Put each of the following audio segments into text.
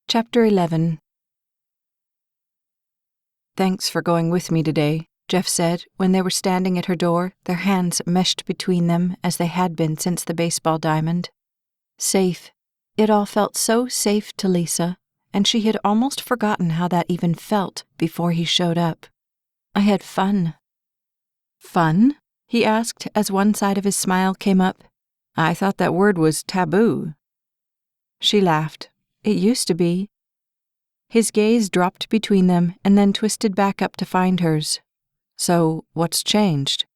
Chapter 11. "Thanks for going with me today," Jeff said when they were standing at her door, their hands meshed between them as they had been since the baseball diamond. Safe. It all felt so safe to Lisa, and she had almost forgotten how that even felt before he showed up. "I had fun." "Fun?" he asked as one side of his smile came up. "I thought that word was taboo." She laughed. "It used to be." His gaze dropped between them and then twisted back up to find hers. "So, what's changed?"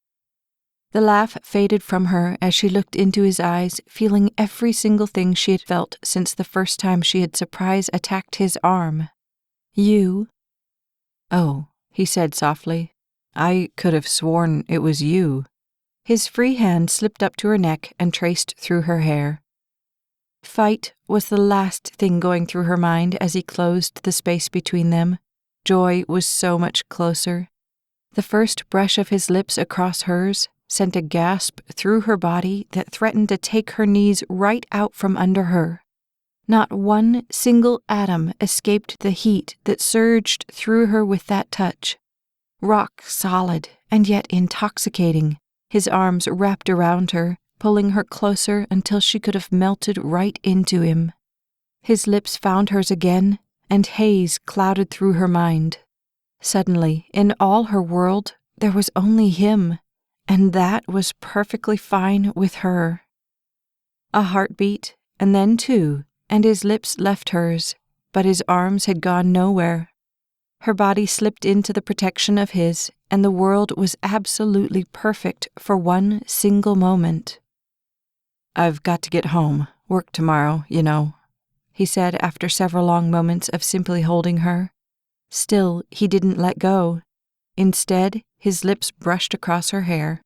The laugh faded from her as she looked into his eyes, feeling every single thing she had felt since the first time she had surprise attacked his arm. "You?" "Oh," he said softly. "I could have sworn it was you." His free hand slipped up to her neck and traced through her hair. Fight was the last thing going through her mind as he closed the space between them. Joy was so much closer. The first brush of his lips across hers sent a gasp through her body that threatened to take her knees right out from under her. Not one single atom escaped the heat that surged through her with that touch. Rock solid and yet intoxicating, his arms wrapped around her, pulling her closer until she could have melted right into him. His lips found hers again, and haze clouded through her mind. Suddenly, in all her world, there was only him, and that was perfectly fine with her. A heartbeat, and then two, and his lips left hers, but his arms had gone nowhere. Her body slipped into the protection of his, and the world was absolutely perfect for one single moment. "I've got to get home. Work tomorrow, you know," he said after several long moments of simply holding her. Still, he didn't let go. Instead, his lips brushed across her hair.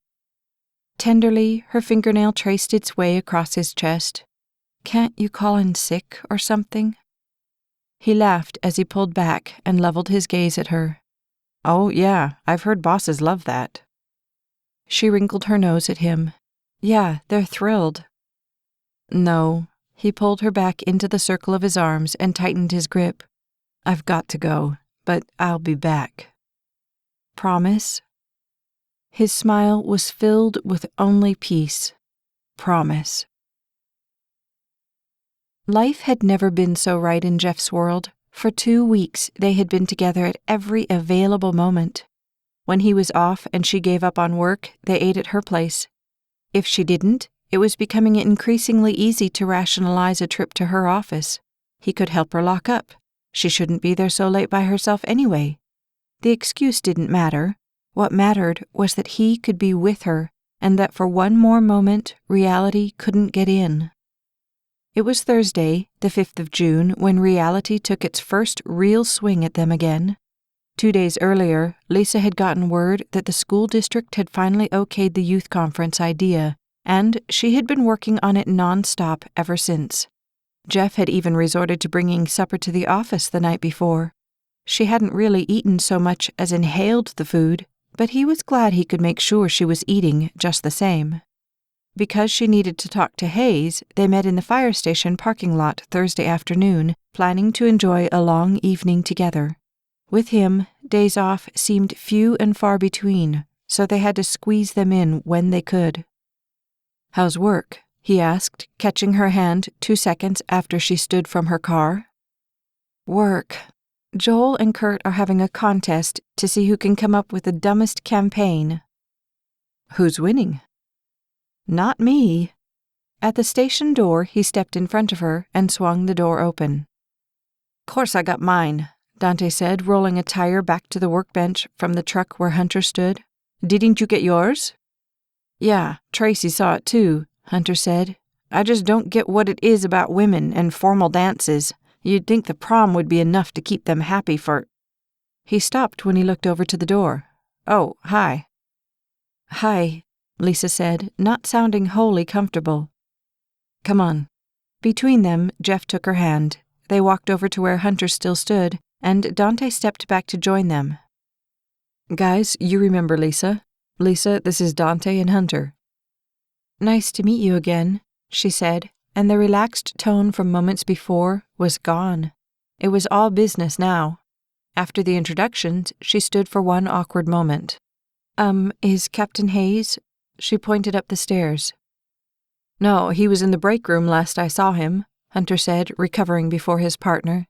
Tenderly, her fingernail traced its way across his chest. "Can't you call in sick or something?" He laughed as he pulled back and leveled his gaze at her. "Oh, yeah, I've heard bosses love that." She wrinkled her nose at him. "Yeah, they're thrilled." "No." He pulled her back into the circle of his arms and tightened his grip. "I've got to go, but I'll be back." "Promise?" His smile was filled with only peace. "Promise." Life had never been so right in Jeff's world. For 2 weeks, they had been together at every available moment. When he was off and she gave up on work, they ate at her place. If she didn't, it was becoming increasingly easy to rationalize a trip to her office. He could help her lock up. She shouldn't be there so late by herself anyway. The excuse didn't matter. What mattered was that he could be with her, and that for one more moment, reality couldn't get in. It was Thursday, the 5th of June, when reality took its first real swing at them again. 2 days earlier, Lisa had gotten word that the school district had finally okayed the youth conference idea, and she had been working on it nonstop ever since. Jeff had even resorted to bringing supper to the office the night before. She hadn't really eaten so much as inhaled the food, but he was glad he could make sure she was eating just the same. Because she needed to talk to Hayes, they met in the fire station parking lot Thursday afternoon, planning to enjoy a long evening together. With him, days off seemed few and far between, so they had to squeeze them in when they could. "How's work?" he asked, catching her hand 2 seconds after she stood from her car. "Work. Joel and Kurt are having a contest to see who can come up with the dumbest campaign." "Who's winning?" "Not me." At the station door, he stepped in front of her and swung the door open. "Course I got mine," Dante said, rolling a tire back to the workbench from the truck where Hunter stood. "Didn't you get yours?" "Yeah, Tracy saw it too," Hunter said. "I just don't get what it is about women and formal dances. You'd think the prom would be enough to keep them happy for—" He stopped when he looked over to the door. "Oh, hi." "Hi," Lisa said, not sounding wholly comfortable. "Come on." Between them, Jeff took her hand. They walked over to where Hunter still stood, and Dante stepped back to join them. "Guys, you remember Lisa? Lisa, this is Dante and Hunter." "Nice to meet you again," she said, and the relaxed tone from moments before was gone. It was all business now. After the introductions, she stood for one awkward moment. Is Captain Hayes?" She pointed up the stairs. "No, he was in the break room last I saw him," Hunter said, recovering before his partner.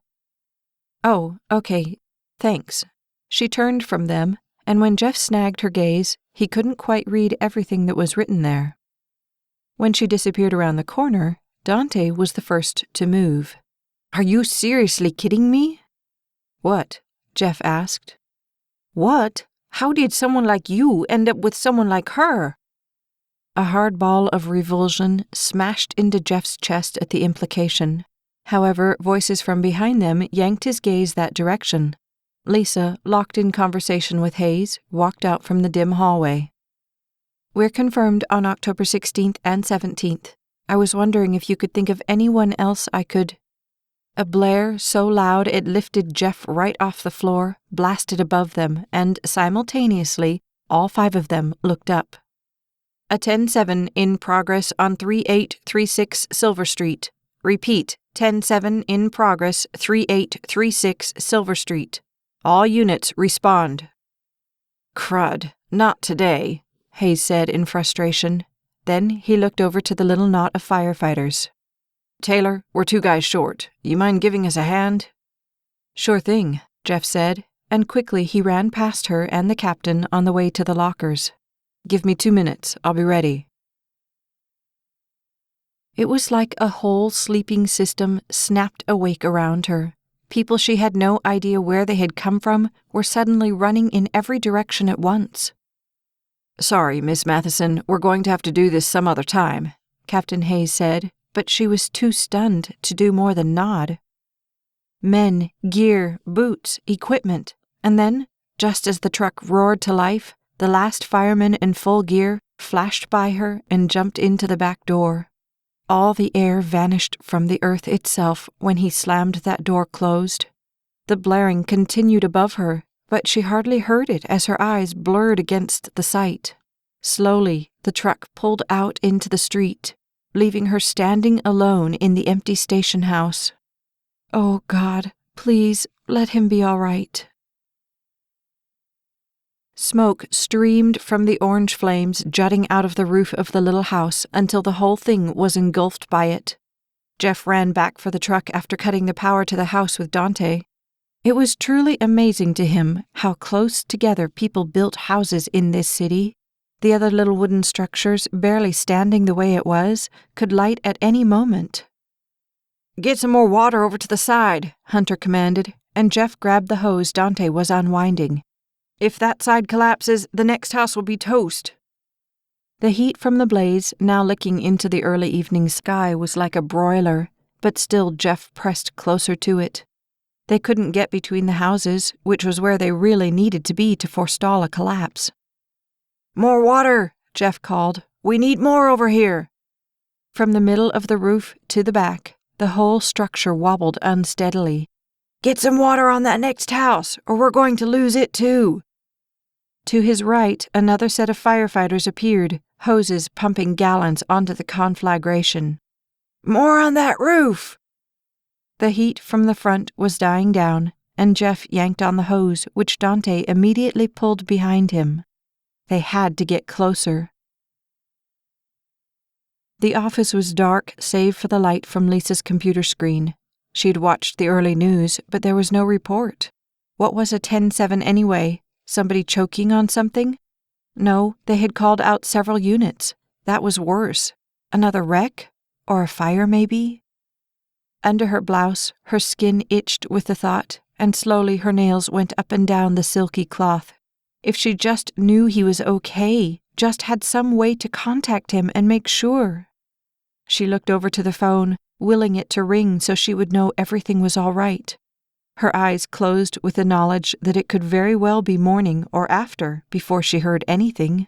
"Oh, okay. Thanks." She turned from them, and when Jeff snagged her gaze, he couldn't quite read everything that was written there. When she disappeared around the corner, Dante was the first to move. "Are you seriously kidding me?" "What?" Jeff asked. "What? How did someone like you end up with someone like her?" A hard ball of revulsion smashed into Jeff's chest at the implication. However, voices from behind them yanked his gaze that direction. Lisa, locked in conversation with Hayes, walked out from the dim hallway. "We're confirmed on October 16th and 17th. I was wondering if you could think of anyone else I could—" A blare so loud it lifted Jeff right off the floor, blasted above them, and simultaneously, all 5 of them looked up. "A 10-7 in progress on 3836 Silver Street. Repeat, 10-7 in progress, 3836 Silver Street. All units respond." "Crud, not today," Hayes said in frustration. Then he looked over to the little knot of firefighters. "Taylor, we're 2 guys short. You mind giving us a hand?" "Sure thing," Jeff said, and quickly he ran past her and the captain on the way to the lockers. "Give me 2 minutes. I'll be ready." It was like a whole sleeping system snapped awake around her. People she had no idea where they had come from were suddenly running in every direction at once. "Sorry, Miss Matheson, we're going to have to do this some other time," Captain Hayes said, but she was too stunned to do more than nod. Men, gear, boots, equipment, and then, just as the truck roared to life, the last fireman in full gear flashed by her and jumped into the back door. All the air vanished from the earth itself when he slammed that door closed. The blaring continued above her, but she hardly heard it as her eyes blurred against the sight. Slowly, the truck pulled out into the street, leaving her standing alone in the empty station house. Oh God, please let him be all right. Smoke streamed from the orange flames jutting out of the roof of the little house until the whole thing was engulfed by it. Jeff ran back for the truck after cutting the power to the house with Dante. It was truly amazing to him how close together people built houses in this city. The other little wooden structures, barely standing the way it was, could light at any moment. "Get some more water over to the side," Hunter commanded, and Jeff grabbed the hose Dante was unwinding. "If that side collapses, the next house will be toast." The heat from the blaze, now licking into the early evening sky, was like a broiler, but still Jeff pressed closer to it. They couldn't get between the houses, which was where they really needed to be to forestall a collapse. "More water," Jeff called. "We need more over here." From the middle of the roof to the back, the whole structure wobbled unsteadily. "Get some water on that next house, or we're going to lose it too." To his right, another set of firefighters appeared, hoses pumping gallons onto the conflagration. "More on that roof!" The heat from the front was dying down, and Jeff yanked on the hose, which Dante immediately pulled behind him. They had to get closer. The office was dark, save for the light from Lisa's computer screen. She'd watched the early news, but there was no report. What was a 10-7 anyway? Somebody choking on something? No, they had called out several units. That was worse. Another wreck? Or a fire, maybe? Under her blouse, her skin itched with the thought, and slowly her nails went up and down the silky cloth. If she just knew he was okay, just had some way to contact him and make sure. She looked over to the phone, willing it to ring so she would know everything was all right. Her eyes closed with the knowledge that it could very well be morning or after before she heard anything.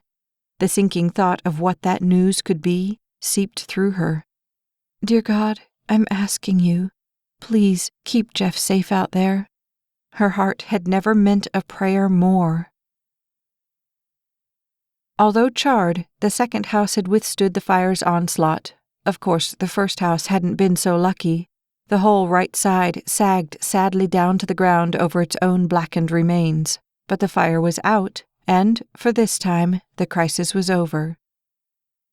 The sinking thought of what that news could be seeped through her. "Dear God, I'm asking you, please keep Jeff safe out there." Her heart had never meant a prayer more. Although charred, the second house had withstood the fire's onslaught. Of course, the first house hadn't been so lucky. The whole right side sagged sadly down to the ground over its own blackened remains, but the fire was out, and, for this time, the crisis was over.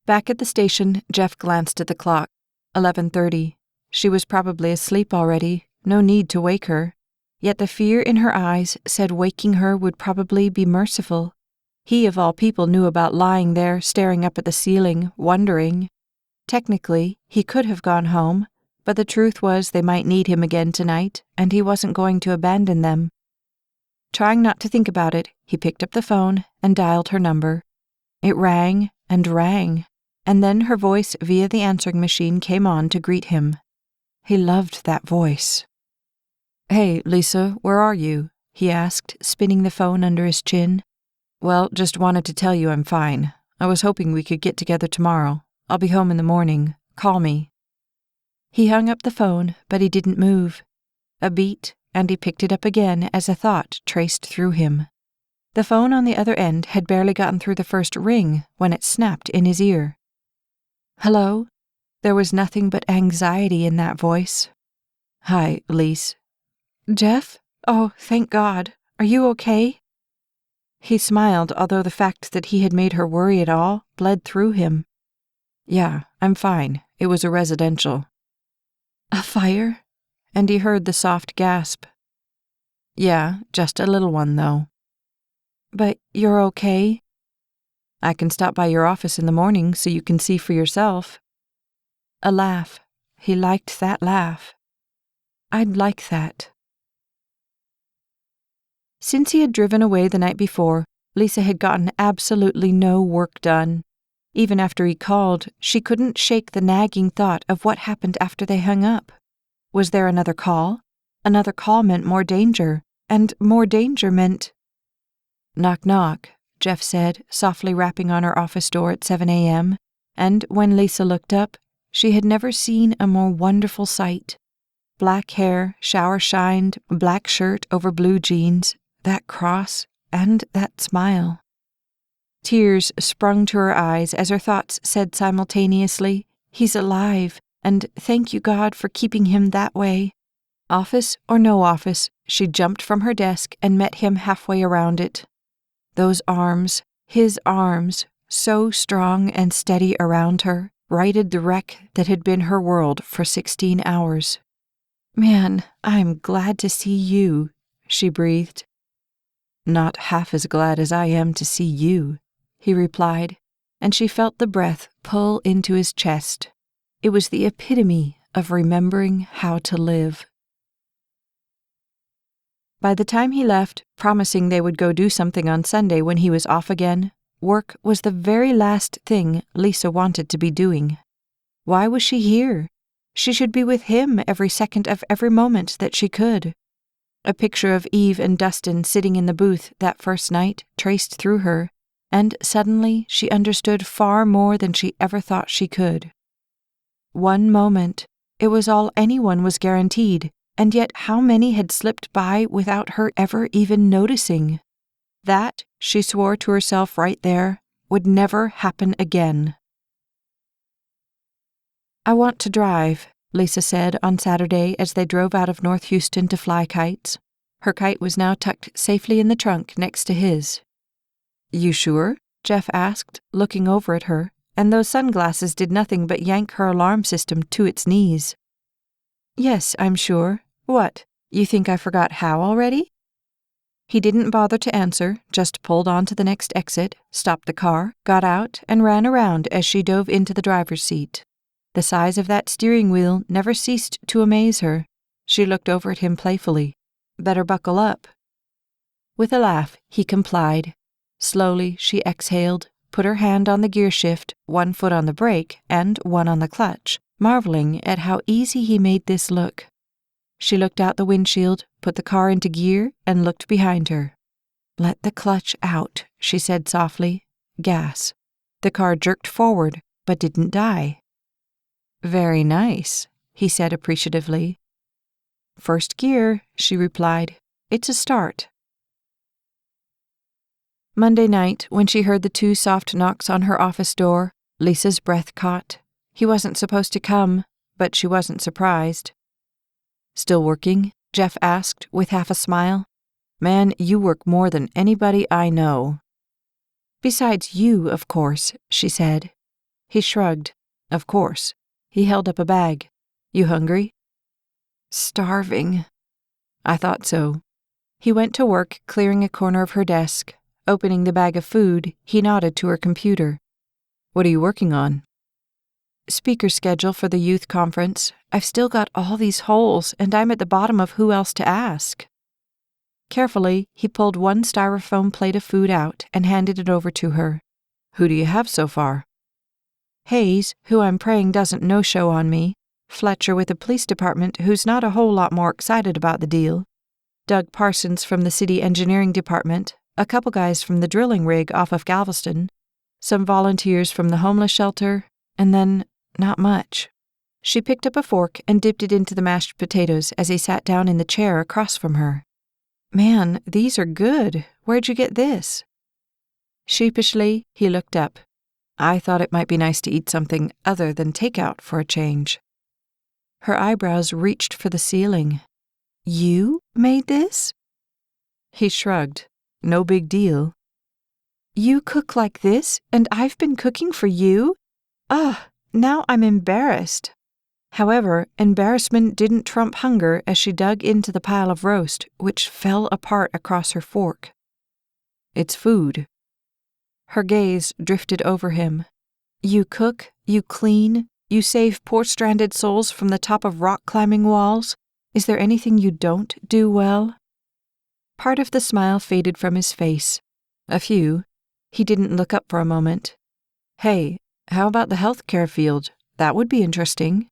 Back at the station, Jeff glanced at the clock. 11:30. She was probably asleep already, no need to wake her. Yet the fear in her eyes said waking her would probably be merciful. He of all people knew about lying there, staring up at the ceiling, wondering. Technically, he could have gone home, but the truth was they might need him again tonight, and he wasn't going to abandon them. Trying not to think about it, he picked up the phone and dialed her number. It rang and rang, and then her voice via the answering machine came on to greet him. He loved that voice. "Hey, Lisa, where are you?" he asked, spinning the phone under his chin. "Well, just wanted to tell you I'm fine. I was hoping we could get together tomorrow. I'll be home in the morning. Call me." He hung up the phone, but he didn't move. A beat, and he picked it up again as a thought traced through him. The phone on the other end had barely gotten through the first ring when it snapped in his ear. "Hello?" There was nothing but anxiety in that voice. "Hi, Lise." "Jeff? Oh, thank God. Are you okay?" He smiled, although the fact that he had made her worry at all bled through him. "Yeah, I'm fine. It was a residential." "A fire?" And he heard the soft gasp. "Yeah, just a little one, though." "But you're okay?" "I can stop by your office in the morning so you can see for yourself." A laugh. He liked that laugh. "I'd like that." Since he had driven away the night before, Lisa had gotten absolutely no work done. Even after he called, she couldn't shake the nagging thought of what happened after they hung up. Was there another call? Another call meant more danger, and more danger meant... "Knock, knock," Jeff said, softly rapping on her office door at 7 a.m., and when Lisa looked up, she had never seen a more wonderful sight. Black hair, shower-shined, black shirt over blue jeans, that cross, and that smile. Tears sprung to her eyes as her thoughts said simultaneously, "He's alive, and thank you, God, for keeping him that way." Office or no office, she jumped from her desk and met him halfway around it. Those arms, his arms, so strong and steady around her, righted the wreck that had been her world for 16 hours. "Man, I'm glad to see you," she breathed. "Not half as glad as I am to see you," he replied, and she felt the breath pull into his chest. It was the epitome of remembering how to live. By the time he left, promising they would go do something on Sunday when he was off again, work was the very last thing Lisa wanted to be doing. Why was she here? She should be with him every second of every moment that she could. A picture of Eve and Dustin sitting in the booth that first night traced through her, and suddenly she understood far more than she ever thought she could. One moment, it was all anyone was guaranteed, and yet how many had slipped by without her ever even noticing? That, she swore to herself right there, would never happen again. "I want to drive," Lisa said on Saturday as they drove out of North Houston to fly kites. Her kite was now tucked safely in the trunk next to his. "You sure?" Jeff asked, looking over at her, and those sunglasses did nothing but yank her alarm system to its knees. "Yes, I'm sure. What, you think I forgot how already?" He didn't bother to answer, just pulled on to the next exit, stopped the car, got out, and ran around as she dove into the driver's seat. The size of that steering wheel never ceased to amaze her. She looked over at him playfully. "Better buckle up." With a laugh, he complied. Slowly, she exhaled, put her hand on the gear shift, one foot on the brake, and one on the clutch, marveling at how easy he made this look. She looked out the windshield, put the car into gear, and looked behind her. "Let the clutch out," she said softly. "Gas." The car jerked forward, but didn't die. "Very nice," he said appreciatively. "First gear," she replied. "It's a start." Monday night, when she heard the 2 soft knocks on her office door, Lisa's breath caught. He wasn't supposed to come, but she wasn't surprised. Still working? Jeff asked with half a smile. Man, you work more than anybody I know. Besides you, of course, she said. He shrugged. Of course. He held up a bag. You hungry? Starving. I thought so. He went to work clearing a corner of her desk. Opening the bag of food, he nodded to her computer. What are you working on? Speaker schedule for the youth conference. I've still got all these holes, and I'm at the bottom of who else to ask. Carefully, he pulled one styrofoam plate of food out and handed it over to her. Who do you have so far? Hayes, who I'm praying doesn't no-show on me. Fletcher with the police department, who's not a whole lot more excited about the deal. Doug Parsons from the city engineering department. A couple guys from the drilling rig off of Galveston. Some volunteers from the homeless shelter. And then, not much. She picked up a fork and dipped it into the mashed potatoes as he sat down in the chair across from her. Man, these are good. Where'd you get this? Sheepishly, he looked up. I thought it might be nice to eat something other than takeout for a change. Her eyebrows reached for the ceiling. You made this? He shrugged. No big deal. You cook like this, and I've been cooking for you? Ugh, now I'm embarrassed. However, embarrassment didn't trump hunger as she dug into the pile of roast, which fell apart across her fork. It's food. Her gaze drifted over him. You cook, you clean, you save poor stranded souls from the top of rock-climbing walls. Is there anything you don't do well? Part of the smile faded from his face. A few. He didn't look up for a moment. Hey, how about the healthcare field? That would be interesting.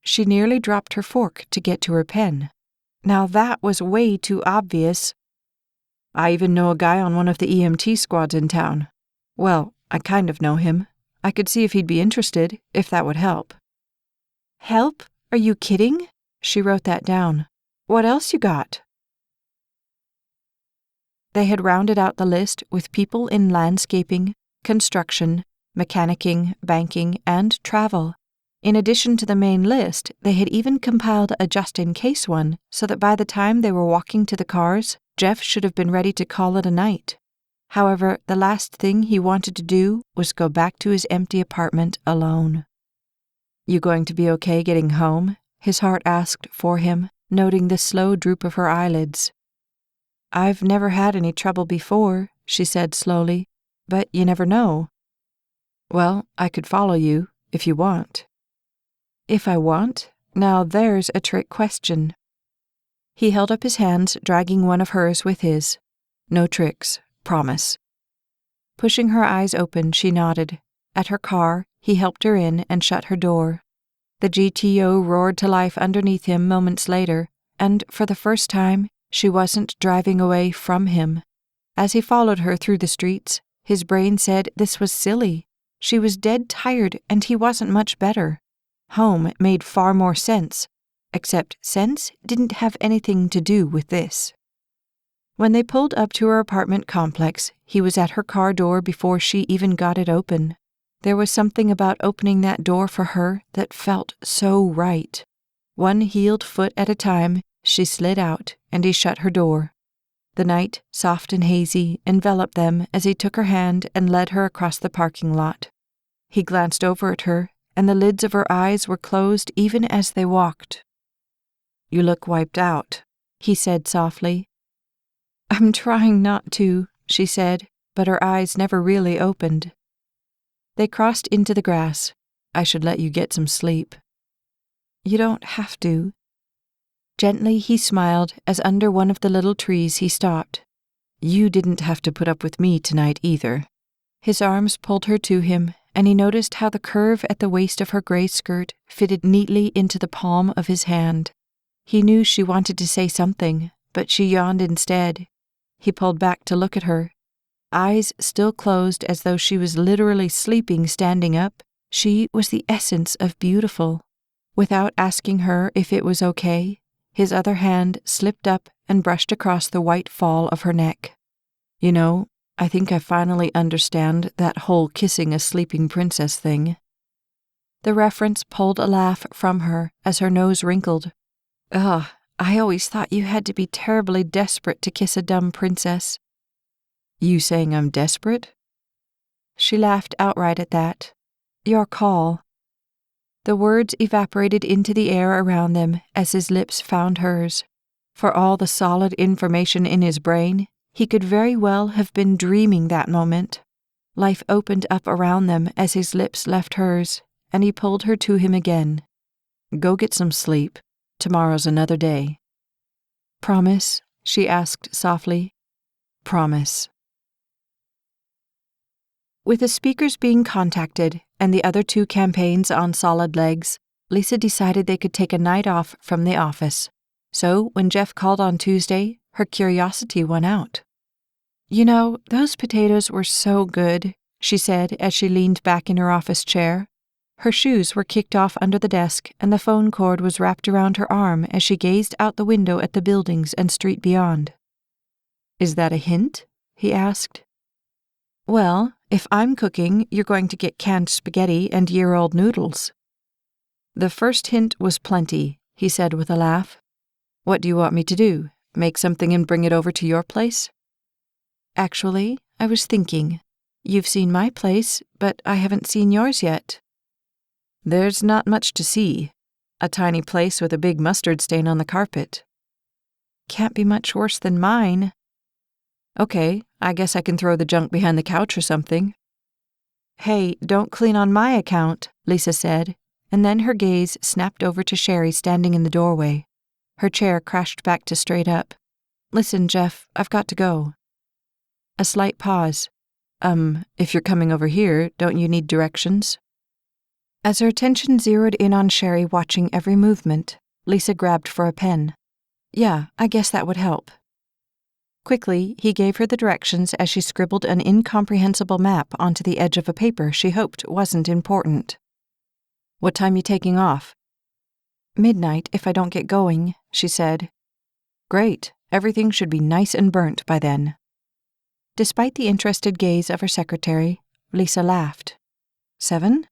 She nearly dropped her fork to get to her pen. Now that was way too obvious. I even know a guy on one of the EMT squads in town. Well, I kind of know him. I could see if he'd be interested, if that would help. Help? Are you kidding? She wrote that down. What else you got? They had rounded out the list with people in landscaping, construction, mechanicking, banking, and travel. In addition to the main list, they had even compiled a just-in-case one so that by the time they were walking to the cars, Jeff should have been ready to call it a night. However, the last thing he wanted to do was go back to his empty apartment alone. You going to be okay getting home? His heart asked for him, noting the slow droop of her eyelids. I've never had any trouble before, she said slowly, but you never know. Well, I could follow you, if you want. If I want? Now there's a trick question. He held up his hands, dragging one of hers with his. No tricks, promise. Pushing her eyes open, she nodded. At her car, he helped her in and shut her door. The GTO roared to life underneath him moments later, and for the first time, she wasn't driving away from him. As he followed her through the streets, his brain said this was silly. She was dead tired, and he wasn't much better. Home made far more sense, except sense didn't have anything to do with this. When they pulled up to her apartment complex, he was at her car door before she even got it open. There was something about opening that door for her that felt so right. One heeled foot at a time, she slid out, and he shut her door. The night, soft and hazy, enveloped them as he took her hand and led her across the parking lot. He glanced over at her, and the lids of her eyes were closed even as they walked. You look wiped out, he said softly. I'm trying not to, she said, but her eyes never really opened. They crossed into the grass. I should let you get some sleep. You don't have to. Gently he smiled as under one of the little trees he stopped. You didn't have to put up with me tonight either. His arms pulled her to him, and he noticed how the curve at the waist of her gray skirt fitted neatly into the palm of his hand. He knew she wanted to say something, but she yawned instead. He pulled back to look at her. Eyes still closed as though she was literally sleeping standing up, she was the essence of beautiful. Without asking her if it was okay, his other hand slipped up and brushed across the white fall of her neck. You know, I think I finally understand that whole kissing a sleeping princess thing. The reference pulled a laugh from her as her nose wrinkled. Ugh, I always thought you had to be terribly desperate to kiss a dumb princess. You saying I'm desperate? She laughed outright at that. Your call. The words evaporated into the air around them as his lips found hers. For all the solid information in his brain, he could very well have been dreaming that moment. Life opened up around them as his lips left hers, and he pulled her to him again. Go get some sleep. Tomorrow's another day. Promise? She asked softly. Promise. With the speakers being contacted and the other 2 campaigns on solid legs, Lisa decided they could take a night off from the office. So when Jeff called on Tuesday, her curiosity won out. You know, those potatoes were so good, she said as she leaned back in her office chair. Her shoes were kicked off under the desk and the phone cord was wrapped around her arm as she gazed out the window at the buildings and street beyond. Is that a hint? He asked. Well, if I'm cooking, you're going to get canned spaghetti and year-old noodles. The first hint was plenty, he said with a laugh. What do you want me to do? Make something and bring it over to your place? Actually, I was thinking. You've seen my place, but I haven't seen yours yet. There's not much to see. A tiny place with a big mustard stain on the carpet. Can't be much worse than mine. Okay, I guess I can throw the junk behind the couch or something. Hey, don't clean on my account, Lisa said, and then her gaze snapped over to Sherry standing in the doorway. Her chair crashed back to straight up. Listen, Jeff, I've got to go. A slight pause. If you're coming over here, don't you need directions? As her attention zeroed in on Sherry watching every movement, Lisa grabbed for a pen. Yeah, I guess that would help. Quickly, he gave her the directions as she scribbled an incomprehensible map onto the edge of a paper she hoped wasn't important. What time you taking off? Midnight if I don't get going, she said. Great, everything should be nice and burnt by then. Despite the interested gaze of her secretary, Lisa laughed. 7?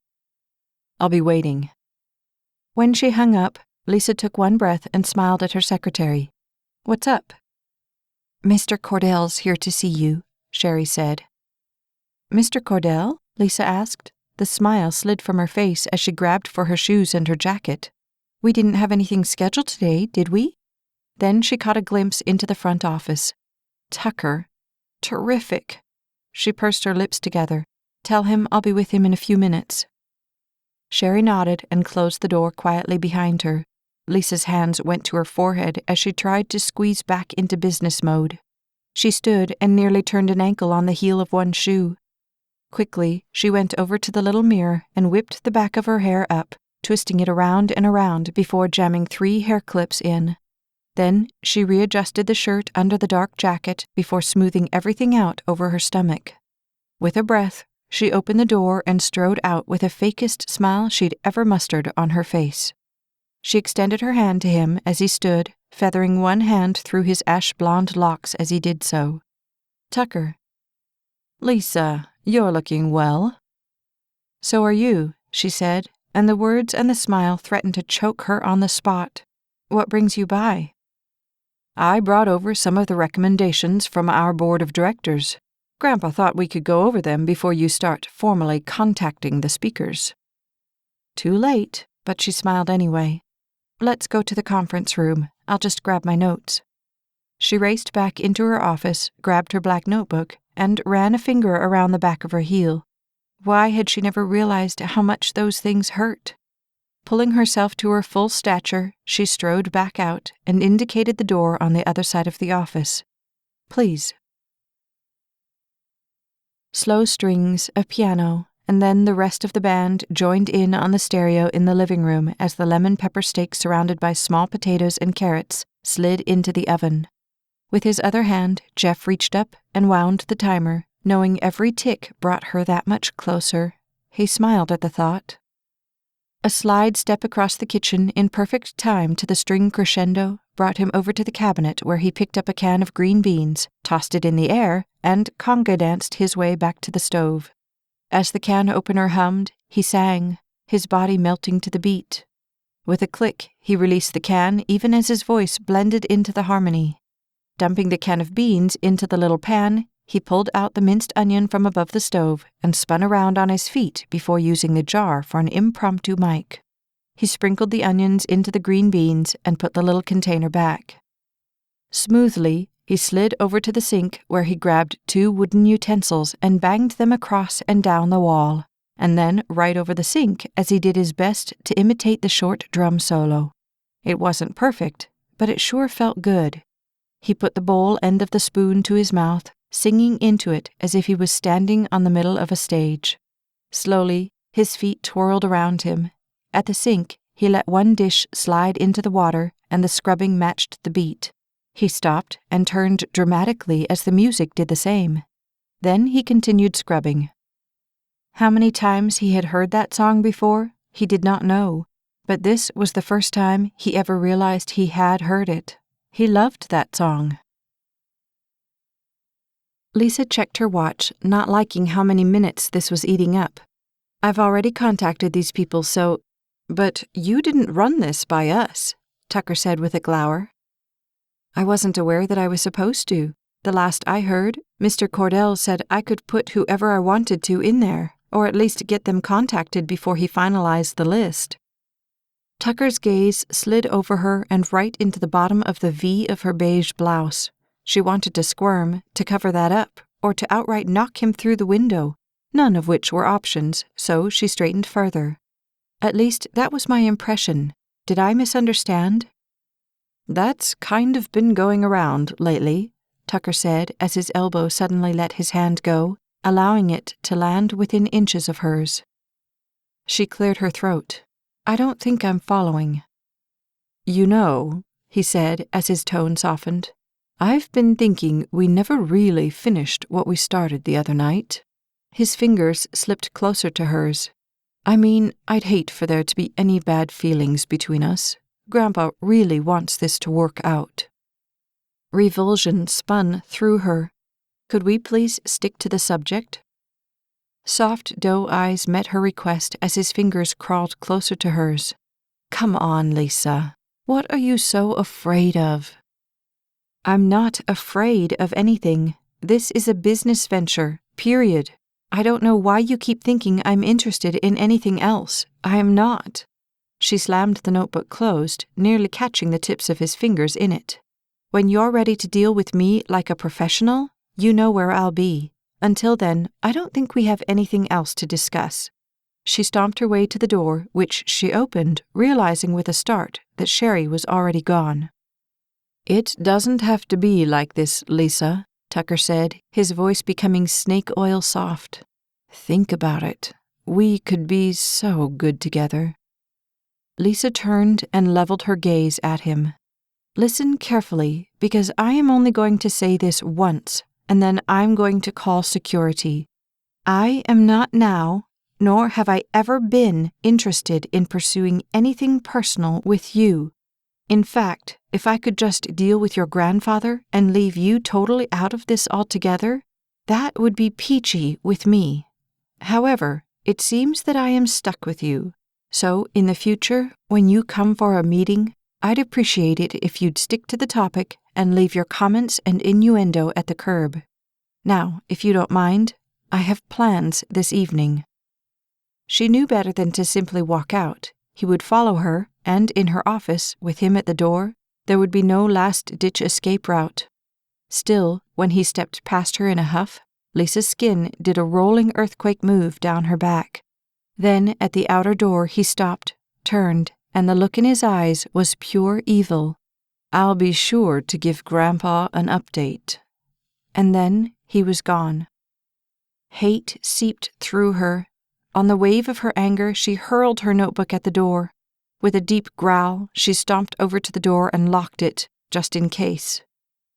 I'll be waiting. When she hung up, Lisa took one breath and smiled at her secretary. What's up? Mr. Cordell's here to see you, Sherry said. Mr. Cordell? Lisa asked. The smile slid from her face as she grabbed for her shoes and her jacket. We didn't have anything scheduled today, did we? Then she caught a glimpse into the front office. Tucker. Terrific. She pursed her lips together. Tell him I'll be with him in a few minutes. Sherry nodded and closed the door quietly behind her. Lisa's hands went to her forehead as she tried to squeeze back into business mode. She stood and nearly turned an ankle on the heel of one shoe. Quickly, she went over to the little mirror and whipped the back of her hair up, twisting it around and around before jamming 3 hair clips in. Then she readjusted the shirt under the dark jacket before smoothing everything out over her stomach. With a breath, she opened the door and strode out with the fakest smile she'd ever mustered on her face. She extended her hand to him as he stood, feathering one hand through his ash-blonde locks as he did so. Tucker. Lisa, you're looking well. So are you, she said, and the words and the smile threatened to choke her on the spot. What brings you by? I brought over some of the recommendations from our board of directors. Grandpa thought we could go over them before you start formally contacting the speakers. Too late, but she smiled anyway. Let's go to the conference room. I'll just grab my notes. She raced back into her office, grabbed her black notebook, and ran a finger around the back of her heel. Why had she never realized how much those things hurt? Pulling herself to her full stature, she strode back out and indicated the door on the other side of the office. Please. Slow strings, a piano, and then the rest of the band joined in on the stereo in the living room as the lemon pepper steak surrounded by small potatoes and carrots slid into the oven. With his other hand, Jeff reached up and wound the timer, knowing every tick brought her that much closer. He smiled at the thought. A slide step across the kitchen in perfect time to the string crescendo brought him over to the cabinet where he picked up a can of green beans, tossed it in the air, and conga danced his way back to the stove. As the can opener hummed, he sang, his body melting to the beat. With a click, he released the can even as his voice blended into the harmony. Dumping the can of beans into the little pan, he pulled out the minced onion from above the stove and spun around on his feet before using the jar for an impromptu mic. He sprinkled the onions into the green beans and put the little container back. Smoothly, he slid over to the sink where he grabbed 2 wooden utensils and banged them across and down the wall, and then right over the sink as he did his best to imitate the short drum solo. It wasn't perfect, but it sure felt good. He put the bowl end of the spoon to his mouth, singing into it as if he was standing on the middle of a stage. Slowly, his feet twirled around him. At the sink, he let one dish slide into the water, and the scrubbing matched the beat. He stopped and turned dramatically as the music did the same. Then he continued scrubbing. How many times he had heard that song before, he did not know, but this was the first time he ever realized he had heard it. He loved that song. Lisa checked her watch, not liking how many minutes this was eating up. I've already contacted these people, so... But you didn't run this by us, Tucker said with a glower. I wasn't aware that I was supposed to. The last I heard, Mr. Cordell said I could put whoever I wanted to in there, or at least get them contacted before he finalized the list. Tucker's gaze slid over her and right into the bottom of the V of her beige blouse. She wanted to squirm, to cover that up, or to outright knock him through the window, none of which were options, so she straightened further. At least that was my impression. Did I misunderstand? That's kind of been going around lately, Tucker said as his elbow suddenly let his hand go, allowing it to land within inches of hers. She cleared her throat. I don't think I'm following. You know, he said as his tone softened, I've been thinking we never really finished what we started the other night. His fingers slipped closer to hers. I mean, I'd hate for there to be any bad feelings between us. Grandpa really wants this to work out. Revulsion spun through her. Could we please stick to the subject? Soft doe eyes met her request as his fingers crawled closer to hers. Come on, Lisa. What are you so afraid of? I'm not afraid of anything. This is a business venture, period. I don't know why you keep thinking I'm interested in anything else. I am not. She slammed the notebook closed, nearly catching the tips of his fingers in it. When you're ready to deal with me like a professional, you know where I'll be. Until then, I don't think we have anything else to discuss. She stomped her way to the door, which she opened, realizing with a start that Sherry was already gone. It doesn't have to be like this, Lisa, Tucker said, his voice becoming snake oil soft. Think about it. We could be so good together. Lisa turned and leveled her gaze at him. Listen carefully, because I am only going to say this once, and then I'm going to call security. I am not now, nor have I ever been interested in pursuing anything personal with you. In fact, if I could just deal with your grandfather and leave you totally out of this altogether, that would be peachy with me. However, it seems that I am stuck with you. So, in the future, when you come for a meeting, I'd appreciate it if you'd stick to the topic and leave your comments and innuendo at the curb. Now, if you don't mind, I have plans this evening. She knew better than to simply walk out. He would follow her, and in her office, with him at the door, there would be no last-ditch escape route. Still, when he stepped past her in a huff, Lisa's skin did a rolling earthquake move down her back. Then, at the outer door, he stopped, turned, and the look in his eyes was pure evil. I'll be sure to give Grandpa an update. And then he was gone. Hate seeped through her. On the wave of her anger, she hurled her notebook at the door. With a deep growl, she stomped over to the door and locked it, just in case.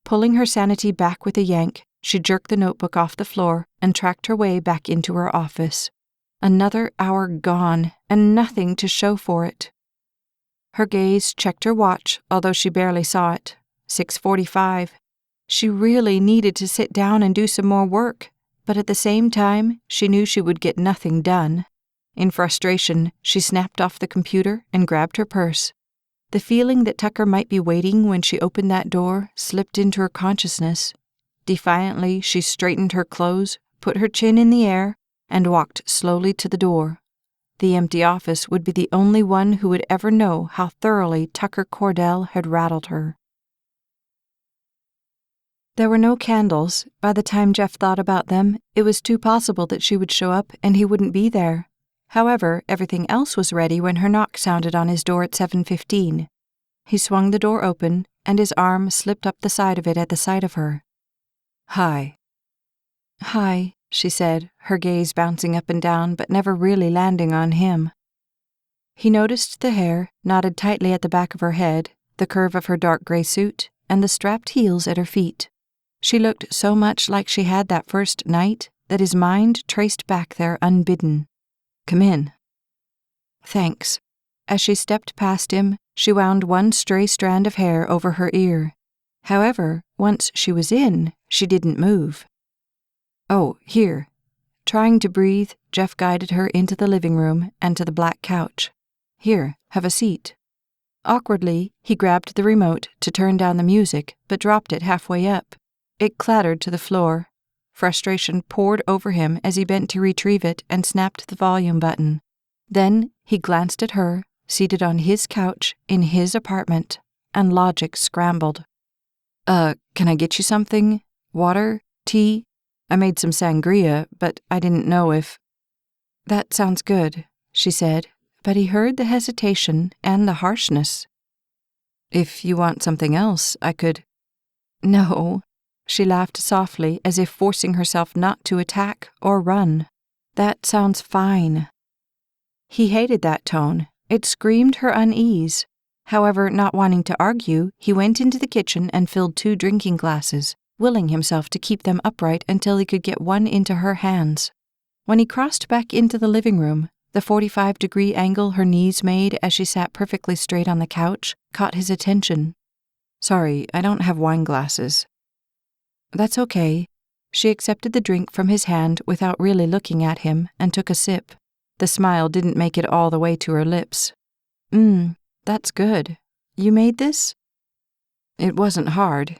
Pulling her sanity back with a yank, she jerked the notebook off the floor and tracked her way back into her office. Another hour gone, and nothing to show for it. Her gaze checked her watch, although she barely saw it. 6:45. She really needed to sit down and do some more work, but at the same time, she knew she would get nothing done. In frustration, she snapped off the computer and grabbed her purse. The feeling that Tucker might be waiting when she opened that door slipped into her consciousness. Defiantly, she straightened her clothes, put her chin in the air, and walked slowly to the door. The empty office would be the only one who would ever know how thoroughly Tucker Cordell had rattled her. There were no candles. By the time Jeff thought about them, it was too possible that she would show up and he wouldn't be there. However, everything else was ready when her knock sounded on his door at 7:15. He swung the door open, and his arm slipped up the side of it at the sight of her. "Hi." "Hi," she said, her gaze bouncing up and down but never really landing on him. He noticed the hair, knotted tightly at the back of her head, the curve of her dark gray suit, and the strapped heels at her feet. She looked so much like she had that first night that his mind traced back there unbidden. "Come in." "Thanks." As she stepped past him, she wound one stray strand of hair over her ear. However, once she was in, she didn't move. "Oh, here." Trying to breathe, Jeff guided her into the living room and to the black couch. "Here, have a seat." Awkwardly, he grabbed the remote to turn down the music, but dropped it halfway up. It clattered to the floor. Frustration poured over him as he bent to retrieve it and snapped the volume button. Then he glanced at her, seated on his couch in his apartment, and logic scrambled. Can I get you something? Water? Tea? I made some sangria, but I didn't know if—" "That sounds good," she said, but he heard the hesitation and the harshness. "If you want something else, I could—" "No." She laughed softly, as if forcing herself not to attack or run. "That sounds fine." He hated that tone. It screamed her unease. However, not wanting to argue, he went into the kitchen and filled 2 drinking glasses, willing himself to keep them upright until he could get one into her hands. When he crossed back into the living room, the 45-degree angle her knees made as she sat perfectly straight on the couch caught his attention. "Sorry, I don't have wine glasses." "That's okay." She accepted the drink from his hand without really looking at him and took a sip. The smile didn't make it all the way to her lips. That's good. You made this?" "It wasn't hard."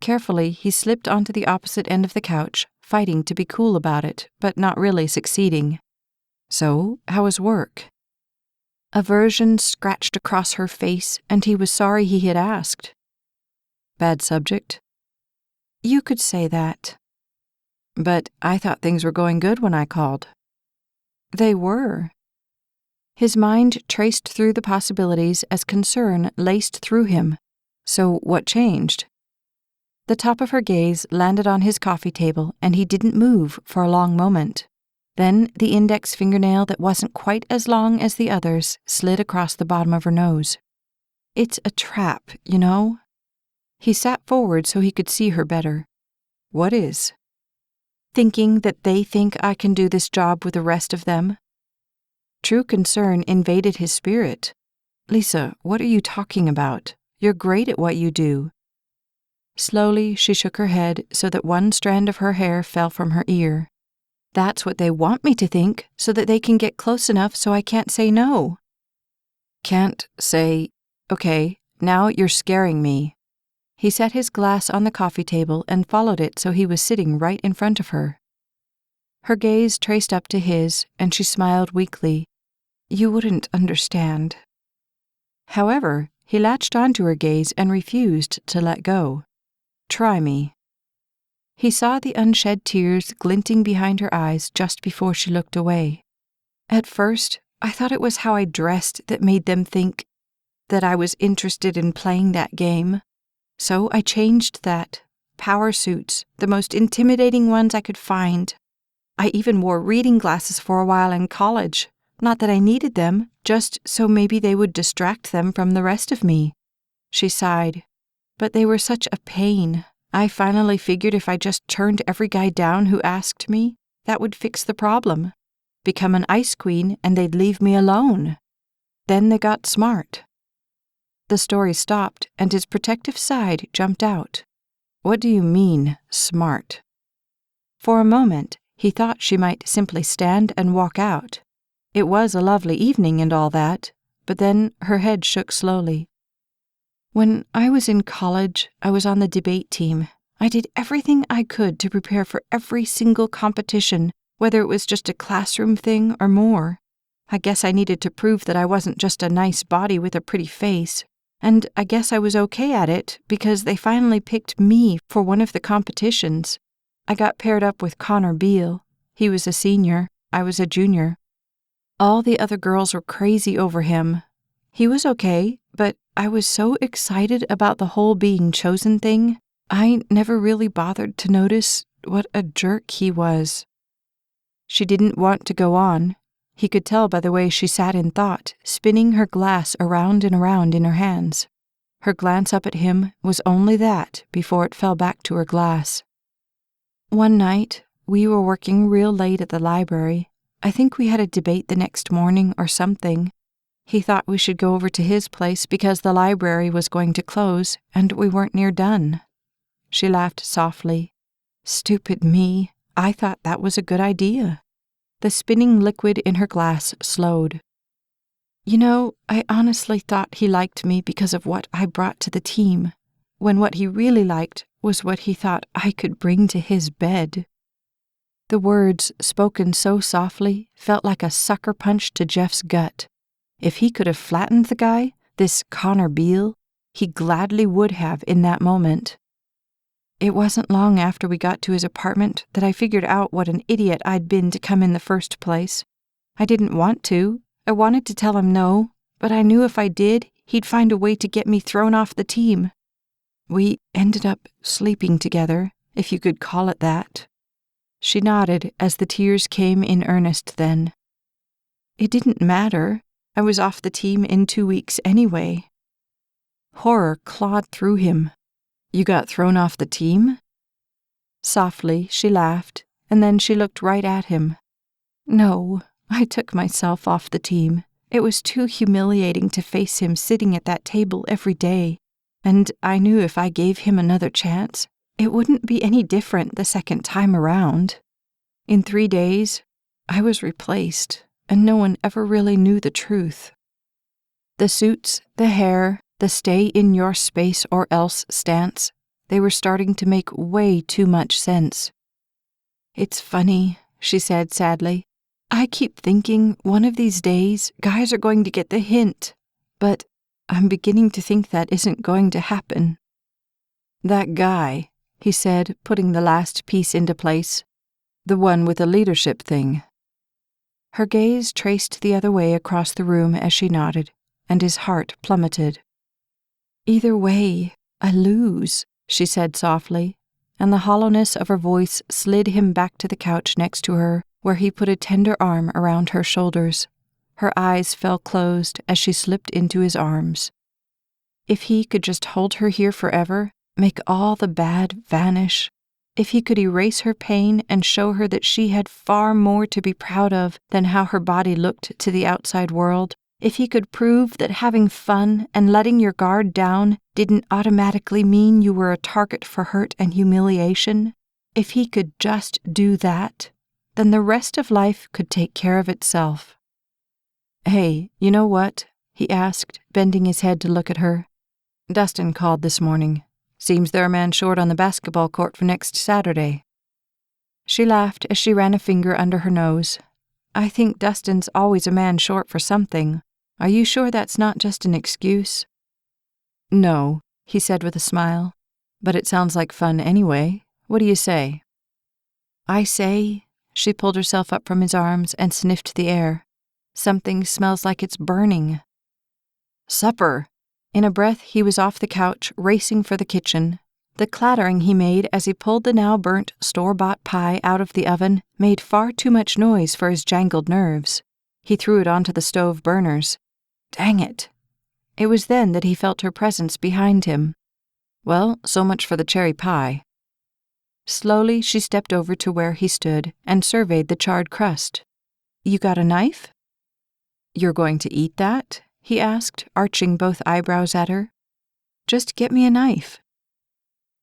Carefully, he slipped onto the opposite end of the couch, fighting to be cool about it, but not really succeeding. "So, how was work?" Aversion scratched across her face, and he was sorry he had asked. "Bad subject?" "You could say that." "But I thought things were going good when I called." "They were." His mind traced through the possibilities as concern laced through him. So what changed? The top of her gaze landed on his coffee table, and he didn't move for a long moment. Then the index fingernail that wasn't quite as long as the others slid across the bottom of her nose. "It's a trap, you know." He sat forward so he could see her better. "What is?" "Thinking that they think I can do this job with the rest of them." True concern invaded his spirit. "Lisa, what are you talking about? You're great at what you do." Slowly, she shook her head so that one strand of her hair fell from her ear. "That's what they want me to think, so that they can get close enough so I can't say no." "Can't say, okay, now you're scaring me." He set his glass on the coffee table and followed it so he was sitting right in front of her. Her gaze traced up to his, and she smiled weakly. "You wouldn't understand." However, he latched onto her gaze and refused to let go. "Try me." He saw the unshed tears glinting behind her eyes just before she looked away. "At first, I thought it was how I dressed that made them think that I was interested in playing that game. So I changed that. Power suits, the most intimidating ones I could find. I even wore reading glasses for a while in college. Not that I needed them, just so maybe they would distract them from the rest of me." She sighed. "But they were such a pain. I finally figured if I just turned every guy down who asked me, that would fix the problem. Become an ice queen and they'd leave me alone. Then they got smart." The story stopped, and his protective side jumped out. "What do you mean, smart?" For a moment, he thought she might simply stand and walk out. It was a lovely evening and all that, but then her head shook slowly. When I was in college, I was on the debate team. I did everything I could to prepare for every single competition, whether it was just a classroom thing or more. I guess I needed to prove that I wasn't just a nice body with a pretty face, and I guess I was okay at it because they finally picked me for one of the competitions. I got paired up with Connor Beale. He was a senior, I was a junior. All the other girls were crazy over him. He was okay, but I was so excited about the whole being chosen thing, I never really bothered to notice what a jerk he was. She didn't want to go on. He could tell by the way she sat in thought, spinning her glass around and around in her hands. Her glance up at him was only that before it fell back to her glass. One night, we were working real late at the library. I think we had a debate the next morning or something. He thought we should go over to his place because the library was going to close and we weren't near done. She laughed softly. Stupid me. I thought that was a good idea. The spinning liquid in her glass slowed. You know, I honestly thought he liked me because of what I brought to the team, when what he really liked was what he thought I could bring to his bed. The words, spoken so softly, felt like a sucker punch to Jeff's gut. If he could have flattened the guy, this Connor Beale, he gladly would have in that moment. It wasn't long after we got to his apartment that I figured out what an idiot I'd been to come in the first place. I didn't want to. I wanted to tell him no, but I knew if I did, he'd find a way to get me thrown off the team. We ended up sleeping together, if you could call it that. She nodded as the tears came in earnest then. It didn't matter. I was off the team in 2 weeks anyway. Horror clawed through him. You got thrown off the team? Softly, she laughed, and then she looked right at him. No, I took myself off the team. It was too humiliating to face him sitting at that table every day, and I knew if I gave him another chance, it wouldn't be any different the second time around. In 3 days, I was replaced, and no one ever really knew the truth. The suits, the hair, the stay in your space or else stance, they were starting to make way too much sense. It's funny, she said sadly. I keep thinking one of these days guys are going to get the hint, but I'm beginning to think that isn't going to happen. That guy, he said, putting the last piece into place. The one with the leadership thing. Her gaze traced the other way across the room as she nodded, and his heart plummeted. Either way, I lose, she said softly, and the hollowness of her voice slid him back to the couch next to her, where he put a tender arm around her shoulders. Her eyes fell closed as she slipped into his arms. If he could just hold her here forever, make all the bad vanish, if he could erase her pain and show her that she had far more to be proud of than how her body looked to the outside world, if he could prove that having fun and letting your guard down didn't automatically mean you were a target for hurt and humiliation, if he could just do that, then the rest of life could take care of itself. Hey, you know what? He asked, bending his head to look at her. Dustin called this morning. Seems they're a man short on the basketball court for next Saturday. She laughed as she ran a finger under her nose. I think Dustin's always a man short for something. Are you sure that's not just an excuse? No, he said with a smile. But it sounds like fun anyway. What do you say? I say, she pulled herself up from his arms and sniffed the air. Something smells like it's burning. Supper! In a breath, he was off the couch, racing for the kitchen. The clattering he made as he pulled the now burnt store-bought pie out of the oven made far too much noise for his jangled nerves. He threw it onto the stove burners. Dang it! It was then that he felt her presence behind him. Well, so much for the cherry pie. Slowly, she stepped over to where he stood and surveyed the charred crust. You got a knife? You're going to eat that? He asked, arching both eyebrows at her. Just get me a knife.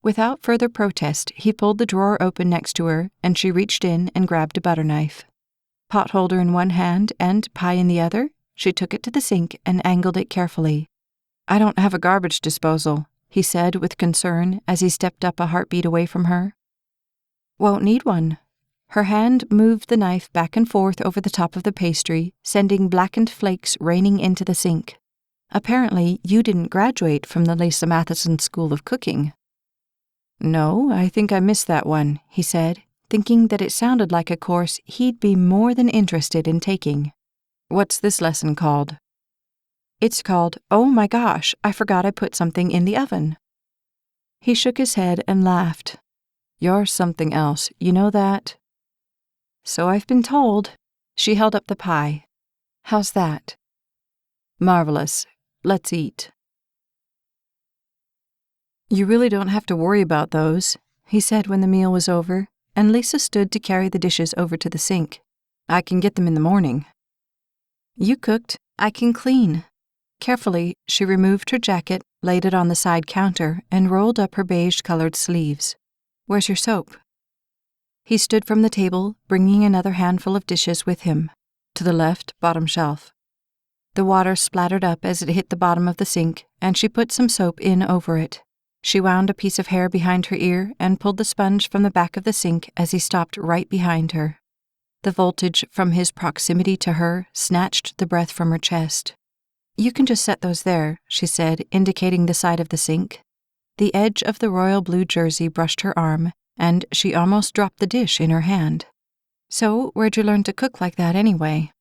Without further protest, he pulled the drawer open next to her, and she reached in and grabbed a butter knife. pot holder in one hand and pie in the other, she took it to the sink and angled it carefully. "I don't have a garbage disposal," he said with concern as he stepped up a heartbeat away from her. "Won't need one." Her hand moved the knife back and forth over the top of the pastry, sending blackened flakes raining into the sink. "Apparently, you didn't graduate from the Lisa Matheson School of Cooking." "No, I think I missed that one," he said, thinking that it sounded like a course he'd be more than interested in taking. "What's this lesson called?" "It's called, 'Oh my gosh, I forgot I put something in the oven.'" He shook his head and laughed. "You're something else, you know that?" "So I've been told." She held up the pie. "How's that?" "Marvelous. Let's eat." "You really don't have to worry about those," he said when the meal was over, and Lisa stood to carry the dishes over to the sink. "I can get them in the morning." "You cooked. I can clean." Carefully, she removed her jacket, laid it on the side counter, and rolled up her beige-colored sleeves. "Where's your soap?" He stood from the table, bringing another handful of dishes with him. "To the left, bottom shelf." The water splattered up as it hit the bottom of the sink, and she put some soap in over it. She wound a piece of hair behind her ear and pulled the sponge from the back of the sink as he stopped right behind her. The voltage from his proximity to her snatched the breath from her chest. "You can just set those there," she said, indicating the side of the sink. The edge of the royal blue jersey brushed her arm, and she almost dropped the dish in her hand. "So, where'd you learn to cook like that anyway?"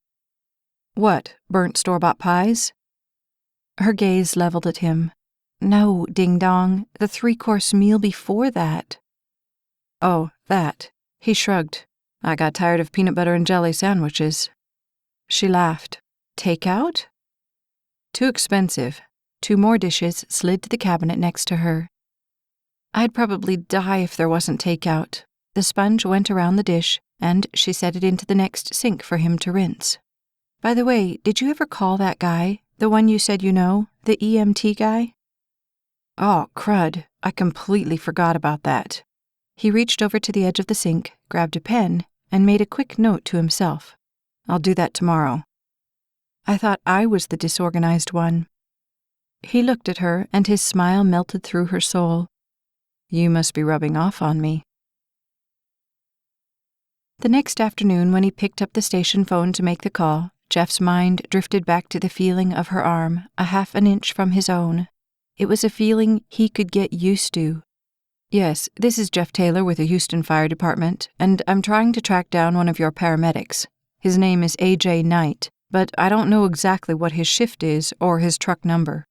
"What, burnt store-bought pies?" Her gaze leveled at him. "No, ding-dong, the 3-course meal before that." "Oh, that." He shrugged. "I got tired of peanut butter and jelly sandwiches." She laughed. "Takeout?" "Too expensive." 2 more dishes slid to the cabinet next to her. "I'd probably die if there wasn't takeout." The sponge went around the dish, and she set it into the next sink for him to rinse. "By the way, did you ever call that guy, the one you said you know, the EMT guy?" "Oh, crud. I completely forgot about that." He reached over to the edge of the sink, grabbed a pen, and made a quick note to himself. "I'll do that tomorrow." "I thought I was the disorganized one." He looked at her, and his smile melted through her soul. "You must be rubbing off on me." The next afternoon, when he picked up the station phone to make the call, Jeff's mind drifted back to the feeling of her arm, a half an inch from his own. It was a feeling he could get used to. "Yes, this is Jeff Taylor with the Houston Fire Department, and I'm trying to track down one of your paramedics. His name is A.J. Knight, but I don't know exactly what his shift is or his truck number."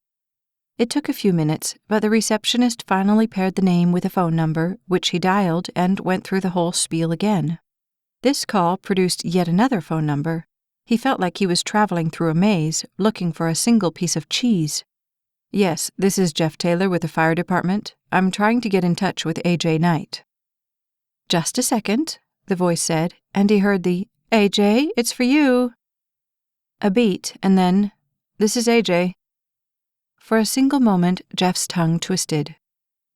It took a few minutes, but the receptionist finally paired the name with a phone number, which he dialed and went through the whole spiel again. This call produced yet another phone number. He felt like he was traveling through a maze, looking for a single piece of cheese. "Yes, this is Jeff Taylor with the fire department. I'm trying to get in touch with A.J. Knight." "Just a second," the voice said, and he heard the, "A.J., it's for you." A beat, and then, "This is A.J." For a single moment, Jeff's tongue twisted.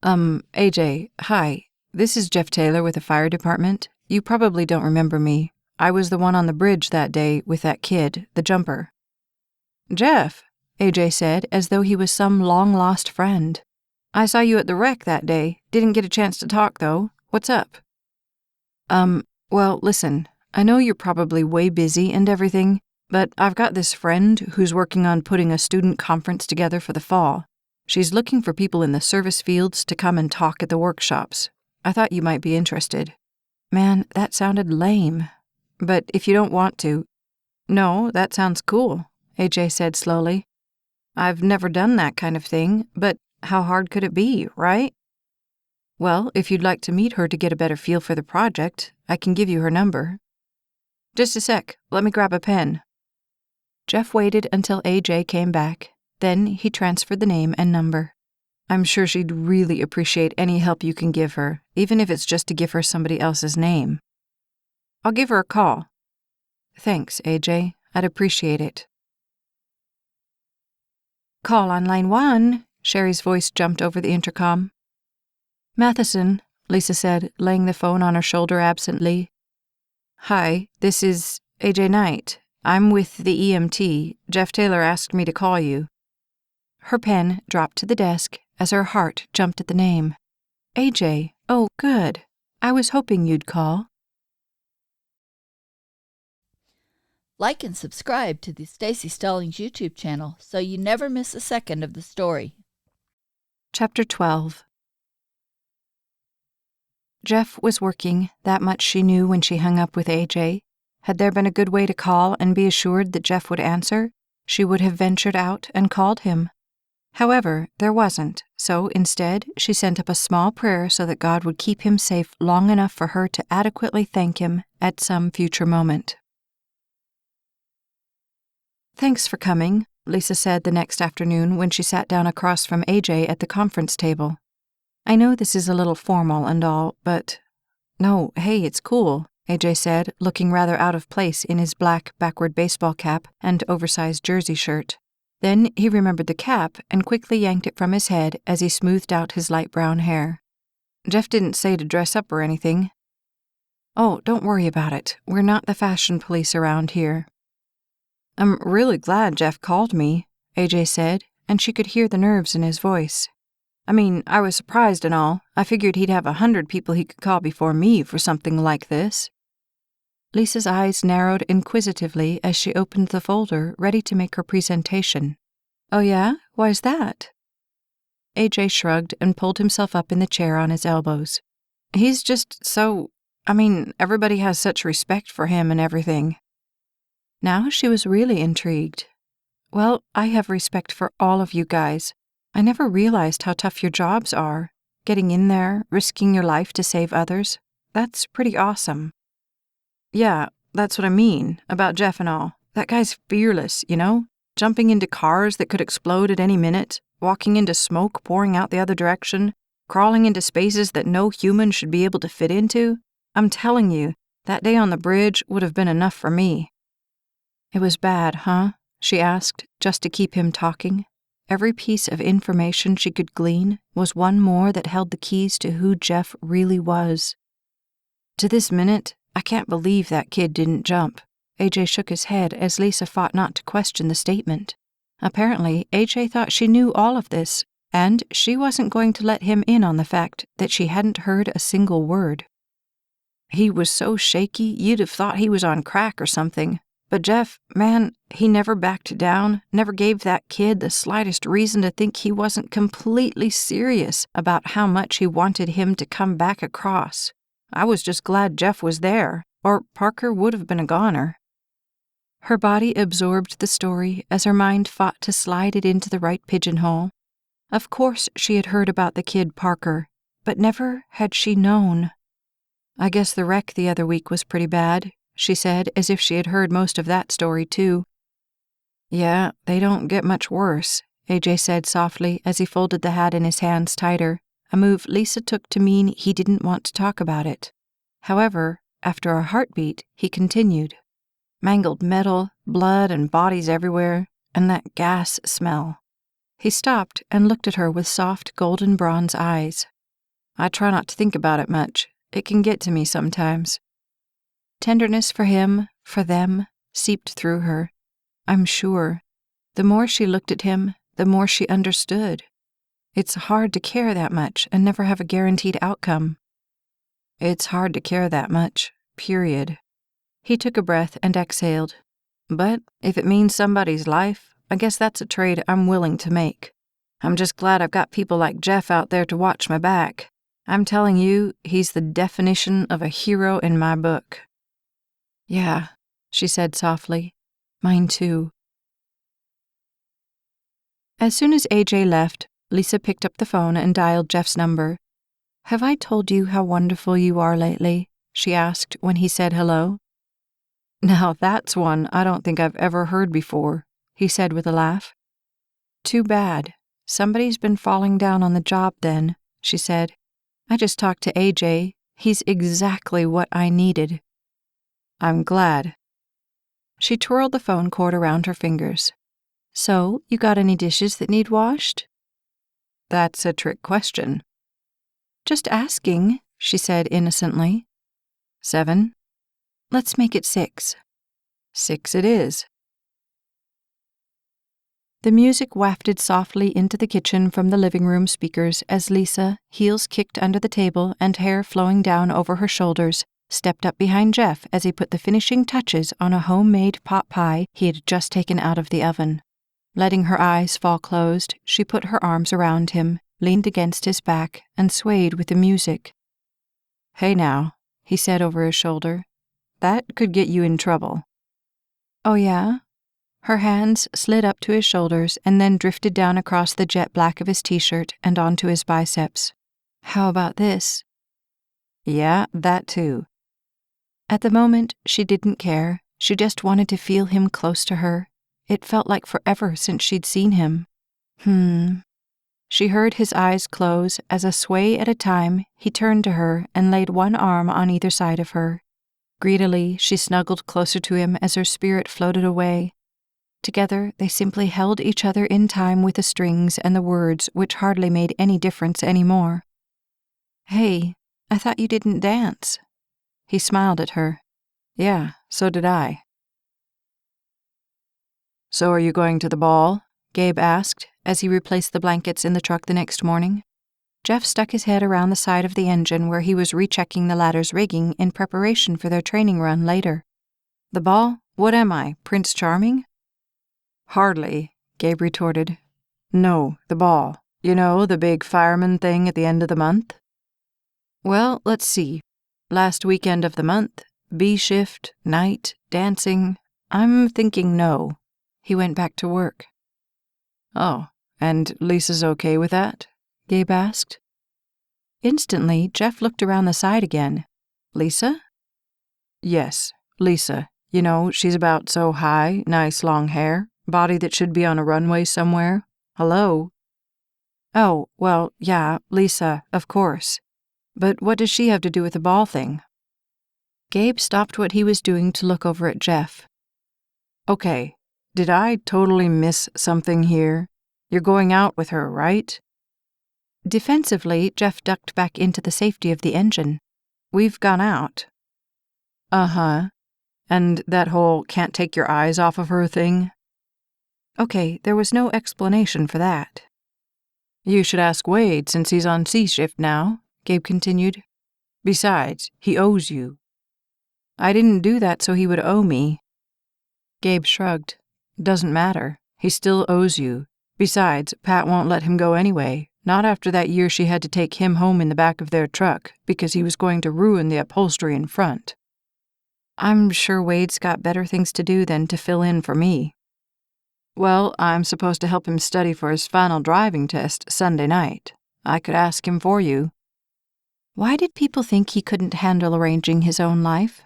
A.J., hi. This is Jeff Taylor with the fire department. You probably don't remember me. I was the one on the bridge that day with that kid, the jumper." "Jeff," A.J. said, as though he was some long-lost friend. "I saw you at the wreck that day. Didn't get a chance to talk, though. What's up?" Well, listen, I know you're probably way busy and everything, but I've got this friend who's working on putting a student conference together for the fall. She's looking for people in the service fields to come and talk at the workshops. I thought you might be interested." Man, that sounded lame. "But if you don't want to—" "No, that sounds cool," A.J. said slowly. "I've never done that kind of thing, but how hard could it be, right?" "Well, if you'd like to meet her to get a better feel for the project, I can give you her number." "Just a sec, let me grab a pen." Jeff waited until A.J. came back. Then he transferred the name and number. "I'm sure she'd really appreciate any help you can give her, even if it's just to give her somebody else's name." "I'll give her a call." "Thanks, A.J. I'd appreciate it." "Call on line 1, Sherry's voice jumped over the intercom. "Matheson," Lisa said, laying the phone on her shoulder absently. "Hi, this is AJ Knight. I'm with the EMT. Jeff Taylor asked me to call you." Her pen dropped to the desk as her heart jumped at the name. AJ, oh good. I was hoping you'd call. Like and subscribe to the Staci Stallings YouTube channel so you never miss a second of the story. Chapter 12. Jeff was working, that much she knew when she hung up with AJ. Had there been a good way to call and be assured that Jeff would answer, she would have ventured out and called him. However, there wasn't, so instead she sent up a small prayer so that God would keep him safe long enough for her to adequately thank him at some future moment. "Thanks for coming," Lisa said the next afternoon when she sat down across from AJ at the conference table. "I know this is a little formal and all, but—" "No, hey, it's cool," AJ said, looking rather out of place in his black backward baseball cap and oversized jersey shirt. Then he remembered the cap and quickly yanked it from his head as he smoothed out his light brown hair. "Jeff didn't say to dress up or anything." "Oh, don't worry about it. We're not the fashion police around here." "I'm really glad Jeff called me," AJ said, and she could hear the nerves in his voice. "I mean, I was surprised and all. I figured he'd have 100 people he could call before me for something like this." Lisa's eyes narrowed inquisitively as she opened the folder, ready to make her presentation. "Oh yeah? Why's that?" AJ shrugged and pulled himself up in the chair on his elbows. "He's just so... everybody has such respect for him and everything." Now she was really intrigued. "Well, I have respect for all of you guys. I never realized how tough your jobs are. Getting in there, risking your life to save others. That's pretty awesome." "Yeah, that's what I mean, about Jeff and all. That guy's fearless, you know? Jumping into cars that could explode at any minute, walking into smoke pouring out the other direction, crawling into spaces that no human should be able to fit into. I'm telling you, that day on the bridge would have been enough for me." "It was bad, huh?" she asked, just to keep him talking. Every piece of information she could glean was one more that held the keys to who Jeff really was. "To this minute, I can't believe that kid didn't jump." AJ shook his head as Lisa fought not to question the statement. Apparently, AJ thought she knew all of this, and she wasn't going to let him in on the fact that she hadn't heard a single word. "He was so shaky, you'd have thought he was on crack or something. But Jeff, man, he never backed down, never gave that kid the slightest reason to think he wasn't completely serious about how much he wanted him to come back across. I was just glad Jeff was there, or Parker would have been a goner." Her body absorbed the story as her mind fought to slide it into the right pigeonhole. Of course she had heard about the kid Parker, but never had she known. "I guess the wreck the other week was pretty bad," she said, as if she had heard most of that story too. "Yeah, they don't get much worse," AJ said softly as he folded the hat in his hands tighter, a move Lisa took to mean he didn't want to talk about it. However, after a heartbeat, he continued. "Mangled metal, blood and bodies everywhere, and that gas smell." He stopped and looked at her with soft golden bronze eyes. "I try not to think about it much. It can get to me sometimes." Tenderness for him, for them, seeped through her. I'm sure. The more she looked at him, the more she understood. It's hard to care that much and never have a guaranteed outcome. It's hard to care that much, period. He took a breath and exhaled. But if it means somebody's life, I guess that's a trade I'm willing to make. I'm just glad I've got people like Jeff out there to watch my back. I'm telling you, he's the definition of a hero in my book." "Yeah," she said softly. "Mine too." As soon as AJ left, Lisa picked up the phone and dialed Jeff's number. "Have I told you how wonderful you are lately?" she asked when he said hello. "Now that's one I don't think I've ever heard before," he said with a laugh. "Too bad. Somebody's been falling down on the job then," she said. "I just talked to AJ. He's exactly what I needed." "I'm glad." She twirled the phone cord around her fingers. "So, you got any dishes that need washed?" "That's a trick question." "Just asking," she said innocently. 7. "Let's make it 6." 6 it is. The music wafted softly into the kitchen from the living room speakers as Lisa, heels kicked under the table and hair flowing down over her shoulders, stepped up behind Jeff as he put the finishing touches on a homemade pot pie he had just taken out of the oven. Letting her eyes fall closed, she put her arms around him, leaned against his back, and swayed with the music. "Hey now," he said over his shoulder. "That could get you in trouble." "Oh yeah?" Her hands slid up to his shoulders and then drifted down across the jet black of his t-shirt and onto his biceps. "How about this?" "Yeah, that too." At the moment, she didn't care. She just wanted to feel him close to her. It felt like forever since she'd seen him. She heard his eyes close as a sway at a time he turned to her and laid one arm on either side of her. Greedily, she snuggled closer to him as her spirit floated away. Together, they simply held each other in time with the strings and the words which hardly made any difference anymore. "Hey, I thought you didn't dance." He smiled at her. "Yeah, so did I." "So are you going to the ball?" Gabe asked as he replaced the blankets in the truck the next morning. Jeff stuck his head around the side of the engine where he was rechecking the ladder's rigging in preparation for their training run later. "The ball? What am I, Prince Charming?" "Hardly," Gabe retorted. "No, the ball. You know, the big fireman thing at the end of the month?" "Well, let's see. Last weekend of the month, B shift, night, dancing. I'm thinking no." He went back to work. "Oh, and Lisa's okay with that?" Gabe asked. Instantly, Jeff looked around the side again. "Lisa?" "Yes, Lisa. You know, she's about so high, nice long hair, body that should be on a runway somewhere. Hello?" "Oh, well, yeah, Lisa, of course. But what does she have to do with the ball thing?" Gabe stopped what he was doing to look over at Jeff. "Okay, did I totally miss something here? You're going out with her, right?" Defensively, Jeff ducked back into the safety of the engine. "We've gone out." "Uh-huh. And that whole can't take your eyes off of her thing?" Okay, there was no explanation for that. "You should ask Wade since he's on C shift now," Gabe continued. "Besides, he owes you." "I didn't do that so he would owe me." Gabe shrugged. "Doesn't matter. He still owes you. Besides, Pat won't let him go anyway, not after that year she had to take him home in the back of their truck because he was going to ruin the upholstery in front." "I'm sure Wade's got better things to do than to fill in for me." "Well, I'm supposed to help him study for his final driving test Sunday night. I could ask him for you." Why did people think he couldn't handle arranging his own life?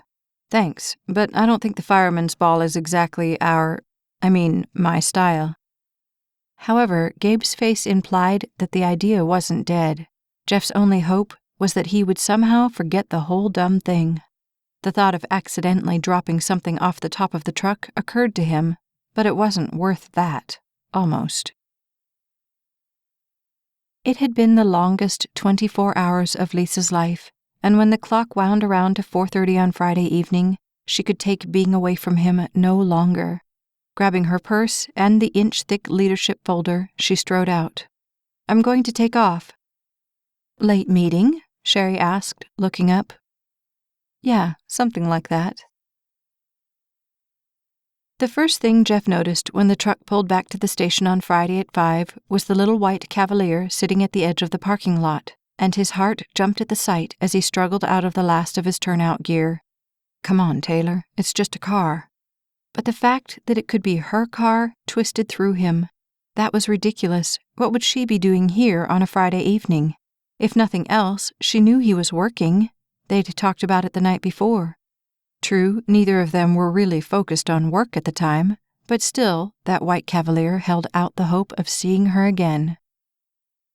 "Thanks, but I don't think the fireman's ball is exactly my style." However, Gabe's face implied that the idea wasn't dead. Jeff's only hope was that he would somehow forget the whole dumb thing. The thought of accidentally dropping something off the top of the truck occurred to him, but it wasn't worth that. Almost. It had been the longest 24 hours of Lisa's life, and when the clock wound around to 4:30 on Friday evening, she could take being away from him no longer. Grabbing her purse and the inch-thick leadership folder, she strode out. "I'm going to take off." "Late meeting?" Sherry asked, looking up. "Yeah, something like that." The first thing Jeff noticed when the truck pulled back to the station on Friday at 5 was the little white Cavalier sitting at the edge of the parking lot, and his heart jumped at the sight as he struggled out of the last of his turnout gear. Come on, Taylor, it's just a car. But the fact that it could be her car twisted through him. That was ridiculous. What would she be doing here on a Friday evening? If nothing else, she knew he was working. They'd talked about it the night before. True, neither of them were really focused on work at the time, but still, that white Cavalier held out the hope of seeing her again.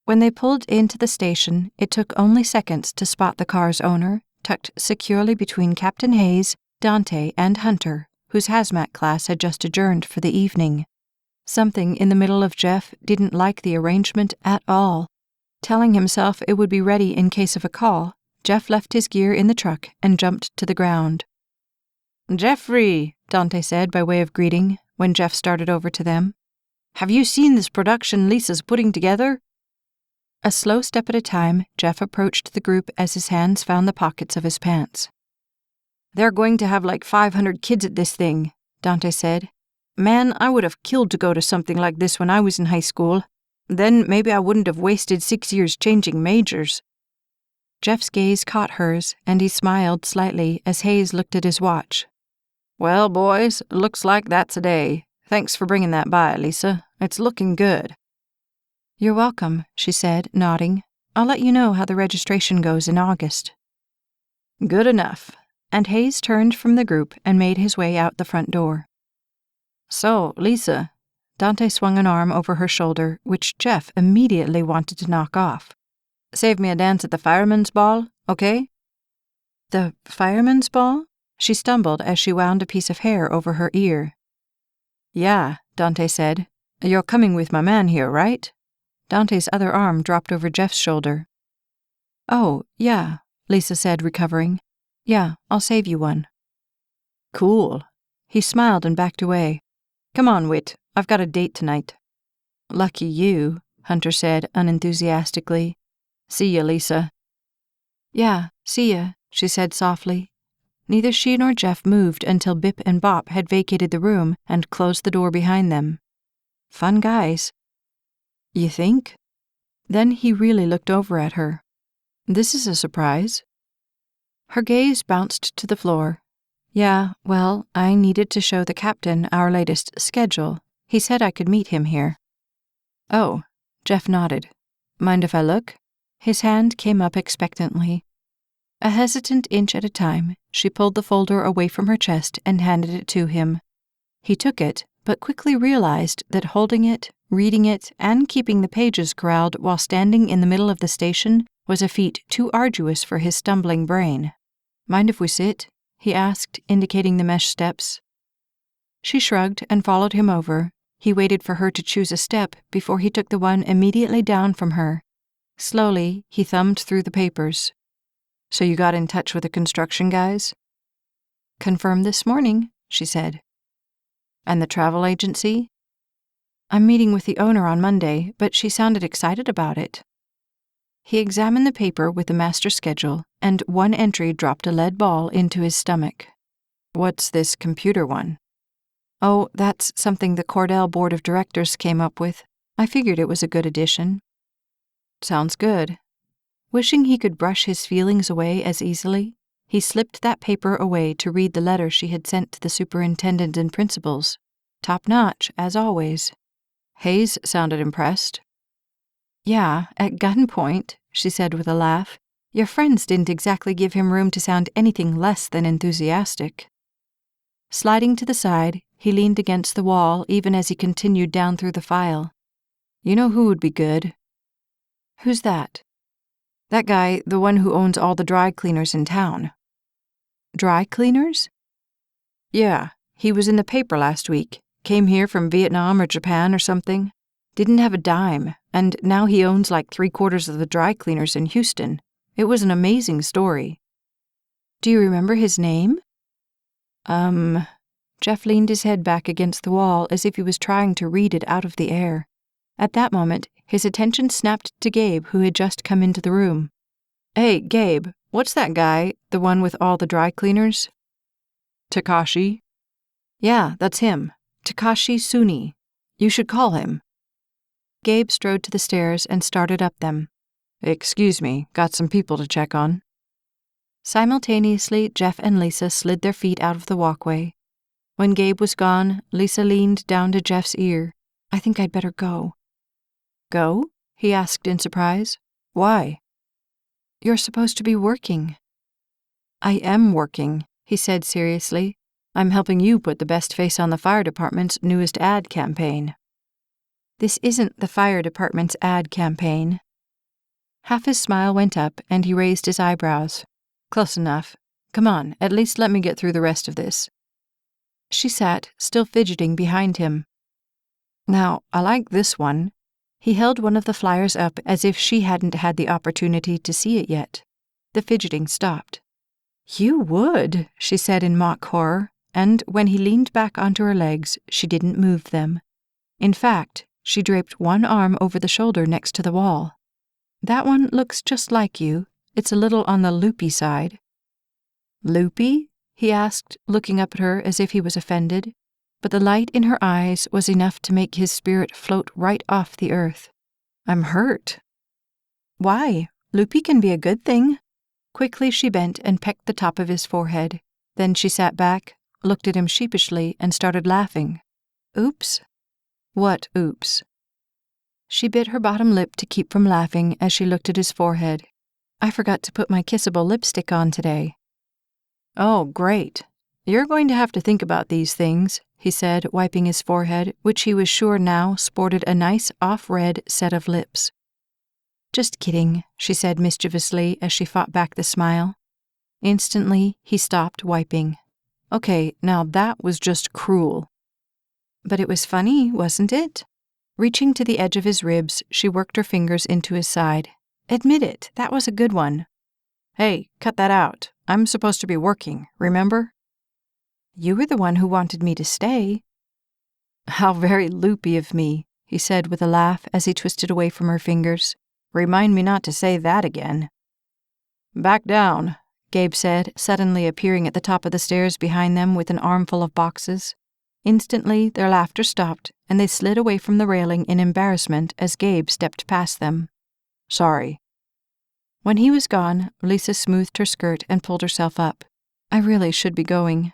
When they pulled into the station, it took only seconds to spot the car's owner, tucked securely between Captain Hayes, Dante, and Hunter, whose hazmat class had just adjourned for the evening. Something in the middle of Jeff didn't like the arrangement at all. Telling himself it would be ready in case of a call, Jeff left his gear in the truck and jumped to the ground. "Jeffrey," Dante said by way of greeting when Jeff started over to them. "Have you seen this production Lisa's putting together?" A slow step at a time, Jeff approached the group as his hands found the pockets of his pants. "They're going to have like 500 kids at this thing," Dante said. "Man, I would have killed to go to something like this when I was in high school. Then maybe I wouldn't have wasted 6 years changing majors." Jeff's gaze caught hers, and he smiled slightly as Hayes looked at his watch. "Well, boys, looks like that's a day. Thanks for bringing that by, Lisa. It's looking good." "You're welcome," she said, nodding. "I'll let you know how the registration goes in August." "Good enough." And Hayes turned from the group and made his way out the front door. "So, Lisa," Dante swung an arm over her shoulder, which Jeff immediately wanted to knock off. "Save me a dance at the fireman's ball, okay?" "The fireman's ball?" She stumbled as she wound a piece of hair over her ear. "Yeah," Dante said. "You're coming with my man here, right?" Dante's other arm dropped over Jeff's shoulder. "Oh, yeah," Lisa said, recovering. "Yeah, I'll save you one." "Cool." He smiled and backed away. "Come on, Whit. I've got a date tonight." "Lucky you," Hunter said unenthusiastically. "See ya, Lisa." "Yeah, see ya," she said softly. Neither she nor Jeff moved until Bip and Bop had vacated the room and closed the door behind them. Fun guys. "You think?" Then he really looked over at her. "This is a surprise." Her gaze bounced to the floor. "Yeah, well, I needed to show the captain our latest schedule. He said I could meet him here." "Oh," Jeff nodded. "Mind if I look?" His hand came up expectantly. A hesitant inch at a time, she pulled the folder away from her chest and handed it to him. He took it, but quickly realized that holding it, reading it, and keeping the pages corralled while standing in the middle of the station was a feat too arduous for his stumbling brain. "Mind if we sit?" he asked, indicating the mesh steps. She shrugged and followed him over. He waited for her to choose a step before he took the one immediately down from her. Slowly, he thumbed through the papers. "So you got in touch with the construction guys?" "Confirmed this morning," she said. "And the travel agency?" "I'm meeting with the owner on Monday, but she sounded excited about it." He examined the paper with the master schedule, and one entry dropped a lead ball into his stomach. "What's this computer one?" "Oh, that's something the Cordell Board of Directors came up with. I figured it was a good addition." "Sounds good." Wishing he could brush his feelings away as easily, he slipped that paper away to read the letter she had sent to the superintendent and principals. Top-notch, as always. Hayes sounded impressed. "Yeah, at gunpoint," she said with a laugh. "Your friends didn't exactly give him room to sound anything less than enthusiastic." Sliding to the side, he leaned against the wall even as he continued down through the file. "You know who would be good?" "Who's that?" "That guy, the one who owns all the dry cleaners in town." "Dry cleaners?" "Yeah, he was in the paper last week. Came here from Vietnam or Japan or something. Didn't have a dime, and now he owns like 3/4 of the dry cleaners in Houston. It was an amazing story." "Do you remember his name?" Jeff leaned his head back against the wall as if he was trying to read it out of the air. At that moment, his attention snapped to Gabe, who had just come into the room. "Hey, Gabe, what's that guy, the one with all the dry cleaners?" "Takashi?" "Yeah, that's him. Takashi Suni. You should call him." Gabe strode to the stairs and started up them. "Excuse me, got some people to check on." Simultaneously, Jeff and Lisa slid their feet out of the walkway. When Gabe was gone, Lisa leaned down to Jeff's ear. "I think I'd better go." "Go?" he asked in surprise. "Why?" "You're supposed to be working." "I am working," he said seriously. "I'm helping you put the best face on the fire department's newest ad campaign." "This isn't the fire department's ad campaign." Half his smile went up, and he raised his eyebrows. "Close enough. Come on, at least let me get through the rest of this." She sat, still fidgeting behind him. "Now, I like this one." He held one of the flyers up as if she hadn't had the opportunity to see it yet. The fidgeting stopped. "You would," she said in mock horror. and when he leaned back onto her legs, she didn't move them. In fact, she draped one arm over the shoulder next to the wall. "That one looks just like you. It's a little on the loopy side." "Loopy?" he asked, looking up at her as if he was offended, but the light in her eyes was enough to make his spirit float right off the earth. "I'm hurt." "Why? Loopy can be a good thing." Quickly she bent and pecked the top of his forehead. Then she sat back, looked at him sheepishly, and started laughing. "Oops." "What oops?" She bit her bottom lip to keep from laughing as she looked at his forehead. "I forgot to put my kissable lipstick on today." "Oh, great. You're going to have to think about these things," he said, wiping his forehead, which he was sure now sported a nice off-red set of lips. "Just kidding," she said mischievously as she fought back the smile. Instantly, he stopped wiping. "Okay, now that was just cruel." "But it was funny, wasn't it?" Reaching to the edge of his ribs, she worked her fingers into his side. "Admit it, that was a good one." "Hey, cut that out. I'm supposed to be working, remember?" "You were the one who wanted me to stay." "How very loopy of me," he said with a laugh as he twisted away from her fingers. "Remind me not to say that again." "Back down," Gabe said, suddenly appearing at the top of the stairs behind them with an armful of boxes. Instantly, their laughter stopped, and they slid away from the railing in embarrassment as Gabe stepped past them. "Sorry." When he was gone, Lisa smoothed her skirt and pulled herself up. "I really should be going."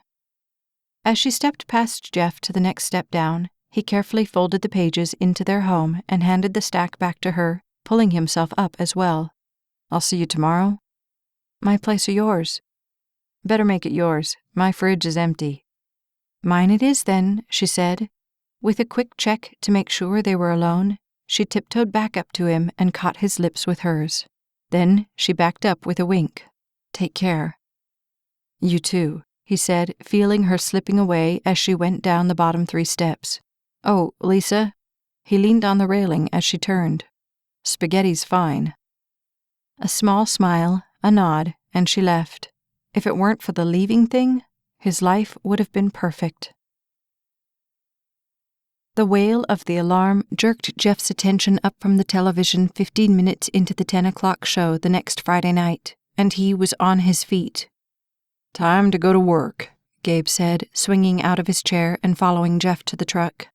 As she stepped past Jeff to the next step down, he carefully folded the pages into their home and handed the stack back to her, pulling himself up as well. "I'll see you tomorrow." "My place or yours?" "Better make it yours. My fridge is empty." "Mine it is, then," she said. With a quick check to make sure they were alone, she tiptoed back up to him and caught his lips with hers. Then she backed up with a wink. "Take care." "You too," he said, feeling her slipping away as she went down the bottom 3 steps. "Oh, Lisa." He leaned on the railing as she turned. "Spaghetti's fine." A small smile, a nod, and she left. If it weren't for the leaving thing, his life would have been perfect. The wail of the alarm jerked Jeff's attention up from the television 15 minutes into the 10 o'clock show the next Friday night, and he was on his feet. "Time to go to work," Gabe said, swinging out of his chair and following Jeff to the truck.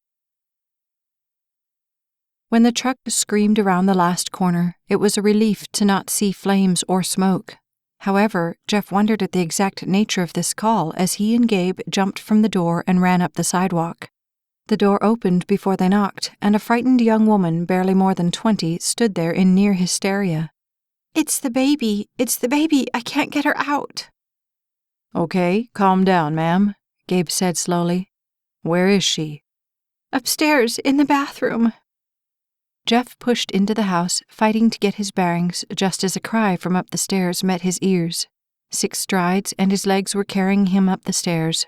When the truck screamed around the last corner, it was a relief to not see flames or smoke. However, Jeff wondered at the exact nature of this call as he and Gabe jumped from the door and ran up the sidewalk. The door opened before they knocked, and a frightened young woman, barely more than 20, stood there in near hysteria. It's the baby! I can't get her out!" "Okay, calm down, ma'am," Gabe said slowly. "Where is she?" "Upstairs, in the bathroom." Jeff pushed into the house, fighting to get his bearings, just as a cry from up the stairs met his ears. 6 strides, and his legs were carrying him up the stairs.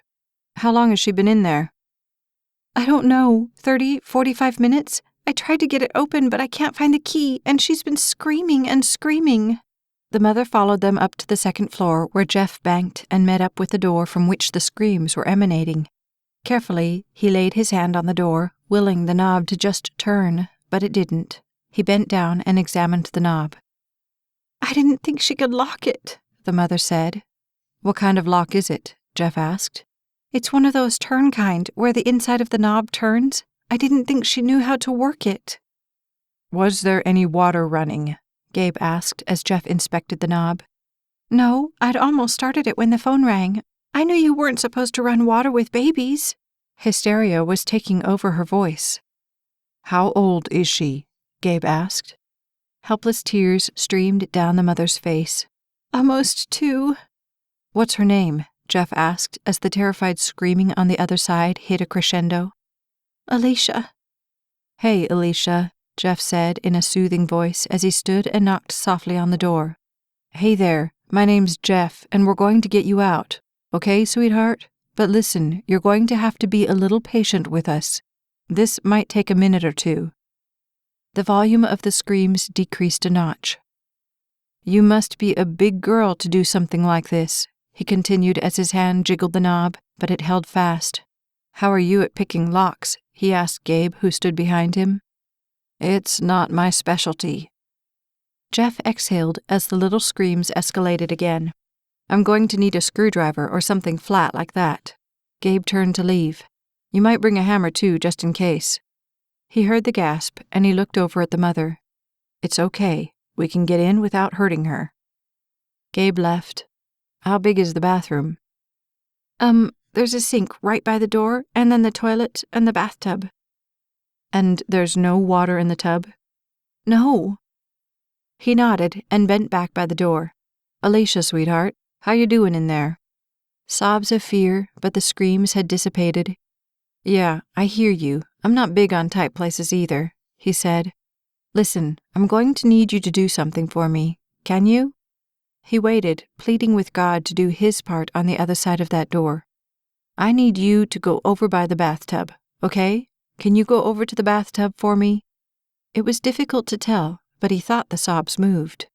"How long has she been in there?" "I don't know, 30, 45 minutes. I tried to get it open, but I can't find the key, and she's been screaming and screaming." The mother followed them up to the 2nd floor, where Jeff banked and met up with the door from which the screams were emanating. Carefully, he laid his hand on the door, willing the knob to just turn, but it didn't. He bent down and examined the knob. "I didn't think she could lock it," the mother said. "What kind of lock is it?" Jeff asked. "It's one of those turn kind, where the inside of the knob turns. I didn't think she knew how to work it." "Was there any water running?" Gabe asked as Jeff inspected the knob. "No, I'd almost started it when the phone rang. I knew you weren't supposed to run water with babies." Hysteria was taking over her voice. "How old is she?" Gabe asked. Helpless tears streamed down the mother's face. "Almost 2. "What's her name?" Jeff asked as the terrified screaming on the other side hit a crescendo. "Alicia." "Hey, Alicia," Jeff said in a soothing voice as he stood and knocked softly on the door. "Hey there, my name's Jeff, and we're going to get you out. Okay, sweetheart? But listen, you're going to have to be a little patient with us. This might take a minute or 2. The volume of the screams decreased a notch. "You must be a big girl to do something like this," he continued as his hand jiggled the knob, but it held fast. "How are you at picking locks?" he asked Gabe, who stood behind him. "It's not my specialty." Jeff exhaled as the little screams escalated again. "I'm going to need a screwdriver or something flat like that." Gabe turned to leave. "You might bring a hammer too, just in case." He heard the gasp, and he looked over at the mother. "It's okay. We can get in without hurting her." Gabe left. "How big is the bathroom?" There's a sink right by the door, and then the toilet and the bathtub." "And there's no water in the tub?" "No." He nodded and bent back by the door. "Alicia, sweetheart, how you doing in there?" Sobs of fear, but the screams had dissipated. "Yeah, I hear you. I'm not big on tight places either," he said. "Listen, I'm going to need you to do something for me. Can you?" He waited, pleading with God to do his part on the other side of that door. "I need you to go over by the bathtub, okay? Can you go over to the bathtub for me?" It was difficult to tell, but he thought the sobs moved.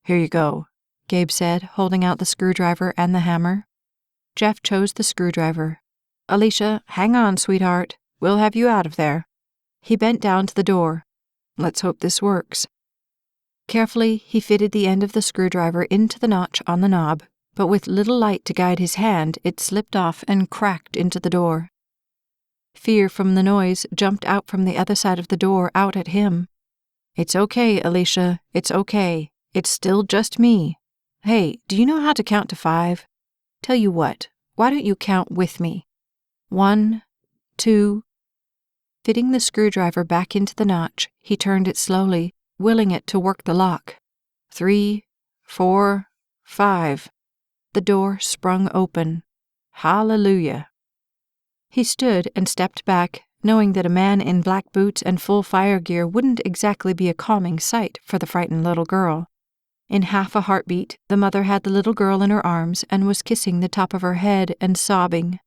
"Here you go," Gabe said, holding out the screwdriver and the hammer. Jeff chose the screwdriver. "Alicia, hang on, sweetheart. We'll have you out of there." He bent down to the door. "Let's hope this works." Carefully, he fitted the end of the screwdriver into the notch on the knob, but with little light to guide his hand, it slipped off and cracked into the door. Fear from the noise jumped out from the other side of the door out at him. "It's okay, Alicia. It's okay. It's still just me. Hey, do you know how to count to 5? Tell you what, why don't you count with me? 1, 2... Fitting the screwdriver back into the notch, he turned it slowly, willing it to work the lock. 3, 4, 5... The door sprung open. Hallelujah. He stood and stepped back, knowing that a man in black boots and full fire gear wouldn't exactly be a calming sight for the frightened little girl. In half a heartbeat, the mother had the little girl in her arms and was kissing the top of her head and sobbing.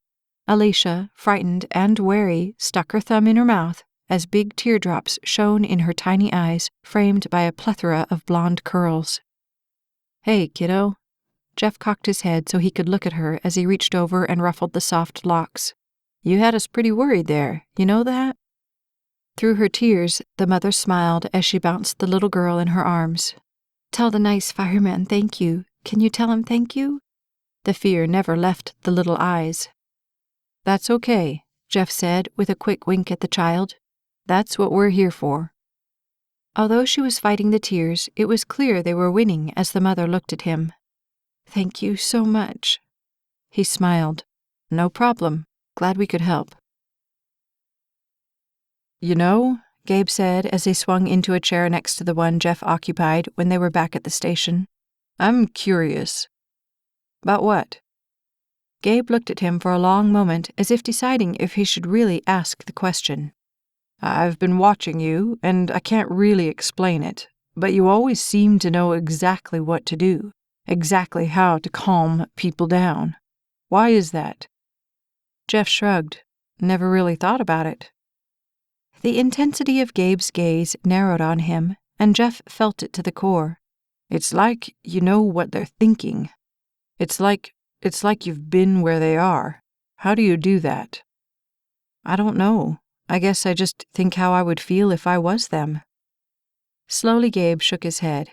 Alicia, frightened and wary, stuck her thumb in her mouth as big teardrops shone in her tiny eyes, framed by a plethora of blonde curls. "Hey, kiddo." Jeff cocked his head so he could look at her as he reached over and ruffled the soft locks. "You had us pretty worried there, you know that?" Through her tears, the mother smiled as she bounced the little girl in her arms. "Tell the nice fireman thank you. Can you tell him thank you?" The fear never left the little eyes. "That's okay," Jeff said with a quick wink at the child. "That's what we're here for." Although she was fighting the tears, it was clear they were winning as the mother looked at him. "Thank you so much." He smiled. "No problem. Glad we could help." "You know," Gabe said as he swung into a chair next to the one Jeff occupied when they were back at the station, "I'm curious." "About what?" Gabe looked at him for a long moment as if deciding if he should really ask the question. "I've been watching you, and I can't really explain it, but you always seem to know exactly what to do, exactly how to calm people down. Why is that?" Jeff shrugged. "Never really thought about it." The intensity of Gabe's gaze narrowed on him, and Jeff felt it to the core. "It's like you know what they're thinking. It's like you've been where they are. How do you do that?" "I don't know. I guess I just think how I would feel if I was them." Slowly Gabe shook his head.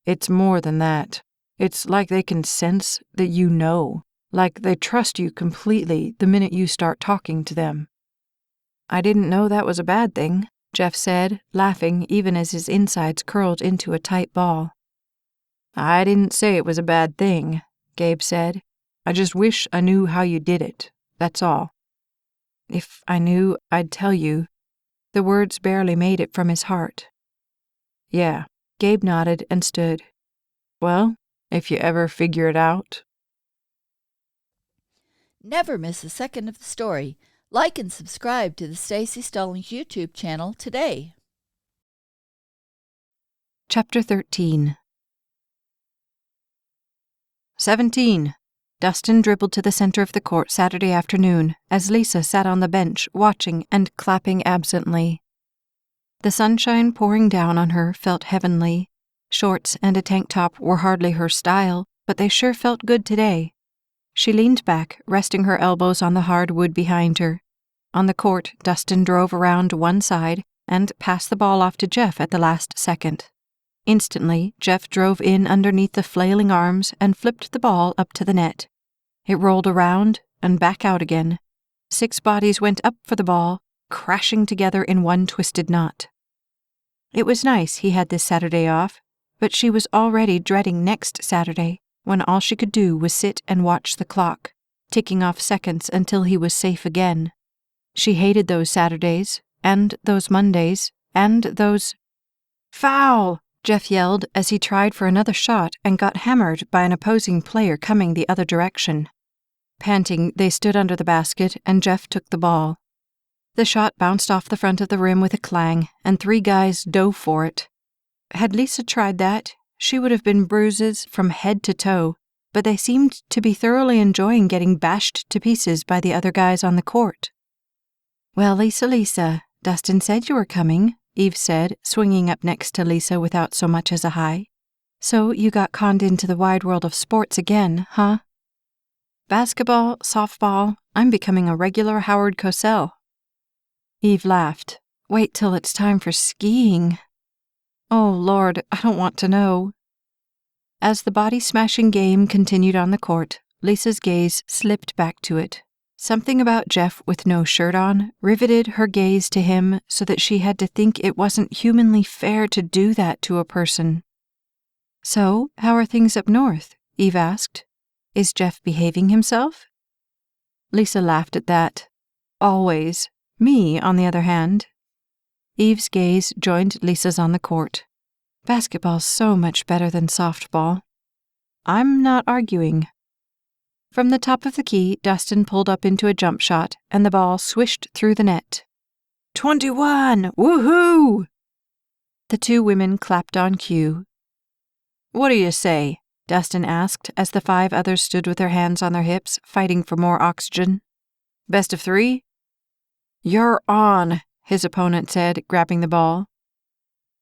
"It's more than that. It's like they can sense that you know, like they trust you completely the minute you start talking to them." "I didn't know that was a bad thing," Jeff said, laughing even as his insides curled into a tight ball. "I didn't say it was a bad thing," Gabe said. "I just wish I knew how you did it, that's all." "If I knew, I'd tell you." The words barely made it from his heart. "Yeah," Gabe nodded and stood. "Well, if you ever figure it out." Never miss a second of the story. Like and subscribe to the Staci Stallings YouTube channel today. Chapter 13. 17. Dustin dribbled to the center of the court Saturday afternoon as Lisa sat on the bench watching and clapping absently. The sunshine pouring down on her felt heavenly. Shorts and a tank top were hardly her style, but they sure felt good today. She leaned back, resting her elbows on the hard wood behind her. On the court, Dustin drove around one side and passed the ball off to Jeff at the last second. Instantly, Jeff drove in underneath the flailing arms and flipped the ball up to the net. It rolled around and back out again. 6 bodies went up for the ball, crashing together in one twisted knot. It was nice he had this Saturday off, but she was already dreading next Saturday, when all she could do was sit and watch the clock, ticking off seconds until he was safe again. She hated those Saturdays, and those Mondays, and those— "Foul!" Jeff yelled as he tried for another shot and got hammered by an opposing player coming the other direction. Panting, they stood under the basket, and Jeff took the ball. The shot bounced off the front of the rim with a clang, and 3 guys dove for it. Had Lisa tried that, she would have been bruises from head to toe, but they seemed to be thoroughly enjoying getting bashed to pieces by the other guys on the court. "Well, Lisa, Dustin said you were coming," Eve said, swinging up next to Lisa without so much as a hi. "So you got conned into the wide world of sports again, huh?" "Basketball, softball, I'm becoming a regular Howard Cosell." Eve laughed. "Wait till it's time for skiing." "Oh, Lord, I don't want to know." As the body-smashing game continued on the court, Lisa's gaze slipped back to it. Something about Jeff with no shirt on riveted her gaze to him so that she had to think it wasn't humanly fair to do that to a person. "So, how are things up north?" Eve asked. "Is Jeff behaving himself?" Lisa laughed at that. "Always. Me, on the other hand." Eve's gaze joined Lisa's on the court. "Basketball's so much better than softball." "I'm not arguing." From the top of the key, Dustin pulled up into a jump shot, and the ball swished through the net. 21! Woohoo! The 2 women clapped on cue. "What do you say?" Dustin asked as the 5 others stood with their hands on their hips, fighting for more oxygen. "Best of 3? "You're on," his opponent said, grabbing the ball.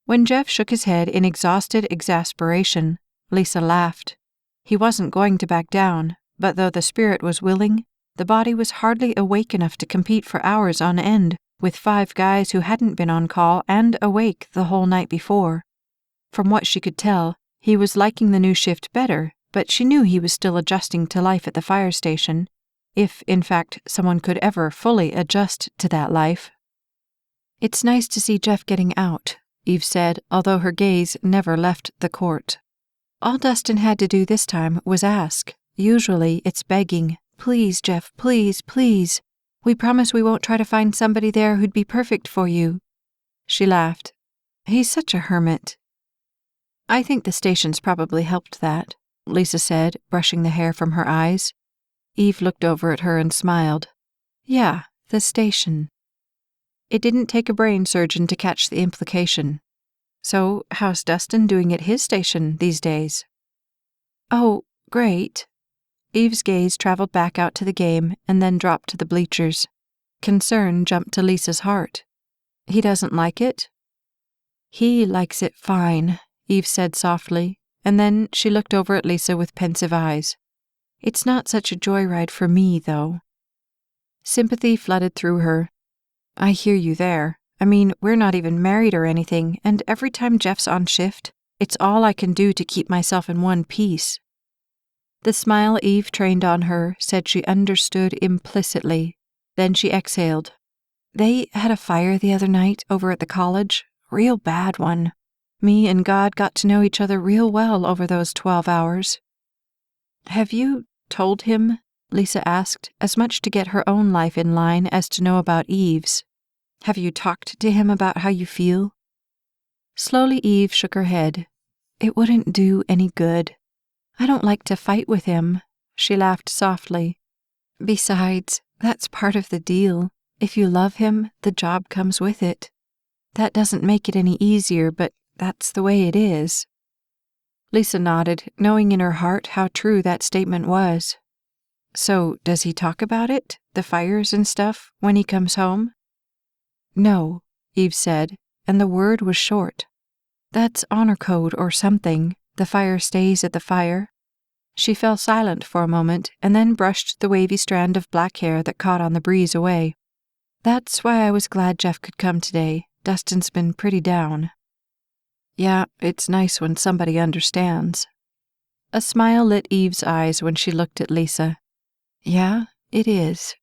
When Jeff shook his head in exhausted exasperation, Lisa laughed. He wasn't going to back down, but though the spirit was willing, the body was hardly awake enough to compete for hours on end with 5 guys who hadn't been on call and awake the whole night before. From what she could tell, he was liking the new shift better, but she knew he was still adjusting to life at the fire station, if, in fact, someone could ever fully adjust to that life. "It's nice to see Jeff getting out," Eve said, although her gaze never left the court. "All Dustin had to do this time was ask. Usually it's begging, 'Please, Jeff, please, please. We promise we won't try to find somebody there who'd be perfect for you.'" She laughed. "He's such a hermit." "I think the station's probably helped that," Lisa said, brushing the hair from her eyes. Eve looked over at her and smiled. "Yeah, the station." It didn't take a brain surgeon to catch the implication. "So, how's Dustin doing at his station these days?" "Oh, great." Eve's gaze traveled back out to the game and then dropped to the bleachers. Concern jumped to Lisa's heart. "He doesn't like it?" "He likes it fine," Eve said softly, and then she looked over at Lisa with pensive eyes. "It's not such a joyride for me, though." Sympathy flooded through her. "I hear you there. I mean, we're not even married or anything, and every time Jeff's on shift, it's all I can do to keep myself in one piece." The smile Eve trained on her said she understood implicitly. Then she exhaled. "They had a fire the other night over at the college. Real bad one. Me and God got to know each other real well over those 12 hours. "Have you told him?" Lisa asked, as much to get her own life in line as to know about Eve's. "Have you talked to him about how you feel?" Slowly Eve shook her head. "It wouldn't do any good. I don't like to fight with him." She laughed softly. "Besides, that's part of the deal. If you love him, the job comes with it. That doesn't make it any easier, but that's the way it is." Lisa nodded, knowing in her heart how true that statement was. "So, does he talk about it, the fires and stuff, when he comes home?" "No," Eve said, and the word was short. "That's honor code or something. The fire stays at the fire. She fell silent for a moment and then brushed the wavy strand of black hair that caught on the breeze away. That's why I was glad Jeff could come today. Dustin's been pretty down. Yeah, it's nice when somebody understands. A smile lit Eve's eyes when she looked at Lisa. Yeah, it is.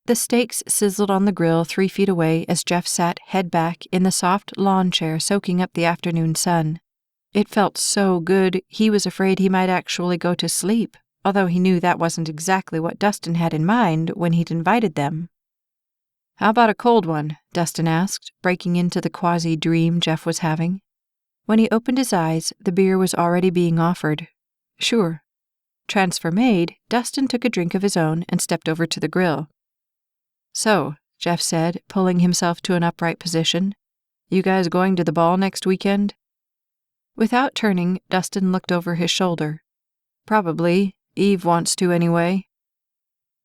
The steaks sizzled on the grill 3 feet away as Jeff sat head back in the soft lawn chair soaking up the afternoon sun. It felt so good he was afraid he might actually go to sleep, although he knew that wasn't exactly what Dustin had in mind when he'd invited them. How about a cold one? Dustin asked, breaking into the quasi-dream Jeff was having. When he opened his eyes, the beer was already being offered. Sure. Transfer made, Dustin took a drink of his own and stepped over to the grill. So, Jeff said, pulling himself to an upright position, you guys going to the ball next weekend? Without turning, Dustin looked over his shoulder. Probably. Eve wants to anyway.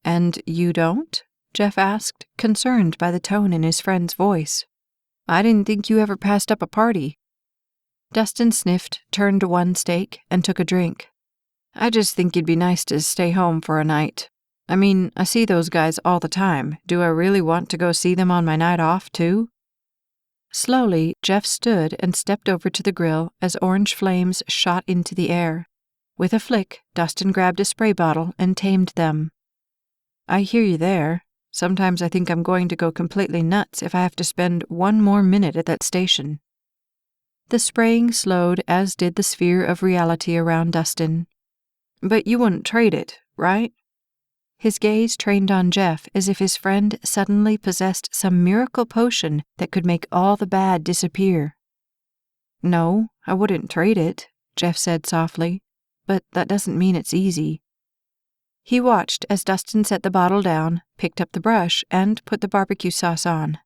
And you don't? Jeff asked, concerned by the tone in his friend's voice. I didn't think you ever passed up a party. Dustin sniffed, turned to one steak, and took a drink. I just think it'd be nice to stay home for a night. I mean, I see those guys all the time. Do I really want to go see them on my night off, too? Slowly, Jeff stood and stepped over to the grill as orange flames shot into the air. With a flick, Dustin grabbed a spray bottle and tamed them. I hear you there. Sometimes I think I'm going to go completely nuts if I have to spend one more minute at that station. The spraying slowed, as did the sphere of reality around Dustin. But you wouldn't trade it, right? His gaze trained on Jeff as if his friend suddenly possessed some miracle potion that could make all the bad disappear. No, I wouldn't trade it, Jeff said softly, but that doesn't mean it's easy. He watched as Dustin set the bottle down, picked up the brush, and put the barbecue sauce on.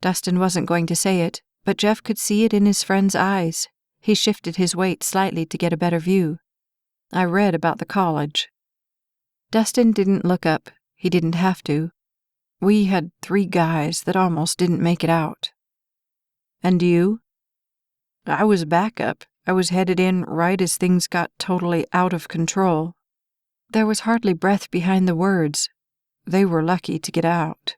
Dustin wasn't going to say it, but Jeff could see it in his friend's eyes. He shifted his weight slightly to get a better view. I read about the college. Dustin didn't look up. He didn't have to. We had 3 guys that almost didn't make it out. And you? I was backup. I was headed in right as things got totally out of control. There was hardly breath behind the words. They were lucky to get out.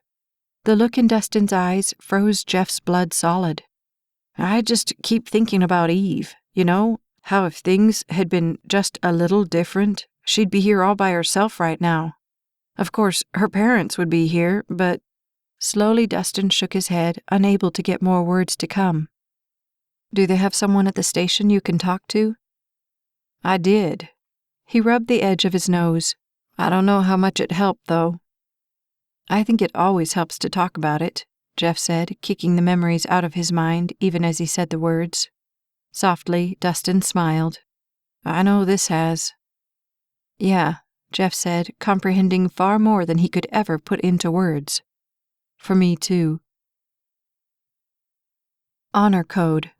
The look in Dustin's eyes froze Jeff's blood solid. I just keep thinking about Eve, you know, how if things had been just a little different, she'd be here all by herself right now. Of course, her parents would be here, but... Slowly Dustin shook his head, unable to get more words to come. Do they have someone at the station you can talk to? I did. He rubbed the edge of his nose. I don't know how much it helped, though. I think it always helps to talk about it, Jeff said, kicking the memories out of his mind even as he said the words. Softly, Dustin smiled. I know this has. Yeah, Jeff said, comprehending far more than he could ever put into words. For me, too. Honor code.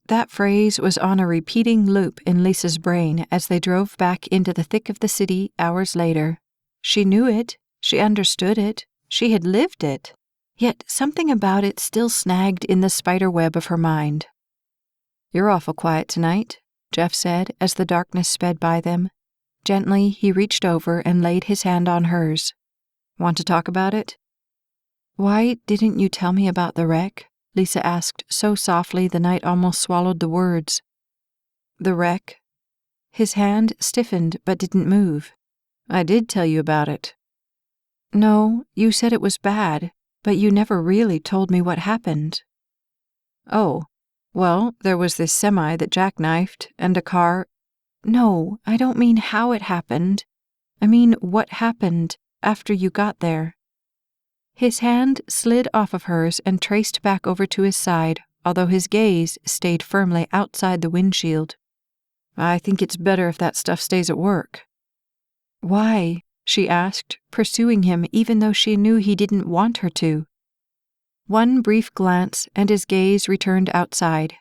That phrase was on a repeating loop in Lisa's brain as they drove back into the thick of the city hours later. She knew it. She understood it. She had lived it. Yet something about it still snagged in the spider web of her mind. You're awful quiet tonight, Jeff said as the darkness sped by them. Gently, he reached over and laid his hand on hers. Want to talk about it? Why didn't you tell me about the wreck? Lisa asked so softly the night almost swallowed the words. The wreck? His hand stiffened but didn't move. I did tell you about it. No, you said it was bad, but you never really told me what happened. Oh, well, there was this semi that jackknifed, and a car... No, I don't mean how it happened. I mean what happened after you got there. His hand slid off of hers and traced back over to his side, although his gaze stayed firmly outside the windshield. I think it's better if that stuff stays at work. Why? She asked, pursuing him even though she knew he didn't want her to. One brief glance and his gaze returned outside.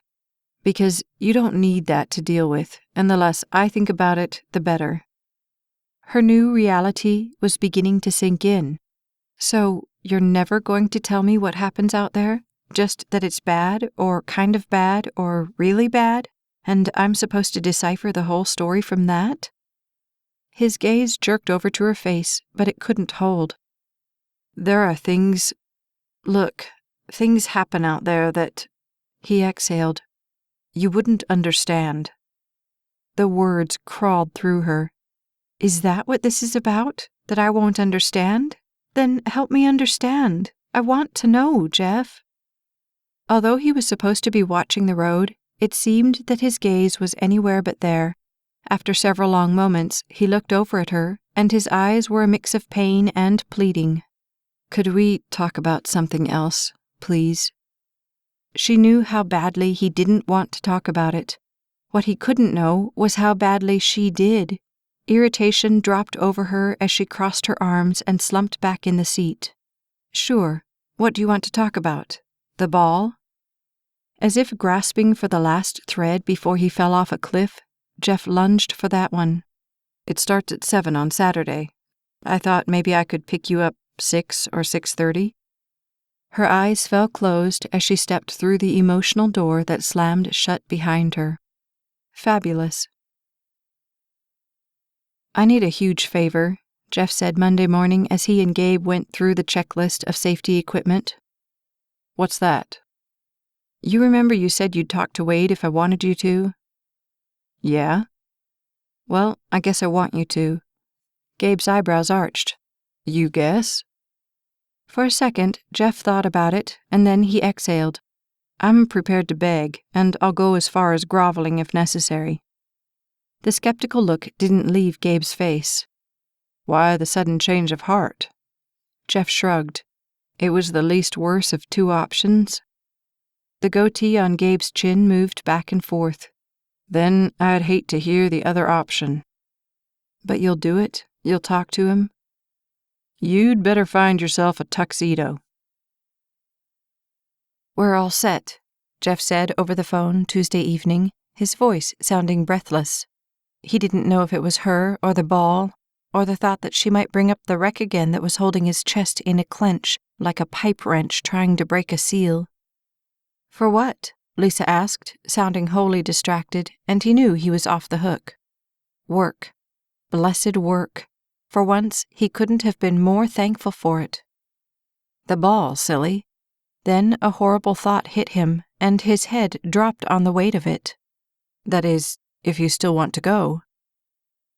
Because you don't need that to deal with, and the less I think about it, the better. Her new reality was beginning to sink in. So, you're never going to tell me what happens out there? Just that it's bad, or kind of bad, or really bad? and I'm supposed to decipher the whole story from that? His gaze jerked over to her face, but it couldn't hold. There are things... Look, things happen out there that... He exhaled. You wouldn't understand. The words crawled through her. Is that what this is about? That I won't understand? Then help me understand. I want to know, Jeff. Although he was supposed to be watching the road, it seemed that his gaze was anywhere but there. After several long moments, he looked over at her, and his eyes were a mix of pain and pleading. Could we talk about something else, please? She knew how badly he didn't want to talk about it. What he couldn't know was how badly she did. Irritation dropped over her as she crossed her arms and slumped back in the seat. Sure, what do you want to talk about? The ball? As if grasping for the last thread before he fell off a cliff, Jeff lunged for that one. It starts at 7 on Saturday. I thought maybe I could pick you up 6 or 6:30. Her eyes fell closed as she stepped through the emotional door that slammed shut behind her. Fabulous. I need a huge favor, Jeff said Monday morning as he and Gabe went through the checklist of safety equipment. What's that? You remember you said you'd talk to Wade if I wanted you to? Yeah? Well, I guess I want you to. Gabe's eyebrows arched. You guess? For a second, Jeff thought about it, and then he exhaled. I'm prepared to beg, and I'll go as far as groveling if necessary. The skeptical look didn't leave Gabe's face. Why the sudden change of heart? Jeff shrugged. It was the least worse of two options. The goatee on Gabe's chin moved back and forth. Then I'd hate to hear the other option. But you'll do it? You'll talk to him? You'd better find yourself a tuxedo. We're all set, Jeff said over the phone Tuesday evening, his voice sounding breathless. He didn't know if it was her or the ball, or the thought that she might bring up the wreck again that was holding his chest in a clench, like a pipe wrench trying to break a seal. For what? Lisa asked, sounding wholly distracted, and he knew he was off the hook. Work. Blessed work. For once, he couldn't have been more thankful for it. The ball, silly. Then a horrible thought hit him, and his head dropped on the weight of it. That is, if you still want to go.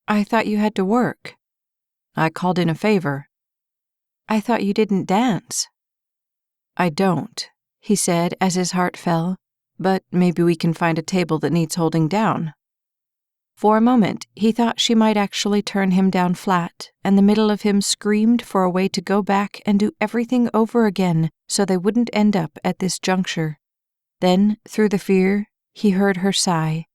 I thought you had to work. I called in a favor. I thought you didn't dance. I don't, he said as his heart fell, but maybe we can find a table that needs holding down. For a moment, he thought she might actually turn him down flat, and the middle of him screamed for a way to go back and do everything over again so they wouldn't end up at this juncture. Then, through the fear, he heard her sigh.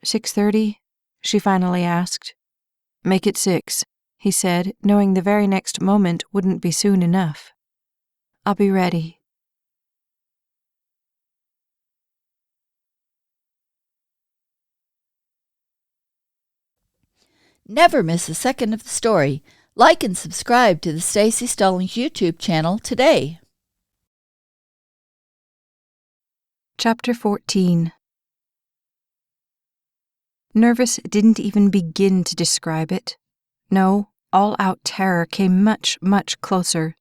6:30? She finally asked. Make it 6, he said, knowing the very next moment wouldn't be soon enough. I'll be ready. Never miss a second of the story. Like and subscribe to the Staci Stallings YouTube channel today. Chapter 14. Nervous didn't even begin to describe it. No, all-out terror came much, much closer,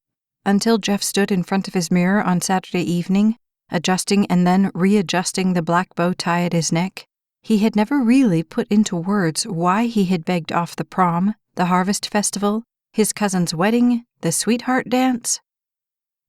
until Jeff stood in front of his mirror on Saturday evening, adjusting and then readjusting the black bow tie at his neck. He had never really put into words why he had begged off the prom, the harvest festival, his cousin's wedding, the sweetheart dance.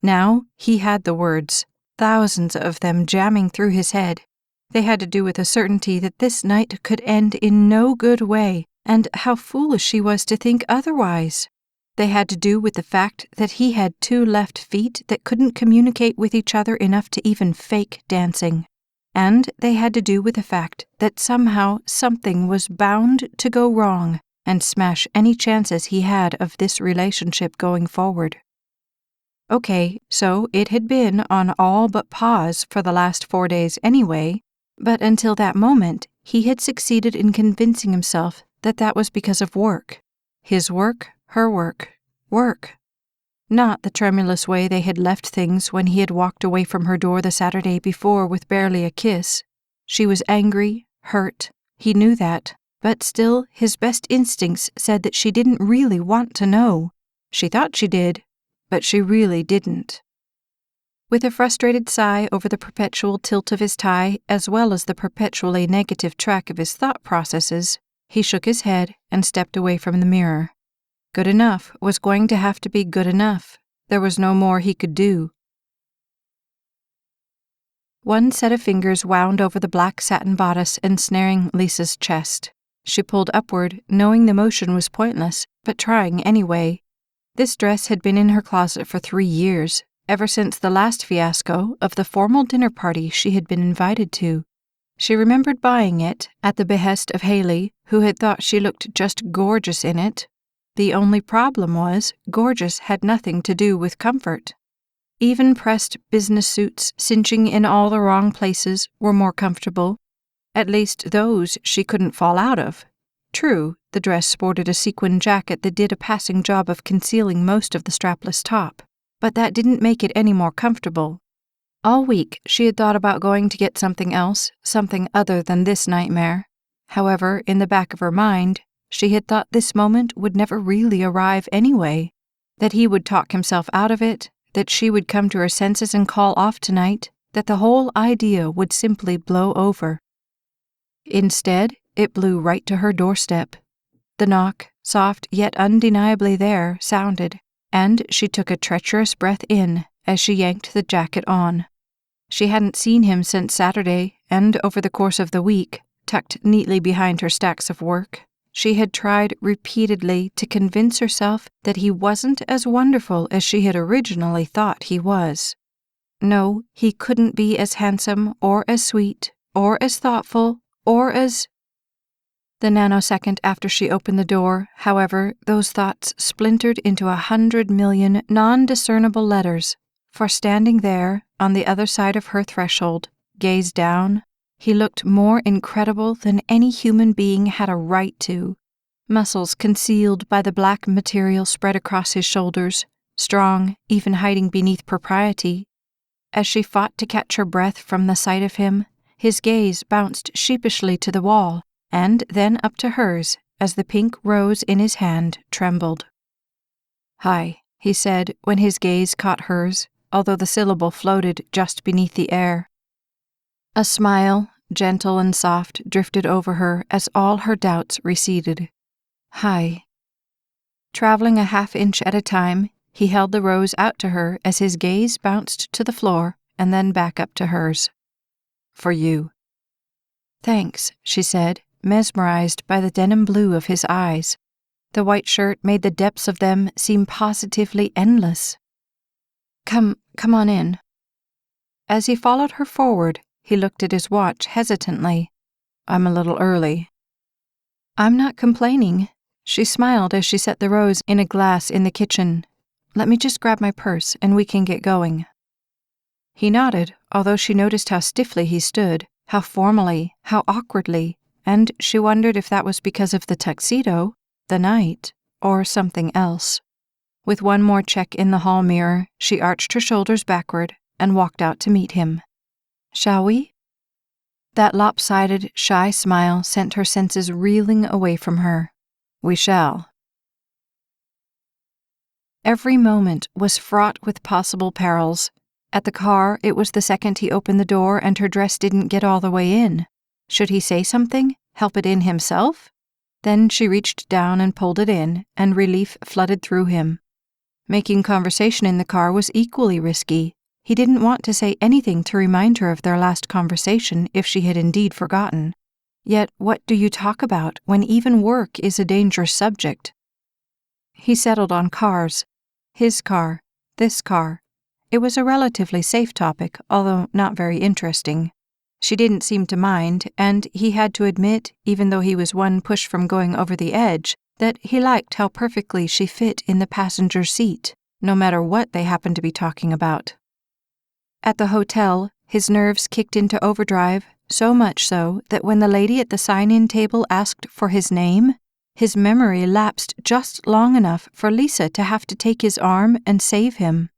Now he had the words, thousands of them jamming through his head. They had to do with a certainty that this night could end in no good way, and how foolish she was to think otherwise. They had to do with the fact that he had 2 left feet that couldn't communicate with each other enough to even fake dancing. And they had to do with the fact that somehow something was bound to go wrong and smash any chances he had of this relationship going forward. Okay, so it had been on all but pause for the last 4 days anyway, but until that moment, he had succeeded in convincing himself that that was because of work. His work, her work, work. Not the tremulous way they had left things when he had walked away from her door the Saturday before with barely a kiss. She was angry, hurt. He knew that, but still his best instincts said that she didn't really want to know. She thought she did, but she really didn't. With a frustrated sigh over the perpetual tilt of his tie as well as the perpetually negative track of his thought processes, he shook his head and stepped away from the mirror. Good enough was going to have to be good enough. There was no more he could do. One set of fingers wound over the black satin bodice ensnaring Lisa's chest. She pulled upward, knowing the motion was pointless, but trying anyway. This dress had been in her closet for 3 years, ever since the last fiasco of the formal dinner party she had been invited to. She remembered buying it at the behest of Haley, who had thought she looked just gorgeous in it. The only problem was, gorgeous had nothing to do with comfort. Even pressed business suits cinching in all the wrong places were more comfortable. At least those she couldn't fall out of. True, the dress sported a sequin jacket that did a passing job of concealing most of the strapless top, but that didn't make it any more comfortable. All week she had thought about going to get something else, something other than this nightmare. However, in the back of her mind, she had thought this moment would never really arrive anyway, that he would talk himself out of it, that she would come to her senses and call off tonight, that the whole idea would simply blow over. Instead, it blew right to her doorstep. The knock, soft yet undeniably there, sounded, and she took a treacherous breath in as she yanked the jacket on. She hadn't seen him since Saturday, and over the course of the week, tucked neatly behind her stacks of work, she had tried repeatedly to convince herself that he wasn't as wonderful as she had originally thought he was. No, he couldn't be as handsome or as sweet or as thoughtful or as... The nanosecond after she opened the door, however, those thoughts splintered into 100 million non-discernible letters, for standing there, on the other side of her threshold, gaze down, he looked more incredible than any human being had a right to. Muscles concealed by the black material spread across his shoulders, strong, even hiding beneath propriety. As she fought to catch her breath from the sight of him, his gaze bounced sheepishly to the wall, and then up to hers as the pink rose in his hand trembled. "Hi," he said when his gaze caught hers, although the syllable floated just beneath the air. A smile, gentle and soft, drifted over her as all her doubts receded. "Hi." Traveling a half-inch at a time, he held the rose out to her as his gaze bounced to the floor and then back up to hers. "For you." "Thanks," she said, mesmerized by the denim blue of his eyes. The white shirt made the depths of them seem positively endless. Come on in." As he followed her forward, he looked at his watch hesitantly. "I'm a little early." "I'm not complaining." She smiled as she set the rose in a glass in the kitchen. "Let me just grab my purse and we can get going." He nodded, although she noticed how stiffly he stood, how formally, how awkwardly, and she wondered if that was because of the tuxedo, the night, or something else. With one more check in the hall mirror, she arched her shoulders backward and walked out to meet him. "Shall we?" That lopsided, shy smile sent her senses reeling away from her. "We shall." Every moment was fraught with possible perils. At the car, it was the second he opened the door and her dress didn't get all the way in. Should he say something? Help it in himself? Then she reached down and pulled it in, and relief flooded through him. Making conversation in the car was equally risky. He didn't want to say anything to remind her of their last conversation if she had indeed forgotten. Yet what do you talk about when even work is a dangerous subject? He settled on cars. His car. This car. It was a relatively safe topic, although not very interesting. She didn't seem to mind, and he had to admit, even though he was one push from going over the edge, that he liked how perfectly she fit in the passenger seat, no matter what they happened to be talking about. At the hotel, his nerves kicked into overdrive, so much so that when the lady at the sign-in table asked for his name, his memory lapsed just long enough for Lisa to have to take his arm and save him.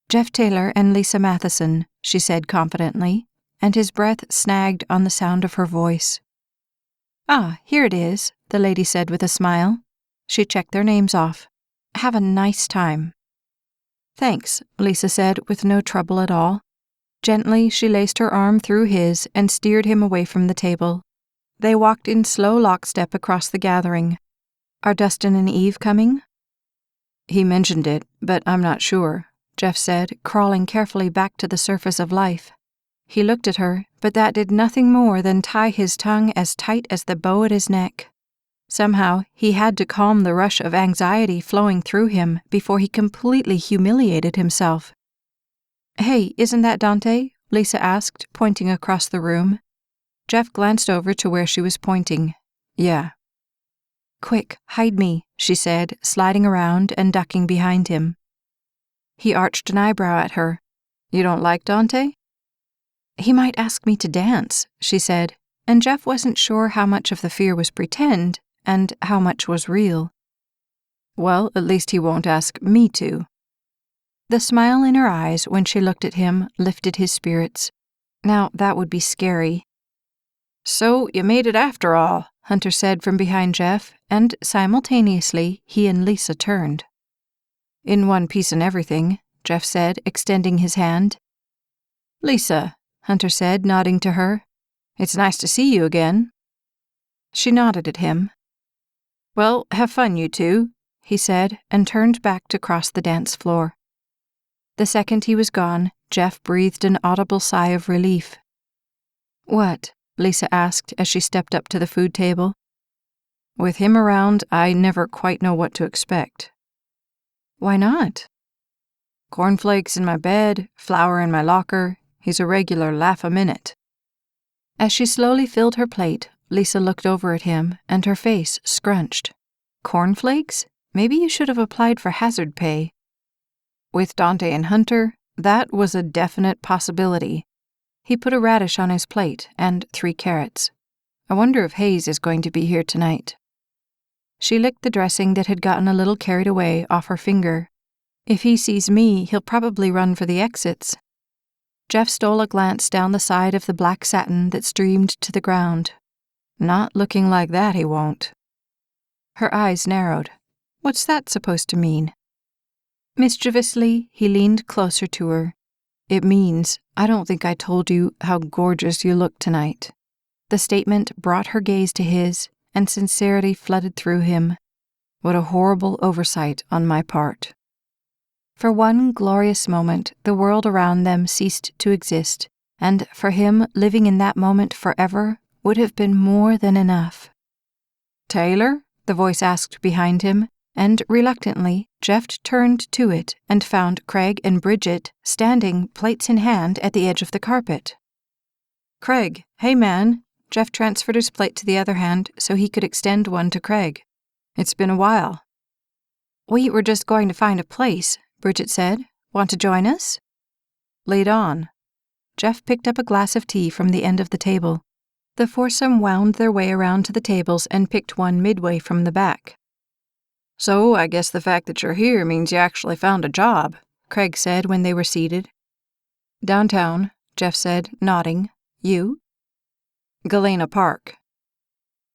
"Jeff Taylor and Lisa Matheson," she said confidently. and his breath snagged on the sound of her voice. "Ah, here it is," the lady said with a smile. She checked their names off. "Have a nice time." "Thanks," Lisa said with no trouble at all. Gently, she laced her arm through his and steered him away from the table. They walked in slow lockstep across the gathering. "Are Dustin and Eve coming?" "He mentioned it, but I'm not sure," Jeff said, crawling carefully back to the surface of life. He looked at her, but that did nothing more than tie his tongue as tight as the bow at his neck. Somehow, he had to calm the rush of anxiety flowing through him before he completely humiliated himself. "Hey, isn't that Dante?" Lisa asked, pointing across the room. Jeff glanced over to where she was pointing. "Yeah." "Quick, hide me," she said, sliding around and ducking behind him. He arched an eyebrow at her. "You don't like Dante?" "He might ask me to dance," she said, and Jeff wasn't sure how much of the fear was pretend and how much was real. "Well, at least he won't ask me to." The smile in her eyes when she looked at him lifted his spirits. Now that would be scary. "So you made it after all," Hunter said from behind Jeff, and simultaneously he and Lisa turned. "In one piece and everything," Jeff said, extending his hand. "Lisa," Hunter said, nodding to her. "It's nice to see you again." She nodded at him. "Well, have fun, you two," he said, and turned back to cross the dance floor. The second he was gone, Jeff breathed an audible sigh of relief. "What?" Lisa asked as she stepped up to the food table. "With him around, I never quite know what to expect." "Why not?" "Cornflakes in my bed, flour in my locker. He's a regular laugh-a-minute." As she slowly filled her plate, Lisa looked over at him, and her face scrunched. "Cornflakes? Maybe you should have applied for hazard pay." With Dante and Hunter, that was a definite possibility. He put a radish on his plate and 3 carrots. "I wonder if Hayes is going to be here tonight." She licked the dressing that had gotten a little carried away off her finger. "If he sees me, he'll probably run for the exits." Jeff stole a glance down the side of the black satin that streamed to the ground. "Not looking like that, he won't." Her eyes narrowed. What's that supposed to mean? Mischievously, he leaned closer to her. "It means, I don't think I told you how gorgeous you look tonight." The statement brought her gaze to his, and sincerity flooded through him. What a horrible oversight on my part. For one glorious moment, the world around them ceased to exist, and for him, living in that moment forever would have been more than enough. "Taylor?" the voice asked behind him, and reluctantly, Jeff turned to it and found Craig and Bridget standing, plates in hand, at the edge of the carpet. "Craig, hey man." Jeff transferred his plate to the other hand so he could extend one to Craig. "It's been a while." "We were just going to find a place," Bridget said. "Want to join us?" "Lead on." Jeff picked up a glass of tea from the end of the table. The foursome wound their way around to the tables and picked one midway from the back. "So I guess the fact that you're here means you actually found a job," Craig said when they were seated. "Downtown," Jeff said, nodding. "You?" "Galena Park."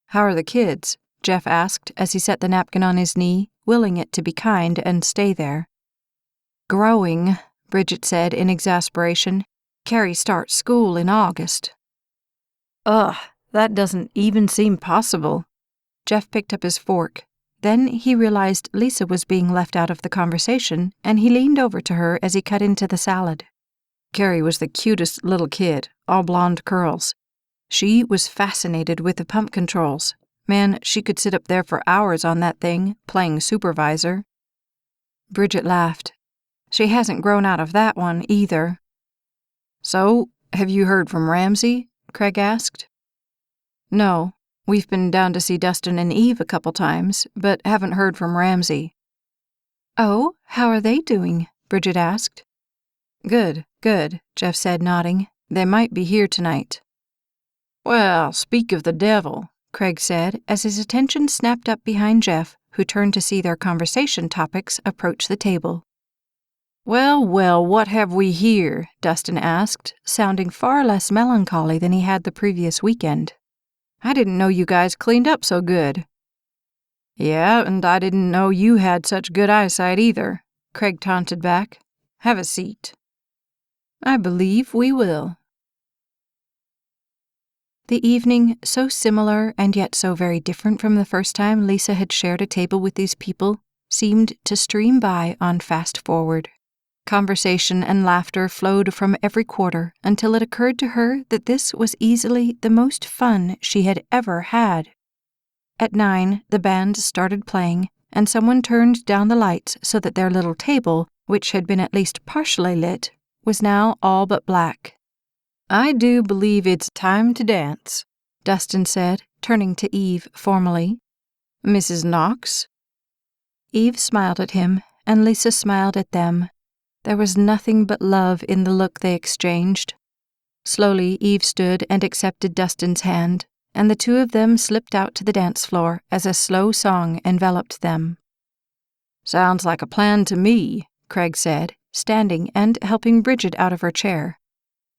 "How are the kids?" Jeff asked as he set the napkin on his knee, willing it to be kind and stay there. "Growing," Bridget said in exasperation. "Carrie starts school in August." "Ugh, that doesn't even seem possible." Jeff picked up his fork. Then he realized Lisa was being left out of the conversation, and he leaned over to her as he cut into the salad. Carrie was the cutest little kid, all blonde curls. She was fascinated with the pump controls. Man, she could sit up there for hours on that thing, playing supervisor. Bridget laughed. "She hasn't grown out of that one, either." "So, have you heard from Ramsey?" Craig asked. "No. We've been down to see Dustin and Eve a couple times, but haven't heard from Ramsey." "Oh, how are they doing?" Bridget asked. Good, Jeff said, nodding. "They might be here tonight." "Well, speak of the devil," Craig said, as his attention snapped up behind Jeff, who turned to see their conversation topics approach the table. Well, well, what have we here? Dustin asked, sounding far less melancholy than he had the previous weekend. I didn't know you guys cleaned up so good. Yeah, and I didn't know you had such good eyesight either, Craig taunted back. Have a seat. I believe we will. The evening, so similar and yet so very different from the first time Lisa had shared a table with these people, seemed to stream by on fast forward. Conversation and laughter flowed from every quarter until it occurred to her that this was easily the most fun she had ever had. At 9, the band started playing, and someone turned down the lights so that their little table, which had been at least partially lit, was now all but black. I do believe it's time to dance, Dustin said, turning to Eve formally. Mrs. Knox? Eve smiled at him, and Lisa smiled at them. There was nothing but love in the look they exchanged. Slowly, Eve stood and accepted Dustin's hand, and the two of them slipped out to the dance floor as a slow song enveloped them. Sounds like a plan to me, Craig said, standing and helping Bridget out of her chair.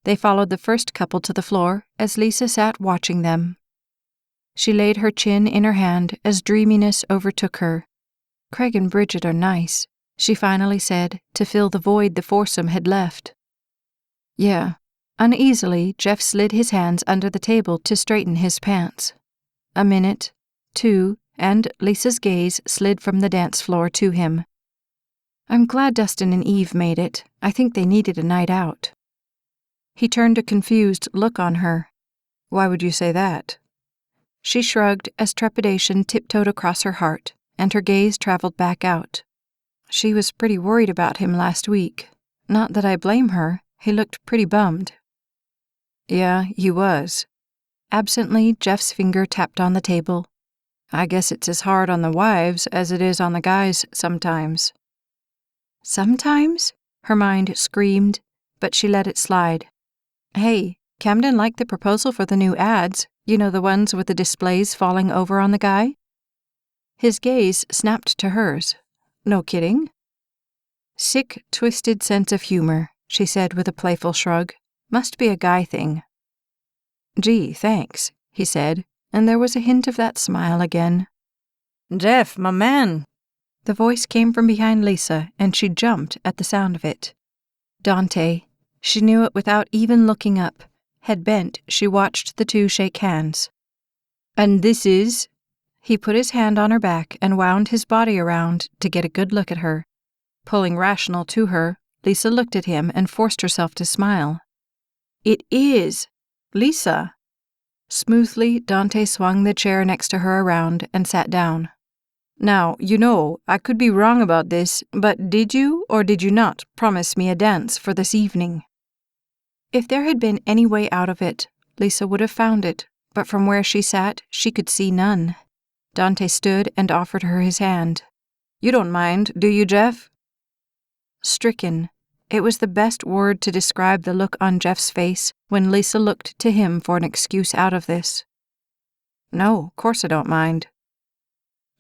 They followed the first couple to the floor as Lisa sat watching them. She laid her chin in her hand as dreaminess overtook her. Craig and Bridget are nice, she finally said, to fill the void the foursome had left. Yeah. Uneasily, Jeff slid his hands under the table to straighten his pants. A minute, 2, and Lisa's gaze slid from the dance floor to him. I'm glad Dustin and Eve made it. I think they needed a night out. He turned a confused look on her. Why would you say that? She shrugged as trepidation tiptoed across her heart, and her gaze traveled back out. She was pretty worried about him last week. Not that I blame her. He looked pretty bummed. Yeah, he was. Absently, Jeff's finger tapped on the table. I guess it's as hard on the wives as it is on the guys sometimes. Sometimes? Her mind screamed, but she let it slide. Hey, Camden liked the proposal for the new ads. You know, the ones with the displays falling over on the guy? His gaze snapped to hers. No kidding? Sick, twisted sense of humor, she said with a playful shrug. Must be a guy thing. Gee, thanks, he said, and there was a hint of that smile again. Jeff, my man! The voice came from behind Lisa, and she jumped at the sound of it. Dante, she knew it without even looking up, head bent, she watched the two shake hands. And this is? He put his hand on her back and wound his body around to get a good look at her. Pulling rational to her, Lisa looked at him and forced herself to smile. It is! Lisa! Smoothly, Dante swung the chair next to her around and sat down. Now, you know, I could be wrong about this, but did you or did you not promise me a dance for this evening? If there had been any way out of it, Lisa would have found it, but from where she sat, she could see none. Dante stood and offered her his hand. You don't mind, do you, Jeff? Stricken. It was the best word to describe the look on Jeff's face when Lisa looked to him for an excuse out of this. No, of course I don't mind.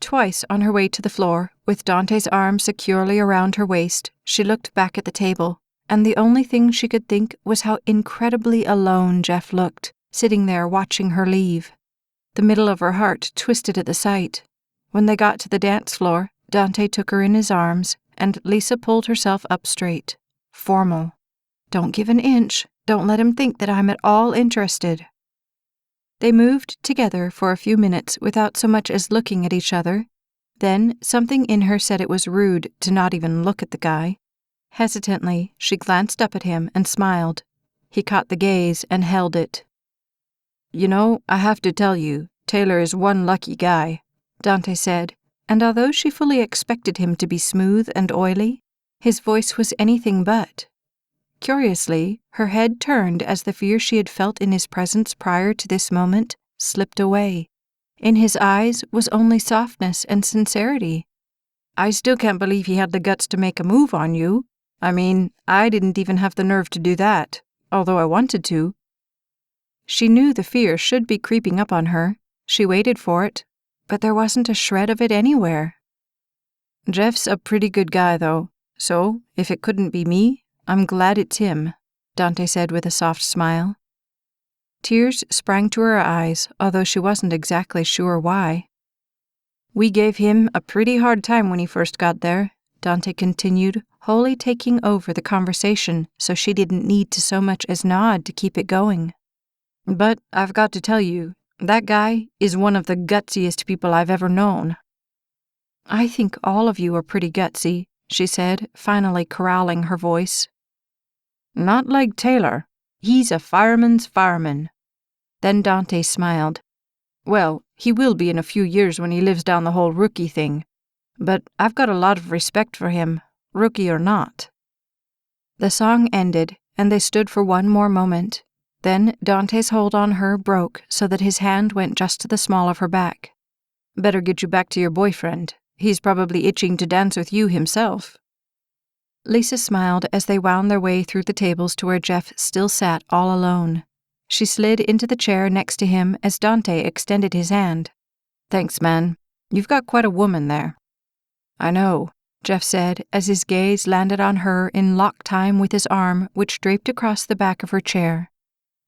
Twice on her way to the floor, with Dante's arm securely around her waist, she looked back at the table, and the only thing she could think was how incredibly alone Jeff looked, sitting there watching her leave. The middle of her heart twisted at the sight. When they got to the dance floor, Dante took her in his arms, and Lisa pulled herself up straight. Formal. Don't give an inch. Don't let him think that I'm at all interested. They moved together for a few minutes without so much as looking at each other. Then something in her said it was rude to not even look at the guy. Hesitantly, she glanced up at him and smiled. He caught the gaze and held it. You know, I have to tell you, Taylor is one lucky guy, Dante said, and although she fully expected him to be smooth and oily, his voice was anything but. Curiously, her head turned as the fear she had felt in his presence prior to this moment slipped away. In his eyes was only softness and sincerity. I still can't believe he had the guts to make a move on you. I mean, I didn't even have the nerve to do that, although I wanted to. She knew the fear should be creeping up on her. She waited for it, but there wasn't a shred of it anywhere. Jeff's a pretty good guy, though. So, if it couldn't be me, I'm glad it's him, Dante said with a soft smile. Tears sprang to her eyes, although she wasn't exactly sure why. We gave him a pretty hard time when he first got there, Dante continued, wholly taking over the conversation so she didn't need to so much as nod to keep it going. But I've got to tell you, that guy is one of the gutsiest people I've ever known. I think all of you are pretty gutsy, she said, finally corralling her voice. Not like Taylor. He's a fireman's fireman. Then Dante smiled. Well, he will be in a few years when he lives down the whole rookie thing. But I've got a lot of respect for him, rookie or not. The song ended, and they stood for one more moment. Then Dante's hold on her broke so that his hand went just to the small of her back. Better get you back to your boyfriend. He's probably itching to dance with you himself. Lisa smiled as they wound their way through the tables to where Jeff still sat all alone. She slid into the chair next to him as Dante extended his hand. Thanks, man. You've got quite a woman there. I know, Jeff said as his gaze landed on her in lock time with his arm, which draped across the back of her chair.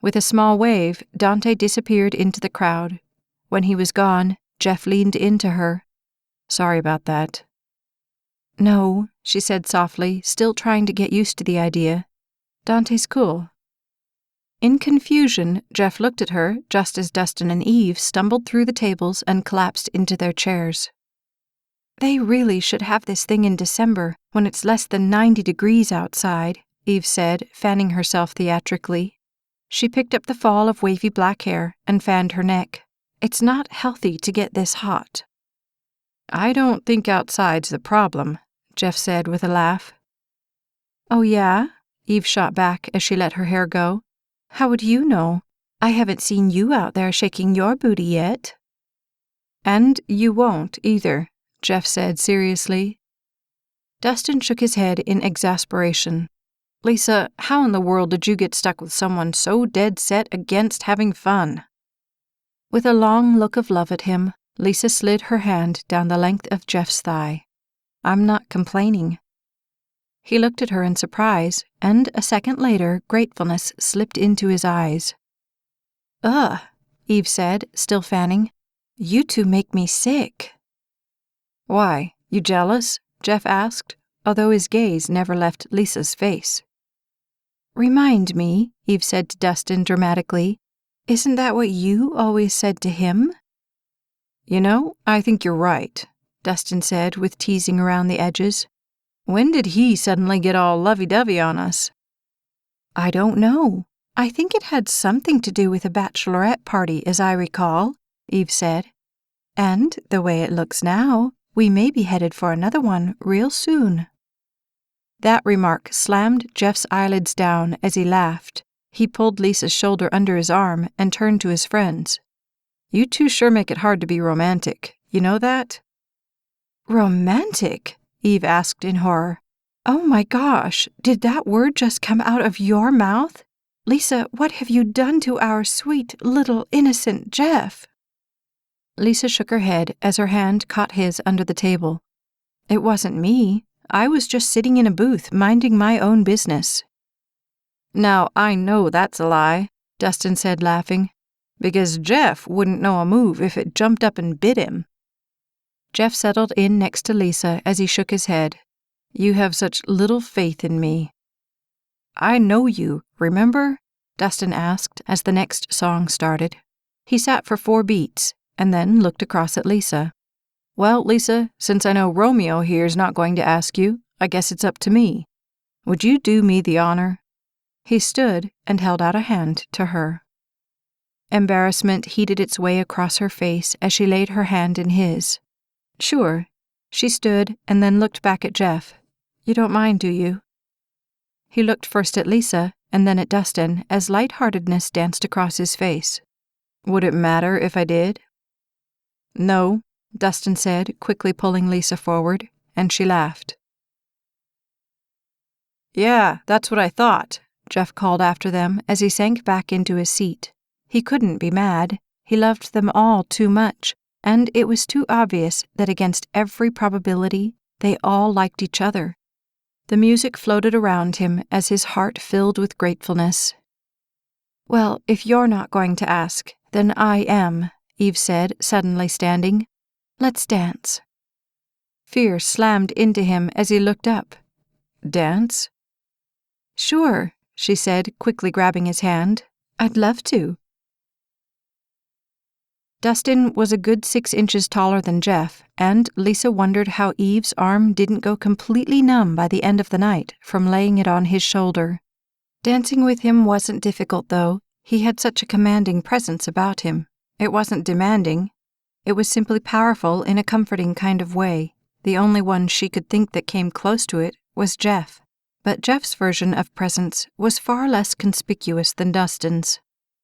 With a small wave, Dante disappeared into the crowd. When he was gone, Jeff leaned into her. Sorry about that. No, she said softly, still trying to get used to the idea. Dante's cool. In confusion, Jeff looked at her just as Dustin and Eve stumbled through the tables and collapsed into their chairs. They really should have this thing in December, when it's less than 90 degrees outside, Eve said, fanning herself theatrically. She picked up the fall of wavy black hair and fanned her neck. It's not healthy to get this hot. I don't think outside's the problem, Jeff said with a laugh. Oh yeah? Eve shot back as she let her hair go. How would you know? I haven't seen you out there shaking your booty yet. And you won't either, Jeff said seriously. Dustin shook his head in exasperation. Lisa, how in the world did you get stuck with someone so dead set against having fun? With a long look of love at him, Lisa slid her hand down the length of Jeff's thigh. I'm not complaining. He looked at her in surprise, and a second later, gratefulness slipped into his eyes. Ugh, Eve said, still fanning. You two make me sick. Why, you jealous? Jeff asked, although his gaze never left Lisa's face. Remind me, Eve said to Dustin dramatically. Isn't that what you always said to him? You know, I think you're right, Dustin said with teasing around the edges. When did he suddenly get all lovey-dovey on us? I don't know. I think it had something to do with a bachelorette party, as I recall, Eve said. And, the way it looks now, we may be headed for another one real soon. That remark slammed Jeff's eyelids down as he laughed. He pulled Lisa's shoulder under his arm and turned to his friends. You two sure make it hard to be romantic. You know that? Romantic? Eve asked in horror. Oh my gosh, did that word just come out of your mouth? Lisa, what have you done to our sweet, little, innocent Jeff? Lisa shook her head as her hand caught his under the table. It wasn't me. I was just sitting in a booth, minding my own business. Now, I know that's a lie, Dustin said, laughing, because Jeff wouldn't know a move if it jumped up and bit him. Jeff settled in next to Lisa as he shook his head. You have such little faith in me. I know you, remember? Dustin asked as the next song started. He sat for 4 beats and then looked across at Lisa. Well, Lisa, since I know Romeo here's not going to ask you, I guess it's up to me. Would you do me the honor? He stood and held out a hand to her. Embarrassment heated its way across her face as she laid her hand in his. Sure. She stood and then looked back at Jeff. You don't mind, do you? He looked first at Lisa and then at Dustin as lightheartedness danced across his face. Would it matter if I did? No, Dustin said, quickly pulling Lisa forward, and she laughed. Yeah, that's what I thought, Jeff called after them as he sank back into his seat. He couldn't be mad. He loved them all too much, and it was too obvious that against every probability, they all liked each other. The music floated around him as his heart filled with gratefulness. "Well, if you're not going to ask, then I am," Eve said, suddenly standing. "Let's dance." Fear slammed into him as he looked up. "Dance?" "Sure," she said, quickly grabbing his hand. "I'd love to." Dustin was a good 6 inches taller than Jeff, and Lisa wondered how Eve's arm didn't go completely numb by the end of the night from laying it on his shoulder. Dancing with him wasn't difficult, though. He had such a commanding presence about him. It wasn't demanding. It was simply powerful in a comforting kind of way. The only one she could think that came close to it was Jeff. But Jeff's version of presence was far less conspicuous than Dustin's.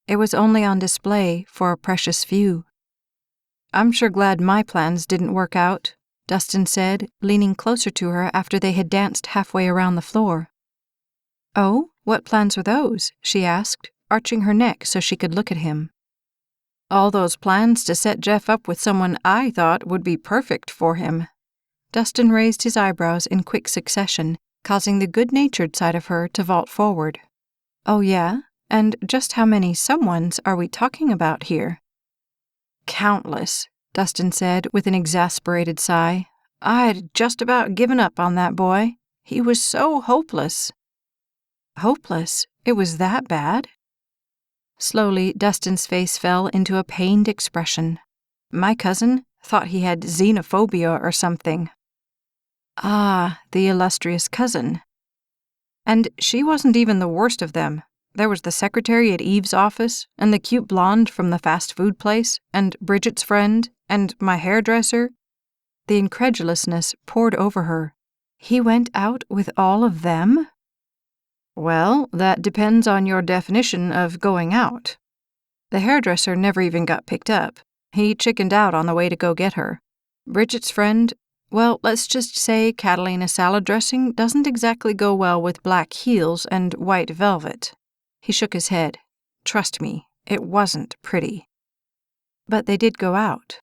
It was only on display for a precious few. "I'm sure glad my plans didn't work out," Dustin said, leaning closer to her after they had danced halfway around the floor. "Oh, what plans were those?" she asked, arching her neck so she could look at him. "All those plans to set Jeff up with someone I thought would be perfect for him." Dustin raised his eyebrows in quick succession, causing the good-natured side of her to vault forward. "Oh yeah? And just how many someones are we talking about here?" "Countless," Dustin said with an exasperated sigh. "I'd just about given up on that boy. He was so hopeless." "Hopeless? It was that bad?" Slowly, Dustin's face fell into a pained expression. "My cousin thought he had xenophobia or something." "Ah, the illustrious cousin." "And she wasn't even the worst of them. There was the secretary at Eve's office, and the cute blonde from the fast food place, and Bridget's friend, and my hairdresser." The incredulousness poured over her. "He went out with all of them?" "Well, that depends on your definition of going out. The hairdresser never even got picked up. He chickened out on the way to go get her. Bridget's friend, well, let's just say Catalina salad dressing doesn't exactly go well with black heels and white velvet." He shook his head. "Trust me, it wasn't pretty." "But they did go out."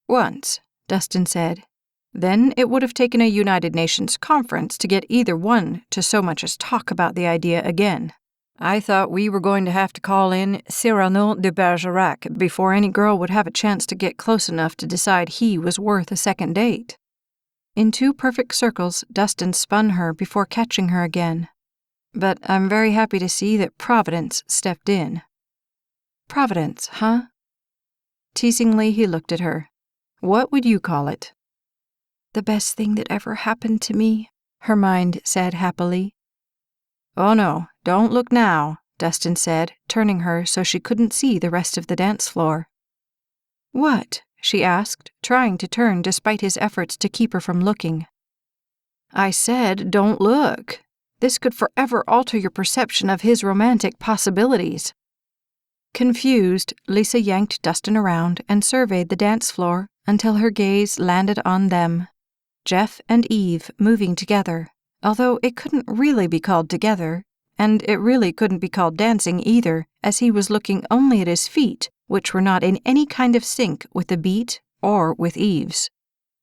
"Once," Dustin said. "Then it would have taken a United Nations conference to get either one to so much as talk about the idea again. I thought we were going to have to call in Cyrano de Bergerac before any girl would have a chance to get close enough to decide he was worth a second date." In 2 perfect circles, Dustin spun her before catching her again. "But I'm very happy to see that Providence stepped in." "Providence, huh?" Teasingly, he looked at her. "What would you call it?" "The best thing that ever happened to me," her mind said happily. "Oh no, don't look now," Dustin said, turning her so she couldn't see the rest of the dance floor. "What?" she asked, trying to turn despite his efforts to keep her from looking. "I said don't look. This could forever alter your perception of his romantic possibilities." Confused, Lisa yanked Dustin around and surveyed the dance floor until her gaze landed on them. Jeff and Eve moving together, although it couldn't really be called together, and it really couldn't be called dancing either, as he was looking only at his feet, which were not in any kind of sync with the beat or with Eve's.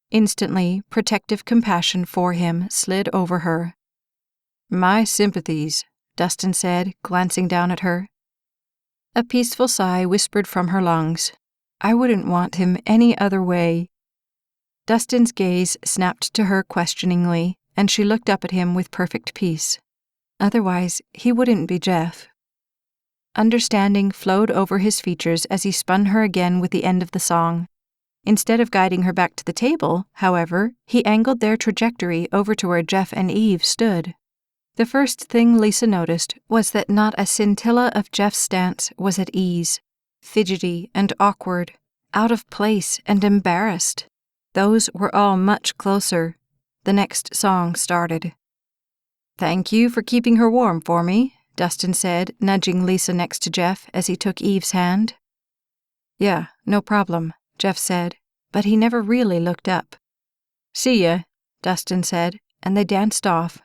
Instantly, protective compassion for him slid over her. "My sympathies," Dustin said, glancing down at her. A peaceful sigh whispered from her lungs. "I wouldn't want him any other way." Dustin's gaze snapped to her questioningly, and she looked up at him with perfect peace. Otherwise, he wouldn't be Jeff. Understanding flowed over his features as he spun her again with the end of the song. Instead of guiding her back to the table, however, he angled their trajectory over to where Jeff and Eve stood. The first thing Lisa noticed was that not a scintilla of Jeff's stance was at ease, fidgety and awkward, out of place and embarrassed. Those were all much closer. The next song started. "Thank you for keeping her warm for me," Dustin said, nudging Lisa next to Jeff as he took Eve's hand. "Yeah, no problem," Jeff said, but he never really looked up. "See ya," Dustin said, and they danced off.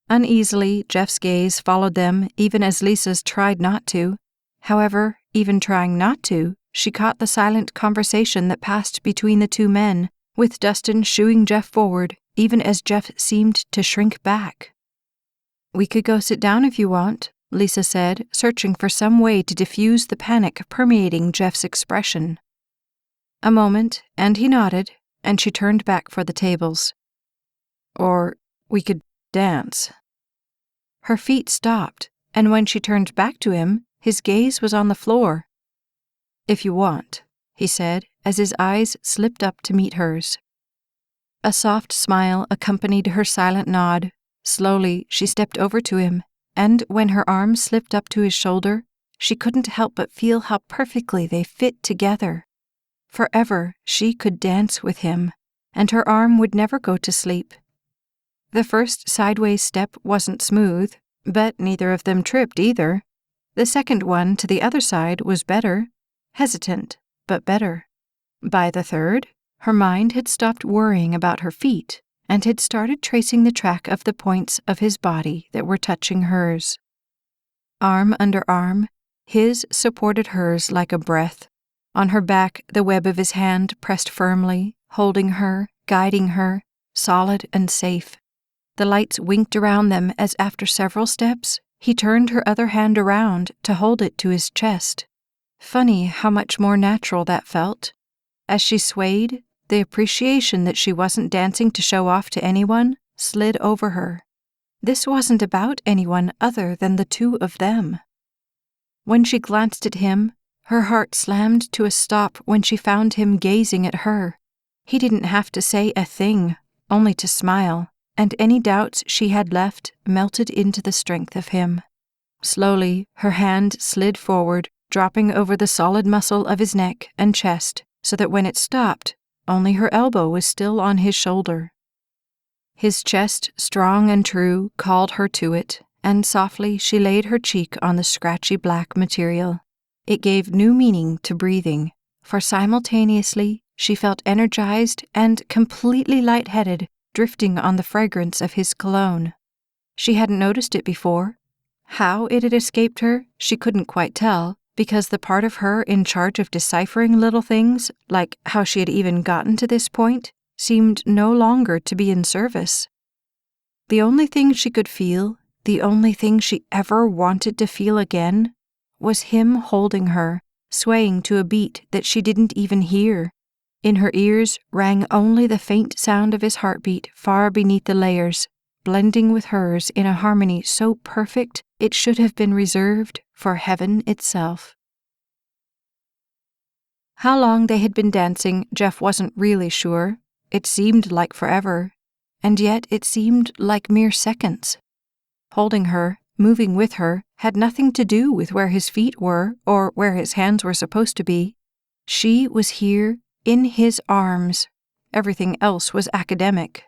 Uneasily, Jeff's gaze followed them even as Lisa's tried not to. However, even trying not to, she caught the silent conversation that passed between the 2 men, with Dustin shooing Jeff forward, even as Jeff seemed to shrink back. "We could go sit down if you want," Lisa said, searching for some way to diffuse the panic permeating Jeff's expression. A moment, and he nodded, and she turned back for the tables. "Or we could dance." Her feet stopped, and when she turned back to him, his gaze was on the floor. "If you want," he said, as his eyes slipped up to meet hers. A soft smile accompanied her silent nod. Slowly, she stepped over to him, and when her arm slipped up to his shoulder, she couldn't help but feel how perfectly they fit together. Forever, she could dance with him, and her arm would never go to sleep. The first sideways step wasn't smooth, but neither of them tripped either. The second one to the other side was better, hesitant, but better. By the third, her mind had stopped worrying about her feet and had started tracing the track of the points of his body that were touching hers. Arm under arm, his supported hers like a breath. On her back, the web of his hand pressed firmly, holding her, guiding her, solid and safe. The lights winked around them as after several steps, he turned her other hand around to hold it to his chest. Funny how much more natural that felt. As she swayed, the appreciation that she wasn't dancing to show off to anyone slid over her. This wasn't about anyone other than the two of them. When she glanced at him, her heart slammed to a stop when she found him gazing at her. He didn't have to say a thing, only to smile, and any doubts she had left melted into the strength of him. Slowly, her hand slid forward, dropping over the solid muscle of his neck and chest, so that when it stopped, only her elbow was still on his shoulder. His chest, strong and true, called her to it, and softly she laid her cheek on the scratchy black material. It gave new meaning to breathing, for simultaneously she felt energized and completely lightheaded, drifting on the fragrance of his cologne. She hadn't noticed it before. How it had escaped her, she couldn't quite tell, because the part of her in charge of deciphering little things, like how she had even gotten to this point, seemed no longer to be in service. The only thing she could feel, the only thing she ever wanted to feel again, was him holding her, swaying to a beat that she didn't even hear. In her ears rang only the faint sound of his heartbeat far beneath the layers, blending with hers in a harmony so perfect it should have been reserved for heaven itself. How long they had been dancing, Jeff wasn't really sure. It seemed like forever, and yet it seemed like mere seconds. Holding her, moving with her, had nothing to do with where his feet were or where his hands were supposed to be. She was here, in his arms. Everything else was academic.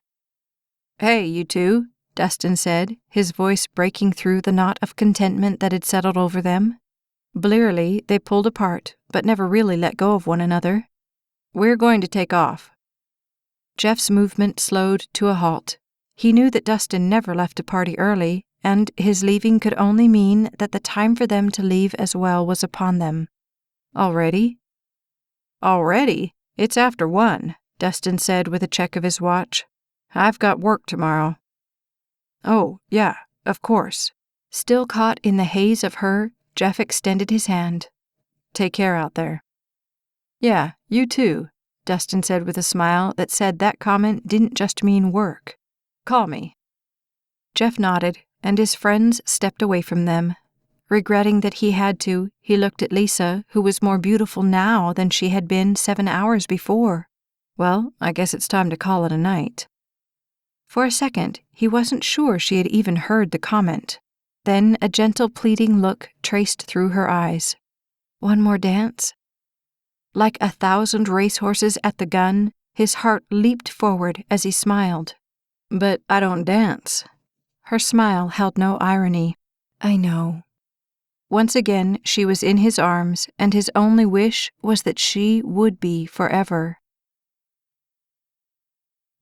"Hey, you two," Dustin said, his voice breaking through the knot of contentment that had settled over them. Blearily, they pulled apart, but never really let go of one another. "We're going to take off." Jeff's movement slowed to a halt. He knew that Dustin never left a party early, and his leaving could only mean that the time for them to leave as well was upon them. "Already?" "Already? It's after 1, Dustin said with a check of his watch. "I've got work tomorrow." "Oh, yeah, of course." Still caught in the haze of her, Jeff extended his hand. "Take care out there." "Yeah, you too," Dustin said with a smile that said that comment didn't just mean work. "Call me." Jeff nodded, and his friends stepped away from them. Regretting that he had to, he looked at Lisa, who was more beautiful now than she had been 7 hours before. Well, I guess it's time to call it a night. For a second, he wasn't sure she had even heard the comment. Then a gentle pleading look traced through her eyes. "One more dance?" Like 1,000 racehorses at the gun, his heart leaped forward as he smiled. "But I don't dance." Her smile held no irony. "I know." Once again, she was in his arms, and his only wish was that she would be forever.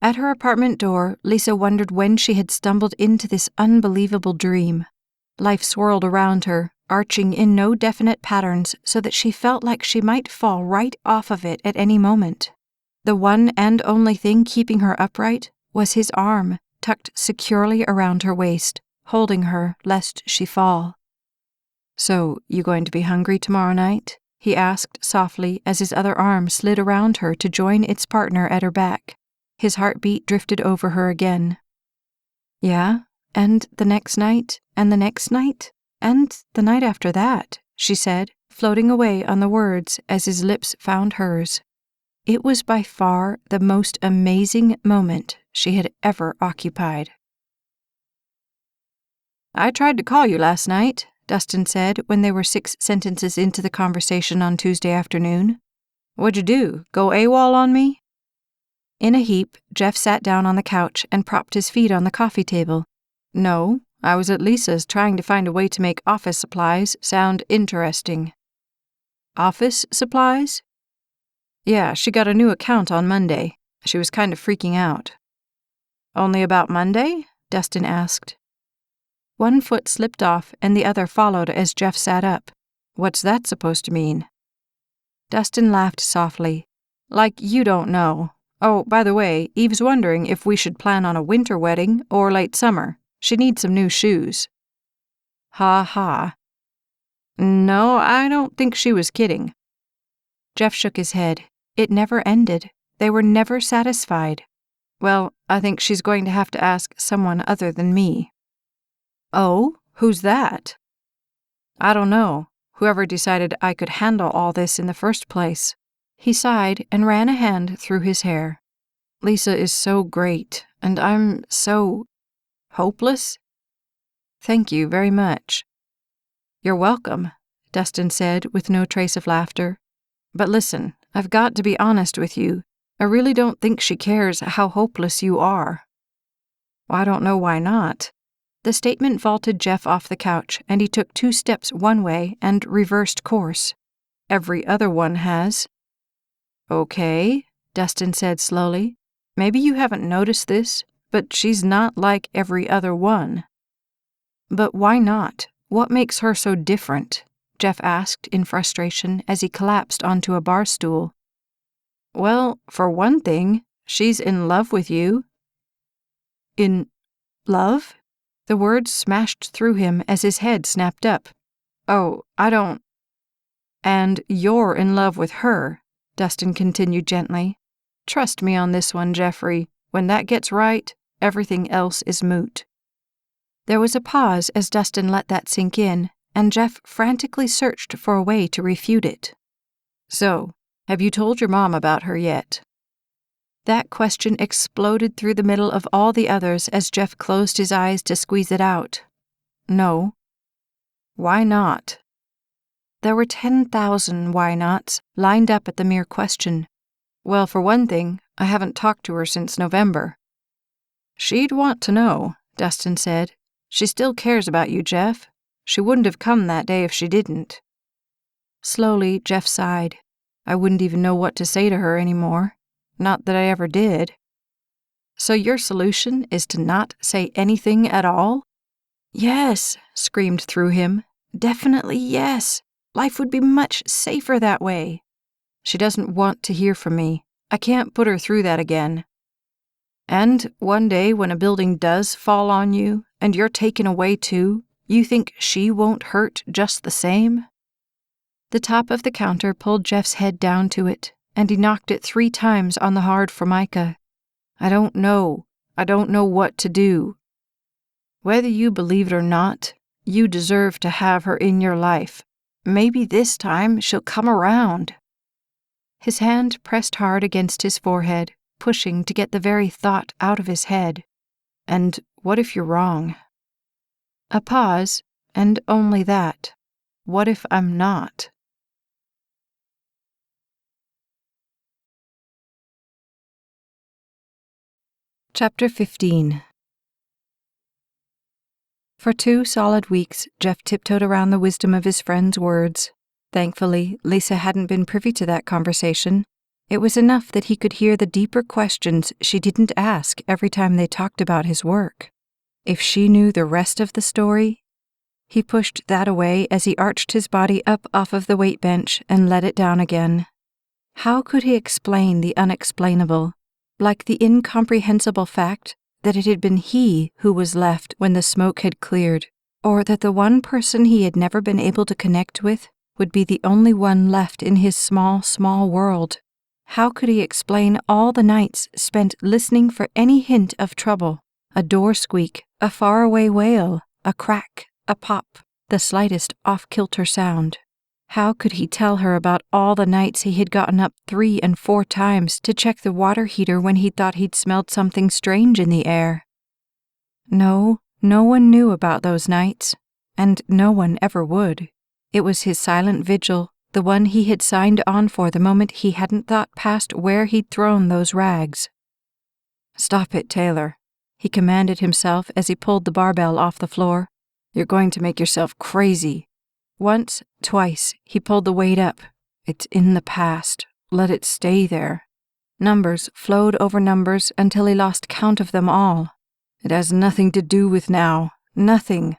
At her apartment door, Lisa wondered when she had stumbled into this unbelievable dream. Life swirled around her, arching in no definite patterns so that she felt like she might fall right off of it at any moment. The one and only thing keeping her upright was his arm, tucked securely around her waist, holding her lest she fall. "So, you going to be hungry tomorrow night?" he asked softly as his other arm slid around her to join its partner at her back. His heartbeat drifted over her again. "Yeah, and the next night, and the next night, and the night after that," she said, floating away on the words as his lips found hers. It was by far the most amazing moment she had ever occupied. "I tried to call you last night," Dustin said when they were 6 sentences into the conversation on Tuesday afternoon. "What'd you do, go AWOL on me?" In a heap, Jeff sat down on the couch and propped his feet on the coffee table. "No, I was at Lisa's trying to find a way to make office supplies sound interesting." "Office supplies?" "Yeah, she got a new account on Monday. She was kind of freaking out." "Only about Monday?" Dustin asked. One foot slipped off and the other followed as Jeff sat up. "What's that supposed to mean?" Dustin laughed softly. "Like you don't know. Oh, by the way, Eve's wondering if we should plan on a winter wedding or late summer. She needs some new shoes." "Ha ha." "No, I don't think she was kidding." Jeff shook his head. It never ended. They were never satisfied. "Well, I think she's going to have to ask someone other than me." "Oh, who's that?" "I don't know. Whoever decided I could handle all this in the first place." He sighed and ran a hand through his hair. "Lisa is so great, and I'm so hopeless." "Thank you very much." "You're welcome," Dustin said with no trace of laughter. "But listen, I've got to be honest with you. I really don't think she cares how hopeless you are." "Well, I don't know why not." The statement vaulted Jeff off the couch, and he took 2 steps one way and reversed course. "Every other one has." "Okay," Dustin said slowly. "Maybe you haven't noticed this, but she's not like every other one." "But why not? What makes her so different?" Jeff asked in frustration as he collapsed onto a bar stool. "Well, for one thing, she's in love with you." "In love?" The words smashed through him as his head snapped up. "Oh, I don't—" "And you're in love with her," Dustin continued gently. "Trust me on this one, Jeffrey. When that gets right, everything else is moot." There was a pause as Dustin let that sink in, and Jeff frantically searched for a way to refute it. "So, have you told your mom about her yet?" That question exploded through the middle of all the others as Jeff closed his eyes to squeeze it out. "No." "Why not?" There were 10,000 why nots lined up at the mere question. "Well, for one thing, I haven't talked to her since November." "She'd want to know," Dustin said. "She still cares about you, Jeff. She wouldn't have come that day if she didn't." Slowly, Jeff sighed. "I wouldn't even know what to say to her anymore. Not that I ever did." "So your solution is to not say anything at all?" "Yes," screamed through him. "Definitely yes. Life would be much safer that way." "She doesn't want to hear from me. I can't put her through that again." "And one day when a building does fall on you, and you're taken away too, you think she won't hurt just the same?" The top of the counter pulled Jeff's head down to it, and he knocked it 3 times on the hard formica. "I don't know. I don't know what to do." "Whether you believe it or not, you deserve to have her in your life. Maybe this time she'll come around." His hand pressed hard against his forehead, pushing to get the very thought out of his head. "And what if you're wrong?" A pause, and only that. "What if I'm not?" Chapter 15. For 2 solid weeks, Jeff tiptoed around the wisdom of his friend's words. Thankfully, Lisa hadn't been privy to that conversation. It was enough that he could hear the deeper questions she didn't ask every time they talked about his work. If she knew the rest of the story? He pushed that away as he arched his body up off of the weight bench and let it down again. How could he explain the unexplainable? like the incomprehensible fact that it had been he who was left when the smoke had cleared, or that the one person he had never been able to connect with would be the only one left in his small, small world. How could he explain all the nights spent listening for any hint of trouble? A door squeak, a faraway wail, a crack, a pop, the slightest off-kilter sound. How could he tell her about all the nights he had gotten up 3 and 4 times to check the water heater when he thought he'd smelled something strange in the air? No one knew about those nights, and no one ever would. It was his silent vigil, the one he had signed on for the moment he hadn't thought past where he'd thrown those rags. "Stop it, Taylor," he commanded himself as he pulled the barbell off the floor. "You're going to make yourself crazy." Once, twice, he pulled the weight up. It's in the past. Let it stay there. Numbers flowed over numbers until he lost count of them all. It has nothing to do with now. Nothing.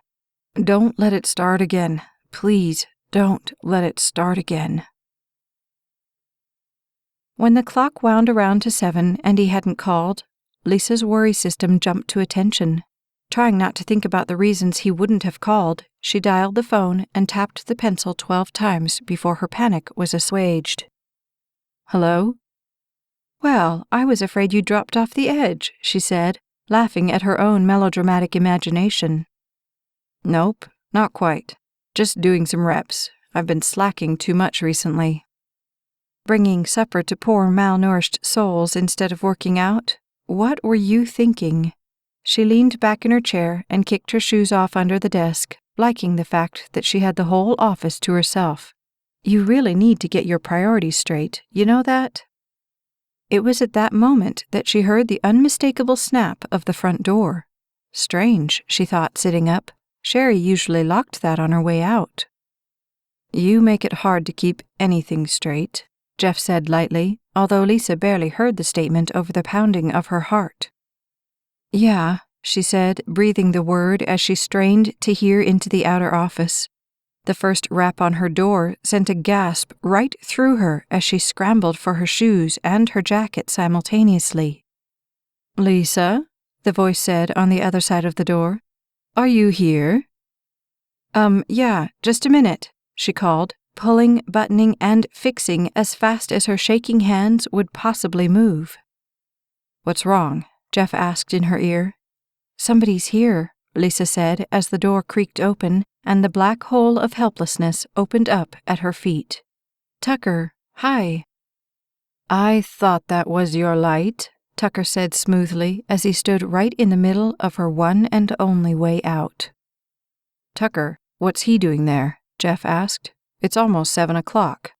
Don't let it start again. Please, don't let it start again. When the clock wound around to 7 and he hadn't called, Lisa's worry system jumped to attention. Trying not to think about the reasons he wouldn't have called, she dialed the phone and tapped the pencil 12 times before her panic was assuaged. "Hello?" "Well, I was afraid you dropped off the edge," she said, laughing at her own melodramatic imagination. "Nope, not quite. Just doing some reps. I've been slacking too much recently." Bringing supper to poor malnourished souls instead of working out? What were you thinking? She leaned back in her chair and kicked her shoes off under the desk, liking the fact that she had the whole office to herself. You really need to get your priorities straight, you know that? It was at that moment that she heard the unmistakable snap of the front door. Strange, she thought, sitting up. Sherry usually locked that on her way out. "You make it hard to keep anything straight," Jeff said lightly, although Lisa barely heard the statement over the pounding of her heart. "Yeah," she said, breathing the word as she strained to hear into the outer office. The first rap on her door sent a gasp right through her as she scrambled for her shoes and her jacket simultaneously. "Lisa?" the voice said on the other side of the door. "Are you here?" Yeah, just a minute," she called, pulling, buttoning, and fixing as fast as her shaking hands would possibly move. "What's wrong?" Jeff asked in her ear. "Somebody's here," Lisa said as the door creaked open and the black hole of helplessness opened up at her feet. "Tucker, hi." "I thought that was your light," Tucker said smoothly as he stood right in the middle of her one and only way out. "Tucker, what's he doing there?" Jeff asked. "It's almost 7 o'clock.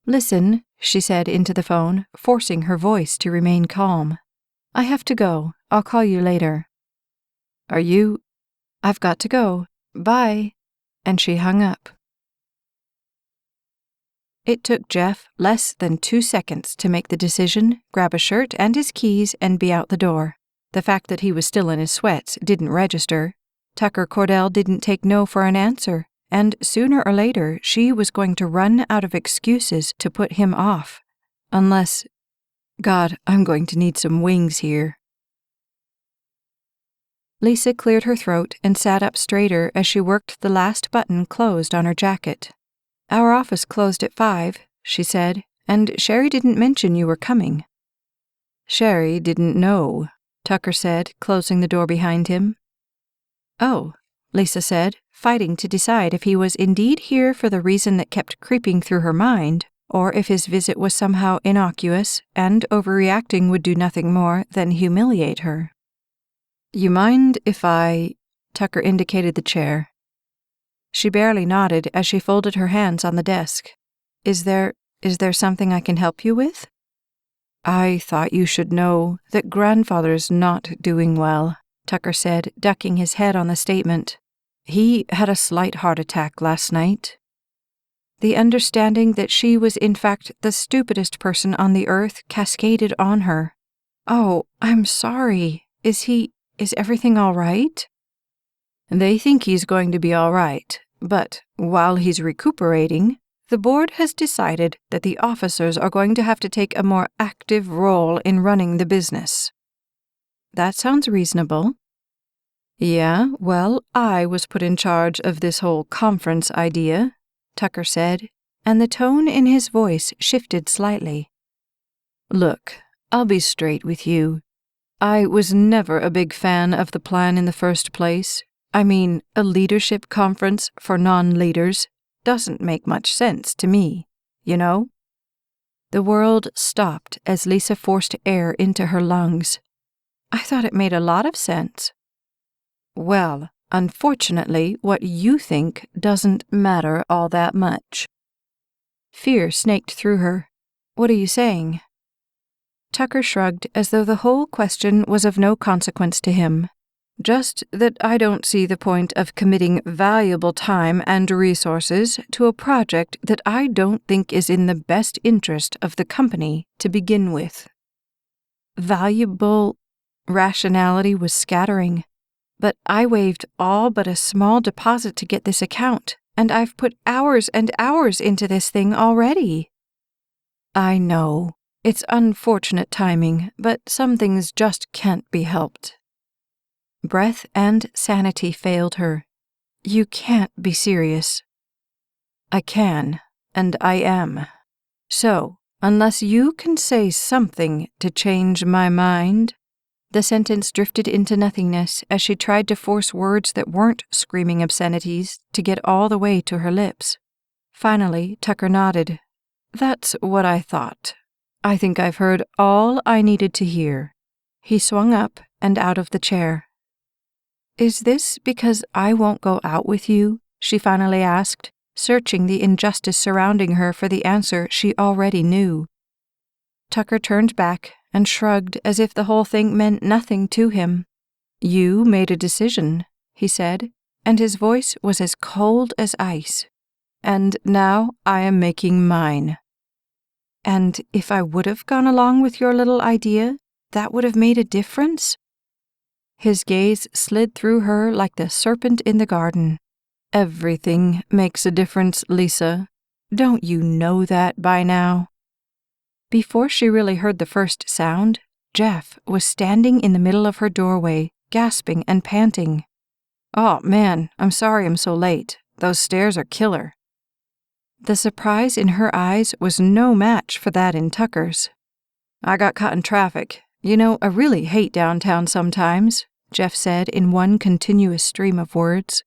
"Listen," she said into the phone, forcing her voice to remain calm. "I have to go. I'll call you later." "Are you—" "I've got to go. Bye." And she hung up. It took Jeff less than 2 seconds to make the decision, grab a shirt and his keys, and be out the door. The fact that he was still in his sweats didn't register. Tucker Cordell didn't take no for an answer, and sooner or later she was going to run out of excuses to put him off. Unless... God, I'm going to need some wings here. Lisa cleared her throat and sat up straighter as she worked the last button closed on her jacket. "Our office closed at 5, she said, "and Sherry didn't mention you were coming." "Sherry didn't know," Tucker said, closing the door behind him. "Oh," Lisa said, fighting to decide if he was indeed here for the reason that kept creeping through her mind, or if his visit was somehow innocuous and overreacting would do nothing more than humiliate her. "You mind if I—" Tucker indicated the chair. She barely nodded as she folded her hands on the desk. Is there something I can help you with?" "I thought you should know that grandfather's not doing well," Tucker said, ducking his head on the statement. "He had a slight heart attack last night." The understanding that she was in fact the stupidest person on the earth cascaded on her. "Oh, I'm sorry. Is everything all right?" "They think he's going to be all right, but while he's recuperating," The board has decided that the officers are going to have to take a more active role in running the business. That sounds reasonable. Yeah, well, I was put in charge of this whole conference idea, Tucker said, and the tone in his voice shifted slightly. Look, I'll be straight with you. I was never a big fan of the plan in the first place. I mean, a leadership conference for non-leaders doesn't make much sense to me, you know? The world stopped as Lisa forced air into her lungs. I thought it made a lot of sense. Well, unfortunately, what you think doesn't matter all that much. Fear snaked through her. What are you saying? Tucker shrugged as though the whole question was of no consequence to him. Just that I don't see the point of committing valuable time and resources to a project that I don't think is in the best interest of the company to begin with. Valuable rationality was scattering, but I waived all but a small deposit to get this account, and I've put hours and hours into this thing already. I know. It's unfortunate timing, but some things just can't be helped. Breath and sanity failed her. You can't be serious. I can, and I am. So, unless you can say something to change my mind... The sentence drifted into nothingness as she tried to force words that weren't screaming obscenities to get all the way to her lips. Finally, Tucker nodded. That's what I thought. I think I've heard all I needed to hear. He swung up and out of the chair. Is this because I won't go out with you? She finally asked, searching the injustice surrounding her for the answer she already knew. Tucker turned back and shrugged as if the whole thing meant nothing to him. You made a decision, he said, and his voice was as cold as ice. And now I am making mine. And if I would have gone along with your little idea, that would have made a difference? His gaze slid through her like the serpent in the garden. Everything makes a difference, Lisa. Don't you know that by now? Before she really heard the first sound, Jeff was standing in the middle of her doorway, gasping and panting. Oh, man, I'm sorry I'm so late. Those stairs are killer. The surprise in her eyes was no match for that in Tucker's. I got caught in traffic. You know, I really hate downtown sometimes, Jeff said in one continuous stream of words.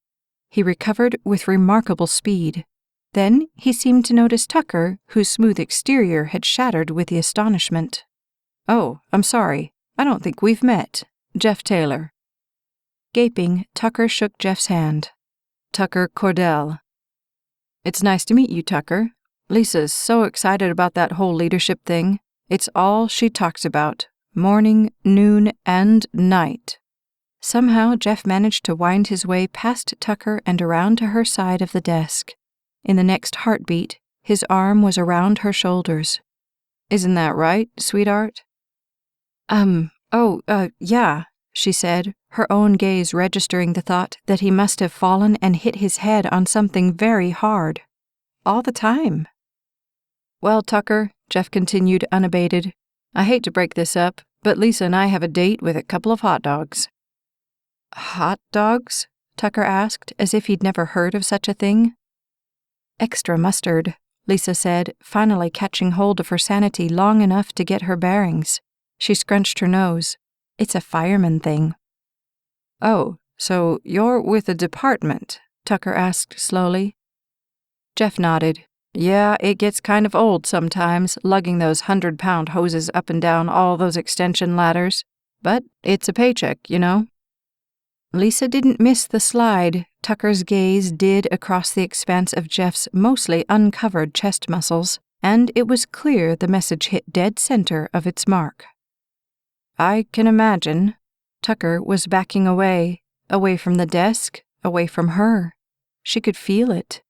He recovered with remarkable speed. Then he seemed to notice Tucker, whose smooth exterior had shattered with the astonishment. Oh, I'm sorry. I don't think we've met. Jeff Taylor. Gaping, Tucker shook Jeff's hand. Tucker Cordell. It's nice to meet you, Tucker. Lisa's so excited about that whole leadership thing. It's all she talks about, morning, noon, and night. Somehow Jeff managed to wind his way past Tucker and around to her side of the desk. In the next heartbeat, his arm was around her shoulders. Isn't that right, sweetheart? Yeah, she said, her own gaze registering the thought that he must have fallen and hit his head on something very hard. All the time. Well, Tucker, Jeff continued unabated, I hate to break this up, but Lisa and I have a date with a couple of hot dogs. Hot dogs? Tucker asked, as if he'd never heard of such a thing. Extra mustard, Lisa said, finally catching hold of her sanity long enough to get her bearings. She scrunched her nose. It's a fireman thing. Oh, so you're with a department? Tucker asked slowly. Jeff nodded. Yeah, it gets kind of old sometimes, lugging those 100-pound hoses up and down all those extension ladders. But it's a paycheck, you know. Lisa didn't miss the slide. Tucker's gaze did across the expanse of Jeff's mostly uncovered chest muscles, and it was clear the message hit dead center of its mark. I can imagine. Tucker was backing away from the desk, away from her. She could feel it.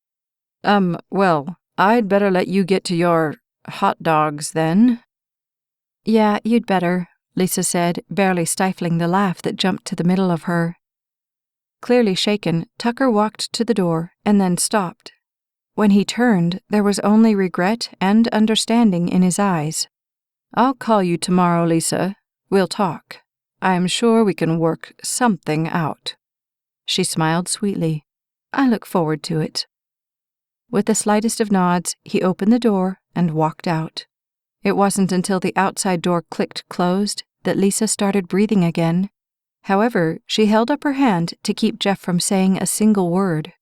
Well, I'd better let you get to your hot dogs then. Yeah, you'd better, Lisa said, barely stifling the laugh that jumped to the middle of her. Clearly shaken, Tucker walked to the door and then stopped. When he turned, there was only regret and understanding in his eyes. "I'll call you tomorrow, Lisa. We'll talk. I am sure we can work something out." She smiled sweetly. "I look forward to it." With the slightest of nods, he opened the door and walked out. It wasn't until the outside door clicked closed that Lisa started breathing again. However, she held up her hand to keep Jeff from saying a single word.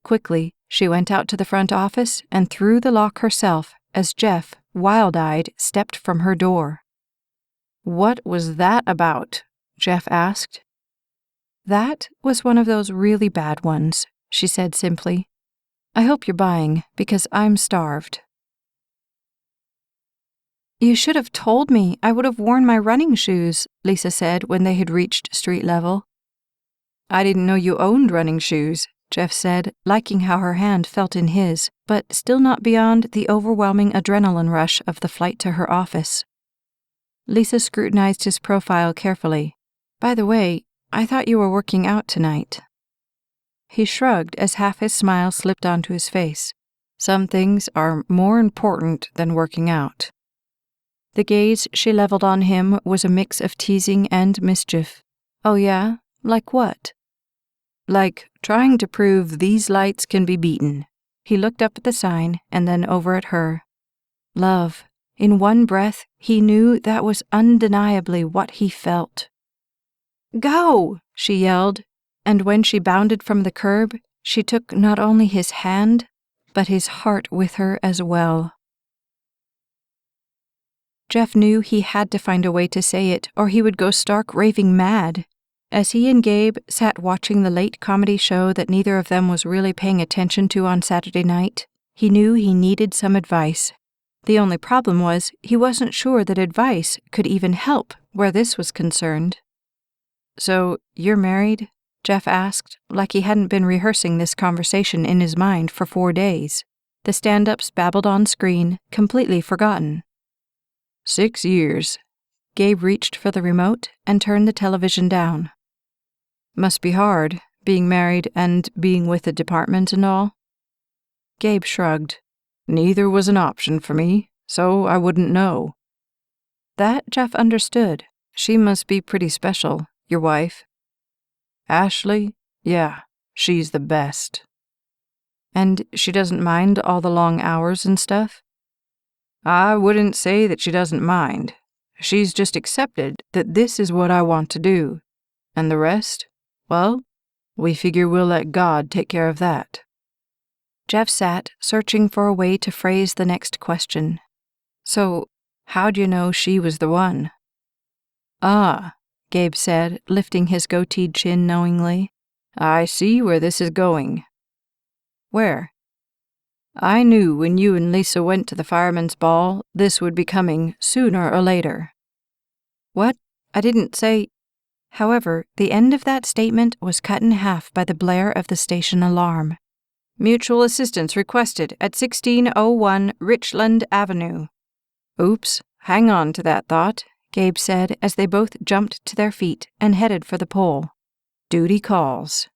Quickly, she went out to the front office and threw the lock herself as Jeff, wild-eyed, stepped from her door. "What was that about?" Jeff asked. "That was one of those really bad ones," she said simply. "I hope you're buying, because I'm starved." "You should have told me. I would have worn my running shoes," Lisa said when they had reached street level. "I didn't know you owned running shoes," Jeff said, liking how her hand felt in his, but still not beyond the overwhelming adrenaline rush of the flight to her office. Lisa scrutinized his profile carefully. "By the way, I thought you were working out tonight." He shrugged as half his smile slipped onto his face. "Some things are more important than working out." The gaze she leveled on him was a mix of teasing and mischief. "Oh yeah? Like what?" "Like trying to prove these lights can be beaten." He looked up at the sign and then over at her. Love. In one breath, he knew that was undeniably what he felt. "Go!" she yelled, and when she bounded from the curb, she took not only his hand, but his heart with her as well. Jeff knew he had to find a way to say it, or he would go stark raving mad. As he and Gabe sat watching the late comedy show that neither of them was really paying attention to on Saturday night, he knew he needed some advice. The only problem was he wasn't sure that advice could even help where this was concerned. "So, you're married?" Jeff asked, like he hadn't been rehearsing this conversation in his mind for 4 days. The stand-ups babbled on screen, completely forgotten. 6 years. Gabe reached for the remote and turned the television down. "Must be hard, being married and being with the department and all." Gabe shrugged. "Neither was an option for me, so I wouldn't know." That Jeff understood. She must be pretty special, your wife. "Ashley? Yeah, she's the best." "And she doesn't mind all the long hours and stuff?" "I wouldn't say that she doesn't mind. She's just accepted that this is what I want to do. And the rest? Well, we figure we'll let God take care of that." Jeff sat, searching for a way to phrase the next question. "So, how'd you know she was the one?" "Ah," Gabe said, lifting his goateed chin knowingly. "I see where this is going." "Where?" "I knew when you and Lisa went to the fireman's ball, this would be coming sooner or later." "What? I didn't say—" However, the end of that statement was cut in half by the blare of the station alarm. "Mutual assistance requested at 1601 Richland Avenue." "Oops, hang on to that thought," Gabe said as they both jumped to their feet and headed for the pole. "Duty calls."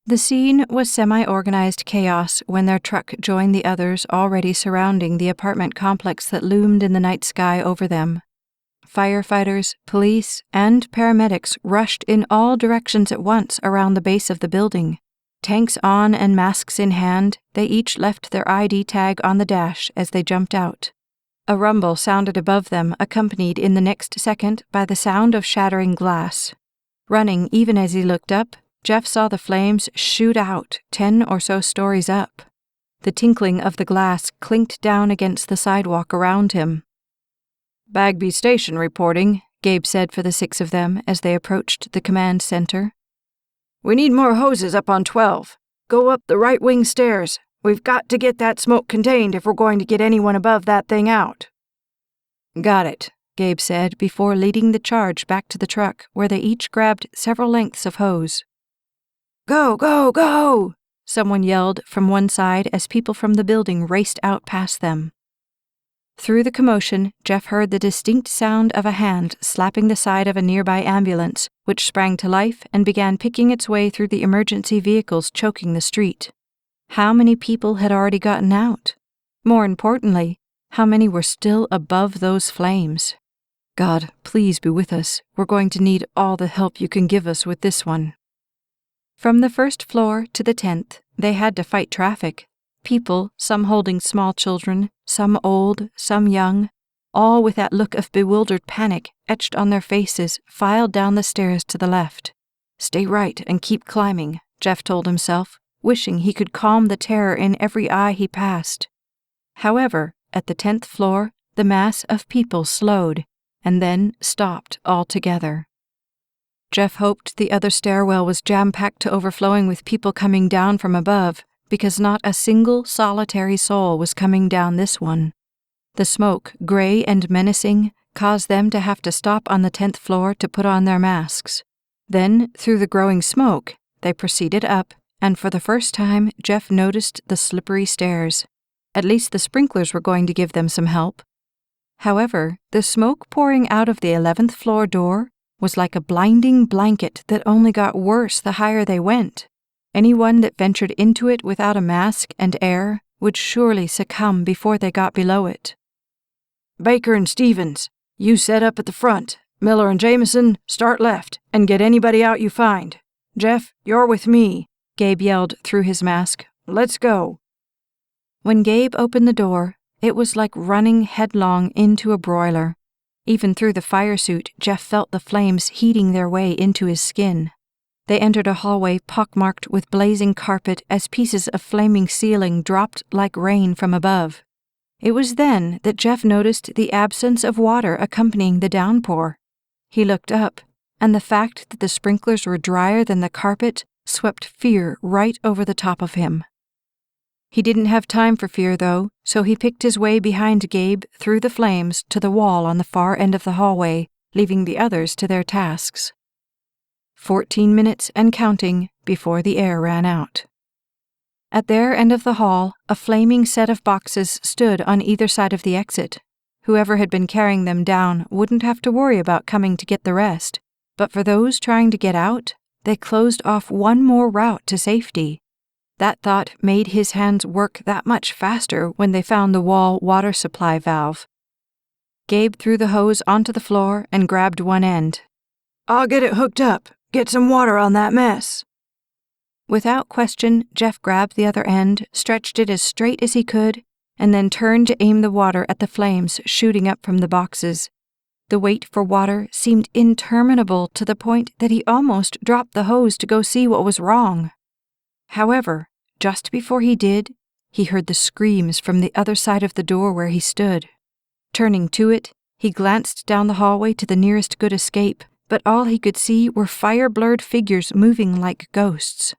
The scene was semi-organized chaos when their truck joined the others already surrounding the apartment complex that loomed in the night sky over them. Firefighters, police, and paramedics rushed in all directions at once around the base of the building. Tanks on and masks in hand, they each left their ID tag on the dash as they jumped out. A rumble sounded above them, accompanied in the next second by the sound of shattering glass. Running even as he looked up, Jeff saw the flames shoot out 10 or so stories up. The tinkling of the glass clinked down against the sidewalk around him. "Bagby Station reporting," Gabe said for the 6 of them as they approached the command center. "We need more hoses up on 12. Go up the right wing stairs. We've got to get that smoke contained if we're going to get anyone above that thing out." "Got it," Gabe said before leading the charge back to the truck where they each grabbed several lengths of hose. "Go, go, go!" someone yelled from one side as people from the building raced out past them. Through the commotion, Jeff heard the distinct sound of a hand slapping the side of a nearby ambulance, which sprang to life and began picking its way through the emergency vehicles choking the street. How many people had already gotten out? More importantly, how many were still above those flames? God, please be with us. We're going to need all the help you can give us with this one. From the first floor to the 10th, they had to fight traffic. People, some holding small children, some old, some young, all with that look of bewildered panic etched on their faces, filed down the stairs to the left. Stay right and keep climbing, Jeff told himself, wishing he could calm the terror in every eye he passed. However, at the 10th floor, the mass of people slowed, and then stopped altogether. Jeff hoped the other stairwell was jam-packed to overflowing with people coming down from above, because not a single solitary soul was coming down this one. The smoke, gray and menacing, caused them to have to stop on the 10th floor to put on their masks. Then, through the growing smoke, they proceeded up, and for the first time, Jeff noticed the slippery stairs. At least the sprinklers were going to give them some help. However, the smoke pouring out of the 11th floor door was like a blinding blanket that only got worse the higher they went. Anyone that ventured into it without a mask and air would surely succumb before they got below it. Baker and Stevens, you set up at the front. Miller and Jameson, start left, and get anybody out you find. Jeff, you're with me, Gabe yelled through his mask. Let's go. When Gabe opened the door, it was like running headlong into a broiler. Even through the fire suit, Jeff felt the flames heating their way into his skin. They entered a hallway pockmarked with blazing carpet as pieces of flaming ceiling dropped like rain from above. It was then that Jeff noticed the absence of water accompanying the downpour. He looked up, and the fact that the sprinklers were drier than the carpet swept fear right over the top of him. He didn't have time for fear, though, so he picked his way behind Gabe through the flames to the wall on the far end of the hallway, leaving the others to their tasks. 14 minutes and counting before the air ran out. At their end of the hall, a flaming set of boxes stood on either side of the exit. Whoever had been carrying them down wouldn't have to worry about coming to get the rest, but for those trying to get out, they closed off one more route to safety. That thought made his hands work that much faster when they found the wall water supply valve. Gabe threw the hose onto the floor and grabbed one end. I'll get it hooked up. Get some water on that mess. Without question, Jeff grabbed the other end, stretched it as straight as he could, and then turned to aim the water at the flames shooting up from the boxes. The wait for water seemed interminable to the point that he almost dropped the hose to go see what was wrong. However, just before he did, he heard the screams from the other side of the door where he stood. Turning to it, he glanced down the hallway to the nearest good escape, but all he could see were fire-blurred figures moving like ghosts.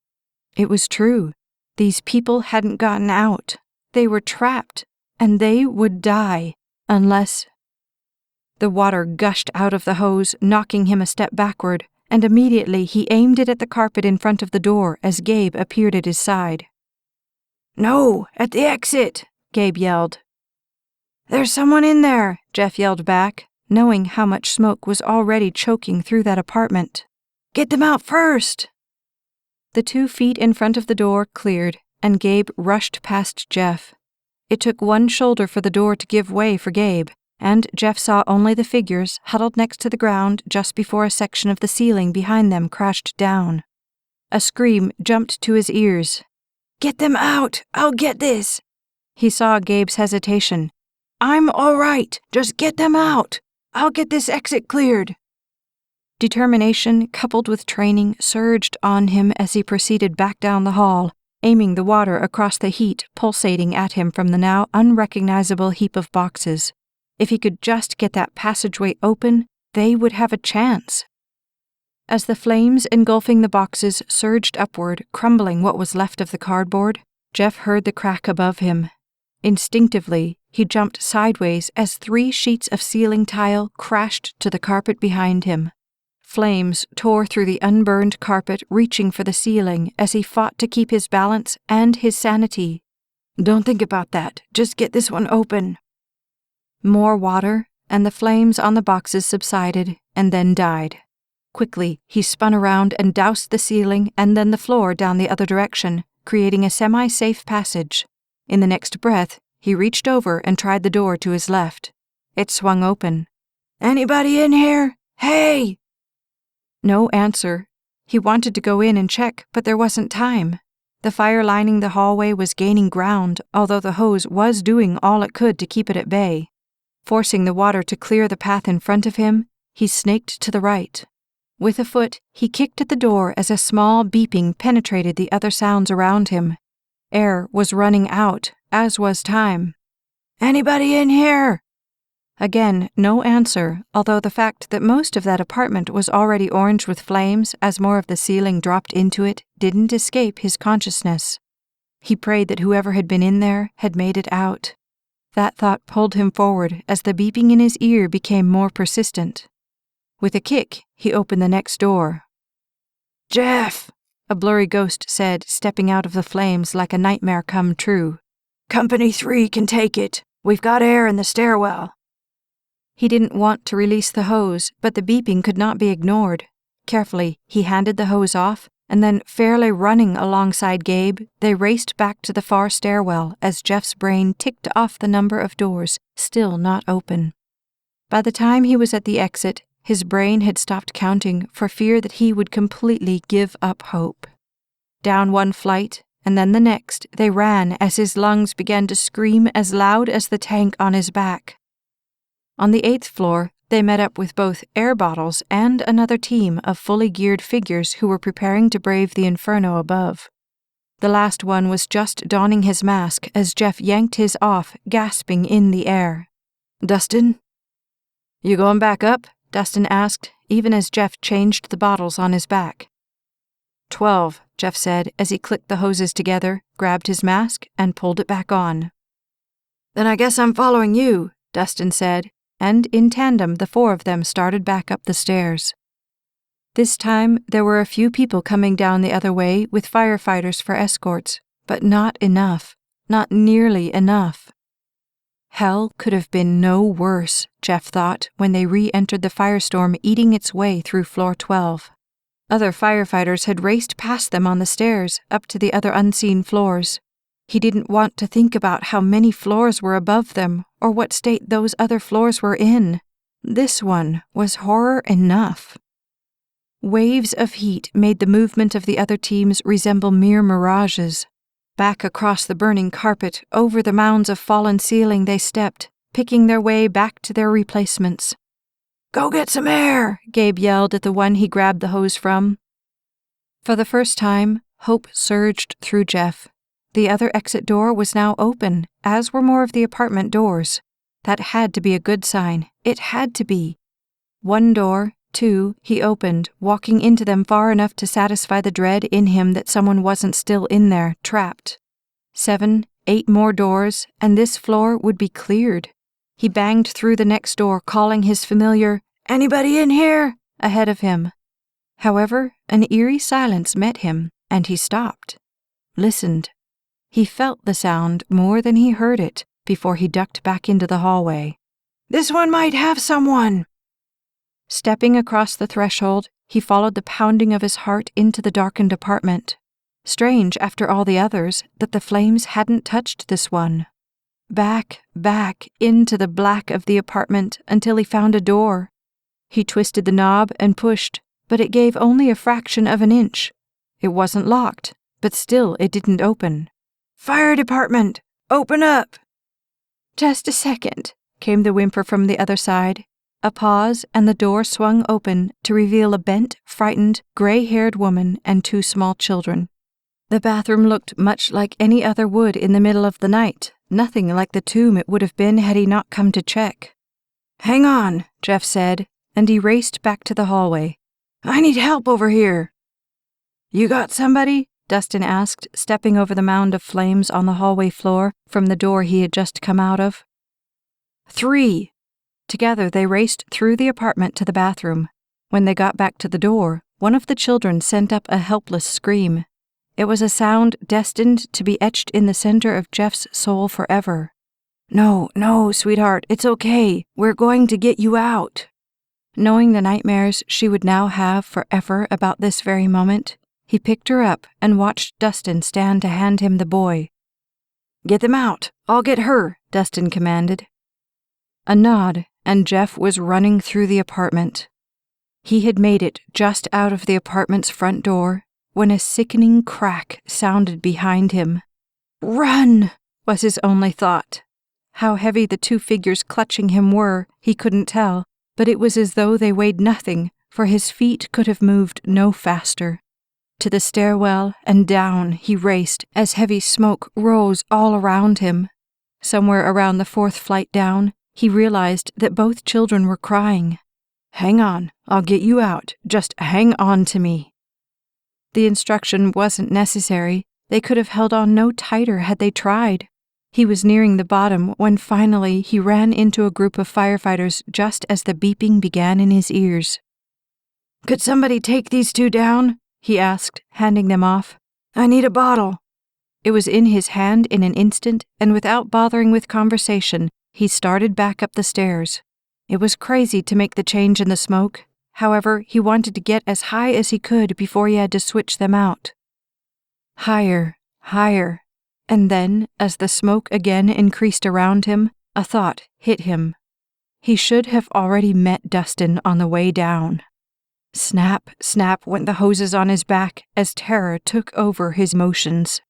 It was true. These people hadn't gotten out. They were trapped, and they would die, unless... The water gushed out of the hose, knocking him a step backward, and immediately he aimed it at the carpet in front of the door as Gabe appeared at his side. No, at the exit, Gabe yelled. There's someone in there, Jeff yelled back, knowing how much smoke was already choking through that apartment. Get them out first! The 2 feet in front of the door cleared, and Gabe rushed past Jeff. It took one shoulder for the door to give way for Gabe, and Jeff saw only the figures huddled next to the ground just before a section of the ceiling behind them crashed down. A scream jumped to his ears. Get them out! I'll get this! He saw Gabe's hesitation. I'm all right. Just get them out. I'll get this exit cleared. Determination, coupled with training, surged on him as he proceeded back down the hall, aiming the water across the heat pulsating at him from the now unrecognizable heap of boxes. If he could just get that passageway open, they would have a chance. As the flames engulfing the boxes surged upward, crumbling what was left of the cardboard, Jeff heard the crack above him. Instinctively, he jumped sideways as 3 sheets of ceiling tile crashed to the carpet behind him. Flames tore through the unburned carpet, reaching for the ceiling as he fought to keep his balance and his sanity. Don't think about that. Just get this one open. More water, and the flames on the boxes subsided and then died. Quickly, he spun around and doused the ceiling and then the floor down the other direction, creating a semi-safe passage. In the next breath, he reached over and tried the door to his left. It swung open. "Anybody in here? Hey!" No answer. He wanted to go in and check, but there wasn't time. The fire lining the hallway was gaining ground, although the hose was doing all it could to keep it at bay. Forcing the water to clear the path in front of him, he snaked to the right. With a foot, he kicked at the door as a small beeping penetrated the other sounds around him. Air was running out, as was time. "Anybody in here?" Again, no answer, although the fact that most of that apartment was already orange with flames as more of the ceiling dropped into it didn't escape his consciousness. He prayed that whoever had been in there had made it out. That thought pulled him forward as the beeping in his ear became more persistent. With a kick, he opened the next door. "Jeff," a blurry ghost said, stepping out of the flames like a nightmare come true. "Company 3 can take it. We've got air in the stairwell." He didn't want to release the hose, but the beeping could not be ignored. Carefully, he handed the hose off, and then, fairly running alongside Gabe, they raced back to the far stairwell as Jeff's brain ticked off the number of doors still not open. By the time he was at the exit, his brain had stopped counting for fear that he would completely give up hope. Down one flight, and then the next, they ran as his lungs began to scream as loud as the tank on his back. On the 8th floor, they met up with both air bottles and another team of fully geared figures who were preparing to brave the inferno above. The last one was just donning his mask as Jeff yanked his off, gasping in the air. "Dustin?" "You going back up?" Dustin asked, even as Jeff changed the bottles on his back. 12, Jeff said as he clicked the hoses together, grabbed his mask, and pulled it back on. "Then I guess I'm following you," Dustin said, and in tandem the 4 of them started back up the stairs. This time, there were a few people coming down the other way with firefighters for escorts, but not enough, not nearly enough. Hell could have been no worse, Jeff thought, when they re-entered the firestorm eating its way through floor 12. Other firefighters had raced past them on the stairs, up to the other unseen floors. He didn't want to think about how many floors were above them, or what state those other floors were in. This one was horror enough. Waves of heat made the movement of the other teams resemble mere mirages. Back across the burning carpet, over the mounds of fallen ceiling they stepped, picking their way back to their replacements. "Go get some air," Gabe yelled at the one he grabbed the hose from. For the first time, hope surged through Jeff. The other exit door was now open, as were more of the apartment doors. That had to be a good sign. It had to be. 1 door, 2, he opened, walking into them far enough to satisfy the dread in him that someone wasn't still in there, trapped. 7, 8 more doors, and this floor would be cleared. He banged through the next door, calling his familiar, "Anybody in here?" ahead of him. However, an eerie silence met him, and he stopped. Listened. He felt the sound more than he heard it before he ducked back into the hallway. "This one might have someone." Stepping across the threshold, he followed the pounding of his heart into the darkened apartment. Strange, after all the others, that the flames hadn't touched this one. Back, into the black of the apartment until he found a door. He twisted the knob and pushed, but it gave only a fraction of an inch. It wasn't locked, but still it didn't open. "Fire department! Open up!" "Just a second," came the whimper from the other side. A pause, and the door swung open to reveal a bent, frightened, gray-haired woman and 2 small children. The bathroom looked much like any other would in the middle of the night, nothing like the tomb it would have been had he not come to check. "Hang on," Jeff said, and he raced back to the hallway. "I need help over here." "You got somebody?" Dustin asked, stepping over the mound of flames on the hallway floor from the door he had just come out of. 3. Together they raced through the apartment to the bathroom. When they got back to the door, one of the children sent up a helpless scream. It was a sound destined to be etched in the center of Jeff's soul forever. No, sweetheart, it's okay. We're going to get you out." Knowing the nightmares she would now have forever about this very moment, He picked her up and watched Dustin stand to hand him the boy. "Get them out! I'll get her!" Dustin commanded. A nod, and Jeff was running through the apartment. He had made it just out of the apartment's front door when a sickening crack sounded behind him. "Run!" was his only thought. How heavy the two figures clutching him were, he couldn't tell, but it was as though they weighed nothing, for his feet could have moved no faster. To the stairwell and down he raced as heavy smoke rose all around him. Somewhere around the 4th flight down, he realized that both children were crying. "Hang on, I'll get you out. Just hang on to me." The instruction wasn't necessary. They could have held on no tighter had they tried. He was nearing the bottom when finally he ran into a group of firefighters just as the beeping began in his ears. "Could somebody take these two down?" he asked, handing them off. "I need a bottle." It was in his hand in an instant, and without bothering with conversation, he started back up the stairs. It was crazy to make the change in the smoke. However, he wanted to get as high as he could before he had to switch them out. Higher, higher, and then, as the smoke again increased around him, a thought hit him. He should have already met Dustin on the way down. Snap, snap went the hoses on his back as terror took over his motions.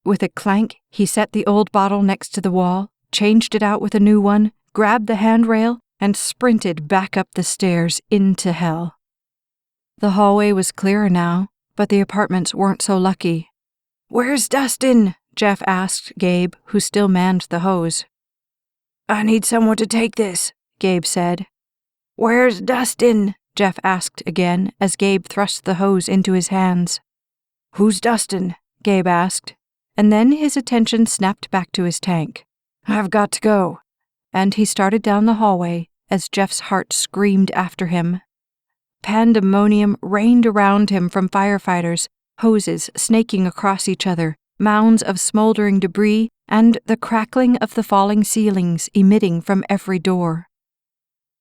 With a clank, he set the old bottle next to the wall, changed it out with a new one, grabbed the handrail, and sprinted back up the stairs into hell. The hallway was clearer now, but the apartments weren't so lucky. "Where's Dustin?" Jeff asked Gabe, who still manned the hose. "I need someone to take this," Gabe said. "Where's Dustin?" Jeff asked again as Gabe thrust the hose into his hands. "Who's Dustin?" Gabe asked, and then his attention snapped back to his tank. "I've got to go." And he started down the hallway as Jeff's heart screamed after him. Pandemonium rained around him from firefighters, hoses snaking across each other, mounds of smoldering debris, and the crackling of the falling ceilings emitting from every door.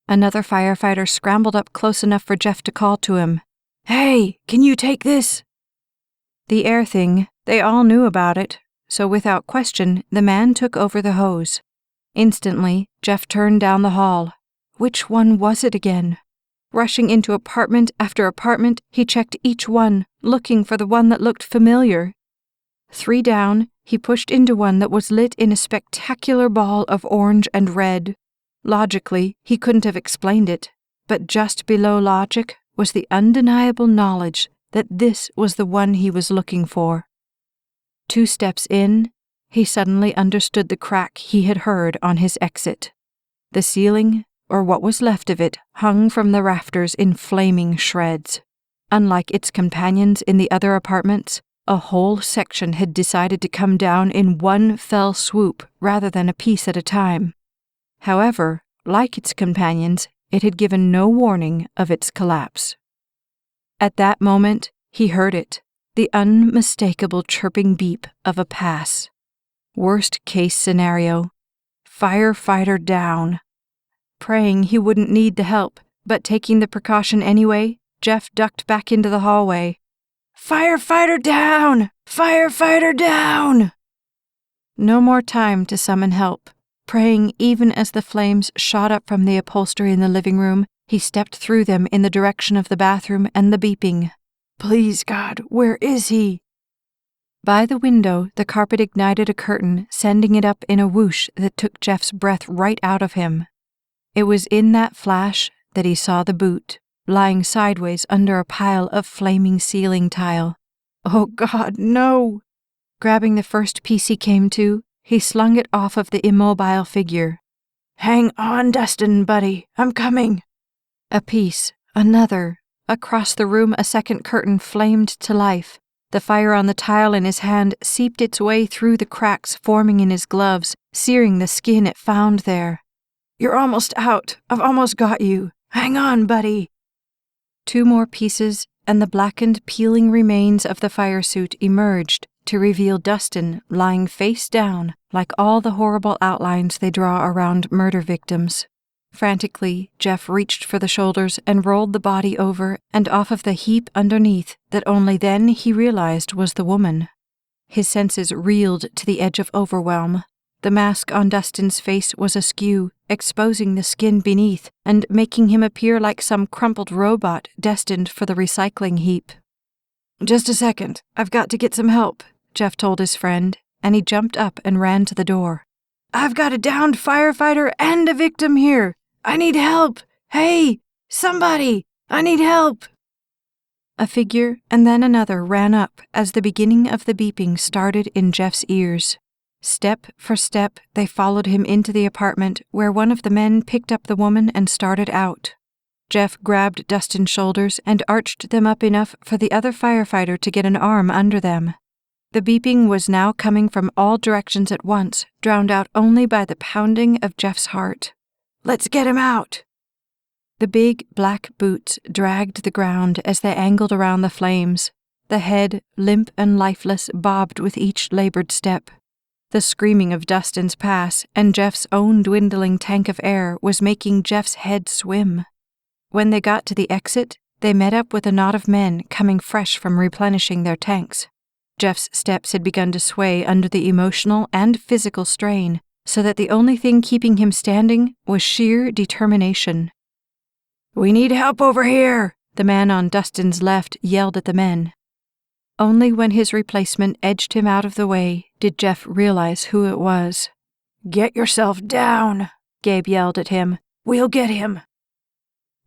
Another firefighter scrambled up close enough for Jeff to call to him. "Hey, can you take this?" The air thing, they all knew about it, so without question, the man took over the hose. Instantly, Jeff turned down the hall. Which one was it again? Rushing into apartment after apartment, he checked each one, looking for the one that looked familiar. 3 down, he pushed into one that was lit in a spectacular ball of orange and red. Logically, he couldn't have explained it, but just below logic was the undeniable knowledge that this was the one he was looking for. 2 steps in, he suddenly understood the crack he had heard on his exit. The ceiling, or what was left of it, hung from the rafters in flaming shreds. Unlike its companions in the other apartments, a whole section had decided to come down in one fell swoop rather than a piece at a time. However, like its companions, it had given no warning of its collapse. At that moment, he heard it, the unmistakable chirping beep of a pass. Worst case scenario. Firefighter down. Praying he wouldn't need the help, but taking the precaution anyway, Jeff ducked back into the hallway. "Firefighter down! Firefighter down!" No more time to summon help. Praying even as the flames shot up from the upholstery in the living room, he stepped through them in the direction of the bathroom and the beeping. "Please, God, where is he?" By the window, the carpet ignited a curtain, sending it up in a whoosh that took Jeff's breath right out of him. It was in that flash that he saw the boot, lying sideways under a pile of flaming ceiling tile. Oh God, no! Grabbing the first piece he came to, he slung it off of the immobile figure. "Hang on, Dustin, buddy, I'm coming." A piece, another. Across the room a second curtain flamed to life. The fire on the tile in his hand seeped its way through the cracks forming in his gloves, searing the skin it found there. "You're almost out. I've almost got you. Hang on, buddy." 2 more pieces, and the blackened, peeling remains of the fire suit emerged to reveal Dustin lying face down, like all the horrible outlines they draw around murder victims. Frantically, Jeff reached for the shoulders and rolled the body over and off of the heap underneath that only then he realized was the woman. His senses reeled to the edge of overwhelm. The mask on Dustin's face was askew, exposing the skin beneath and making him appear like some crumpled robot destined for the recycling heap. "Just a second, I've got to get some help," Jeff told his friend, and he jumped up and ran to the door. "I've got a downed firefighter and a victim here. I need help. Hey, somebody, I need help." A figure and then another ran up as the beginning of the beeping started in Jeff's ears. Step for step, they followed him into the apartment where one of the men picked up the woman and started out. Jeff grabbed Dustin's shoulders and arched them up enough for the other firefighter to get an arm under them. The beeping was now coming from all directions at once, drowned out only by the pounding of Jeff's heart. "Let's get him out!" The big black boots dragged the ground as they angled around the flames. The head, limp and lifeless, bobbed with each labored step. The screaming of Dustin's pass and Jeff's own dwindling tank of air was making Jeff's head swim. When they got to the exit, they met up with a knot of men coming fresh from replenishing their tanks. Jeff's steps had begun to sway under the emotional and physical strain, so that the only thing keeping him standing was sheer determination. "We need help over here," the man on Dustin's left yelled at the men. Only when his replacement edged him out of the way did Jeff realize who it was. "Get yourself down," Gabe yelled at him. "We'll get him."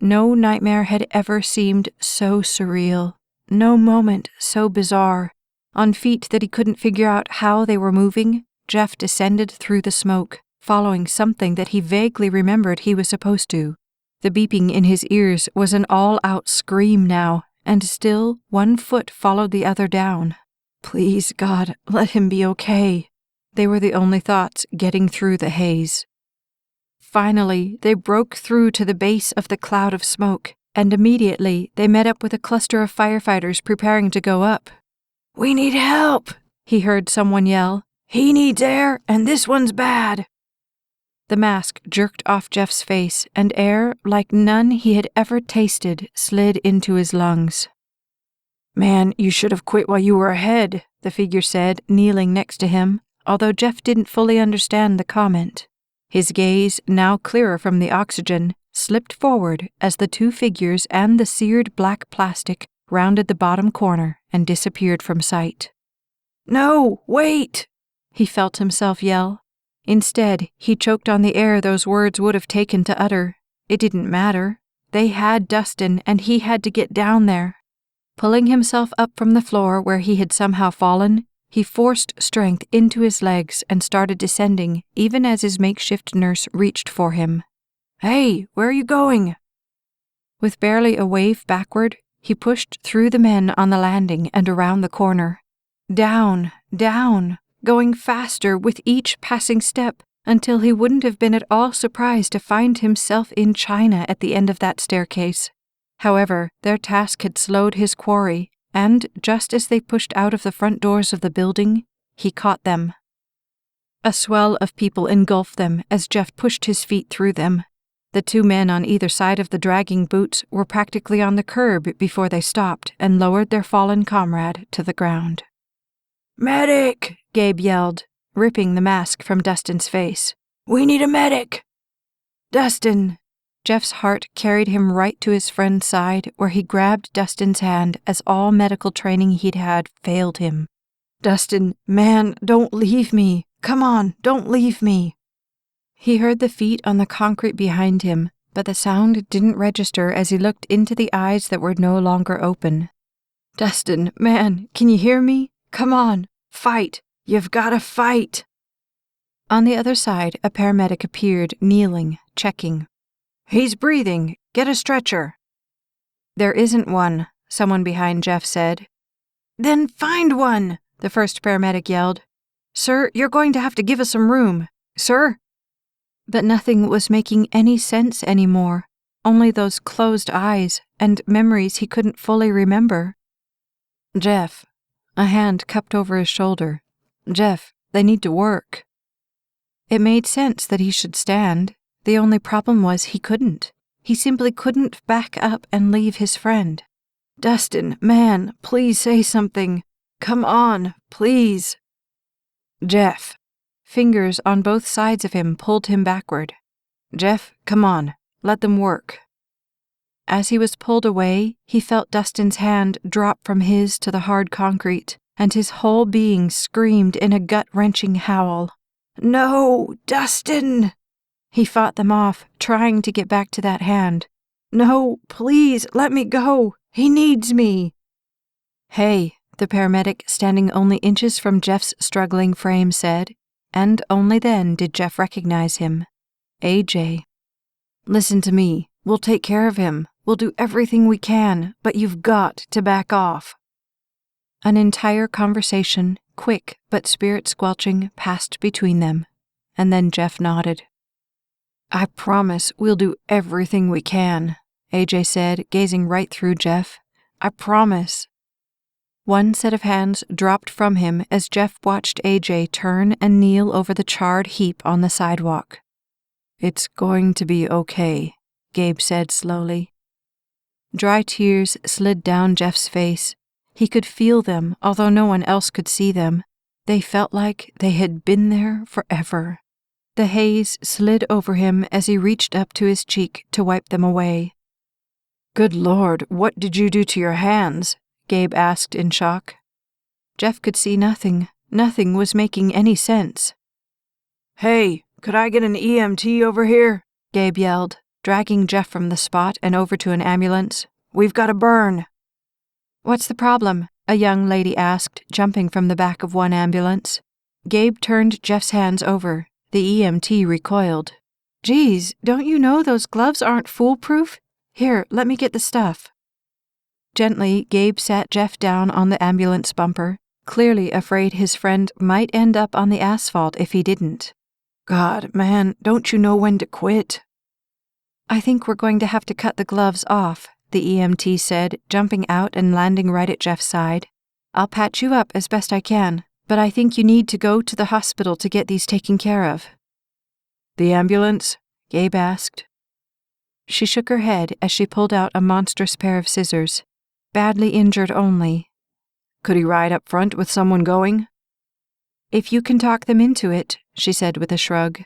No nightmare had ever seemed so surreal, no moment so bizarre. On feet that he couldn't figure out how they were moving, Jeff descended through the smoke, following something that he vaguely remembered he was supposed to. The beeping in his ears was an all-out scream now, and still one foot followed the other down. Please, God, let him be okay. They were the only thoughts getting through the haze. Finally, they broke through to the base of the cloud of smoke, and immediately they met up with a cluster of firefighters preparing to go up. "We need help," he heard someone yell. "He needs air, and this one's bad." The mask jerked off Jeff's face, and air, like none he had ever tasted, slid into his lungs. "Man, you should have quit while you were ahead," the figure said, kneeling next to him, although Jeff didn't fully understand the comment. His gaze, now clearer from the oxygen, slipped forward as the two figures and the seared black plastic rounded the bottom corner and disappeared from sight. "No, wait!" he felt himself yell. Instead, he choked on the air those words would have taken to utter. It didn't matter. They had Dustin, and he had to get down there. Pulling himself up from the floor where he had somehow fallen, he forced strength into his legs and started descending, even as his makeshift nurse reached for him. "Hey, where are you going?" With barely a wave backward, he pushed through the men on the landing and around the corner. Down, down, going faster with each passing step, until he wouldn't have been at all surprised to find himself in China at the end of that staircase. However, their task had slowed his quarry, and just as they pushed out of the front doors of the building, he caught them. A swell of people engulfed them as Jeff pushed his feet through them. The two men on either side of the dragging boots were practically on the curb before they stopped and lowered their fallen comrade to the ground. "Medic!" Gabe yelled, ripping the mask from Dustin's face. "We need a medic!" "Dustin!" Jeff's heart carried him right to his friend's side, where he grabbed Dustin's hand as all medical training he'd had failed him. "Dustin, man, don't leave me! Come on, don't leave me!" He heard the feet on the concrete behind him, but the sound didn't register as he looked into the eyes that were no longer open. "Dustin, man, can you hear me? Come on, fight! You've gotta fight!" On the other side, a paramedic appeared, kneeling, checking. "He's breathing. Get a stretcher." "There isn't one," someone behind Jeff said. "Then find one," the first paramedic yelled. "Sir, you're going to have to give us some room. Sir?" But nothing was making any sense anymore, only those closed eyes and memories he couldn't fully remember. "Jeff." A hand cupped over his shoulder. "Jeff, they need to work." It made sense that he should stand. The only problem was he couldn't. He simply couldn't back up and leave his friend. "Dustin, man, please say something. Come on, please." "Jeff." Fingers on both sides of him pulled him backward. "Jeff, come on. Let them work." As he was pulled away, he felt Dustin's hand drop from his to the hard concrete, and his whole being screamed in a gut-wrenching howl. "No, Dustin!" He fought them off, trying to get back to that hand. "No, please, let me go. He needs me." "Hey," the paramedic standing only inches from Jeff's struggling frame said, and only then did Jeff recognize him. AJ. "Listen to me. We'll take care of him. We'll do everything we can, but you've got to back off." An entire conversation, quick but spirit-squelching, passed between them, and then Jeff nodded. "I promise we'll do everything we can," AJ said, gazing right through Jeff. "I promise." One set of hands dropped from him as Jeff watched AJ turn and kneel over the charred heap on the sidewalk. "It's going to be okay," Gabe said slowly. Dry tears slid down Jeff's face. He could feel them, although no one else could see them. They felt like they had been there forever. The haze slid over him as he reached up to his cheek to wipe them away. "Good Lord, what did you do to your hands?" Gabe asked in shock. Jeff could see nothing. Nothing was making any sense. "Hey, could I get an EMT over here?" Gabe yelled, dragging Jeff from the spot and over to an ambulance. "We've got a burn." "What's the problem?" a young lady asked, jumping from the back of one ambulance. Gabe turned Jeff's hands over. The EMT recoiled. "Geez, don't you know those gloves aren't foolproof? Here, let me get the stuff." Gently, Gabe sat Jeff down on the ambulance bumper, clearly afraid his friend might end up on the asphalt if he didn't. "God, man, don't you know when to quit?" "I think we're going to have to cut the gloves off," the EMT said, jumping out and landing right at Jeff's side. "I'll patch you up as best I can, but I think you need to go to the hospital to get these taken care of." "The ambulance?" Gabe asked. She shook her head as she pulled out a monstrous pair of scissors. "Badly injured only." "Could he ride up front with someone going?" "If you can talk them into it," she said with a shrug.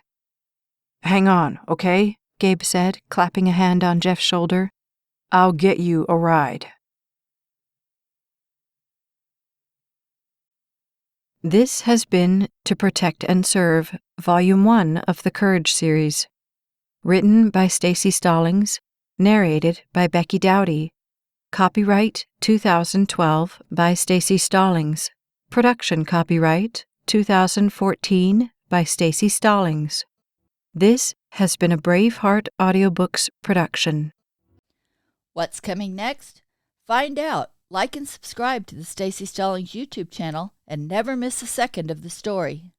"Hang on, okay?" Gabe said, clapping a hand on Jeff's shoulder. "I'll get you a ride." This has been To Protect and Serve, Volume 1 of the Courage series. Written by Staci Stallings, narrated by Becky Dowdy. Copyright 2012 by Staci Stallings. Production copyright 2014 by Staci Stallings. This has been a Braveheart Audiobooks production. What's coming next? Find out. Like and subscribe to the Staci Stallings YouTube channel and never miss a second of the story.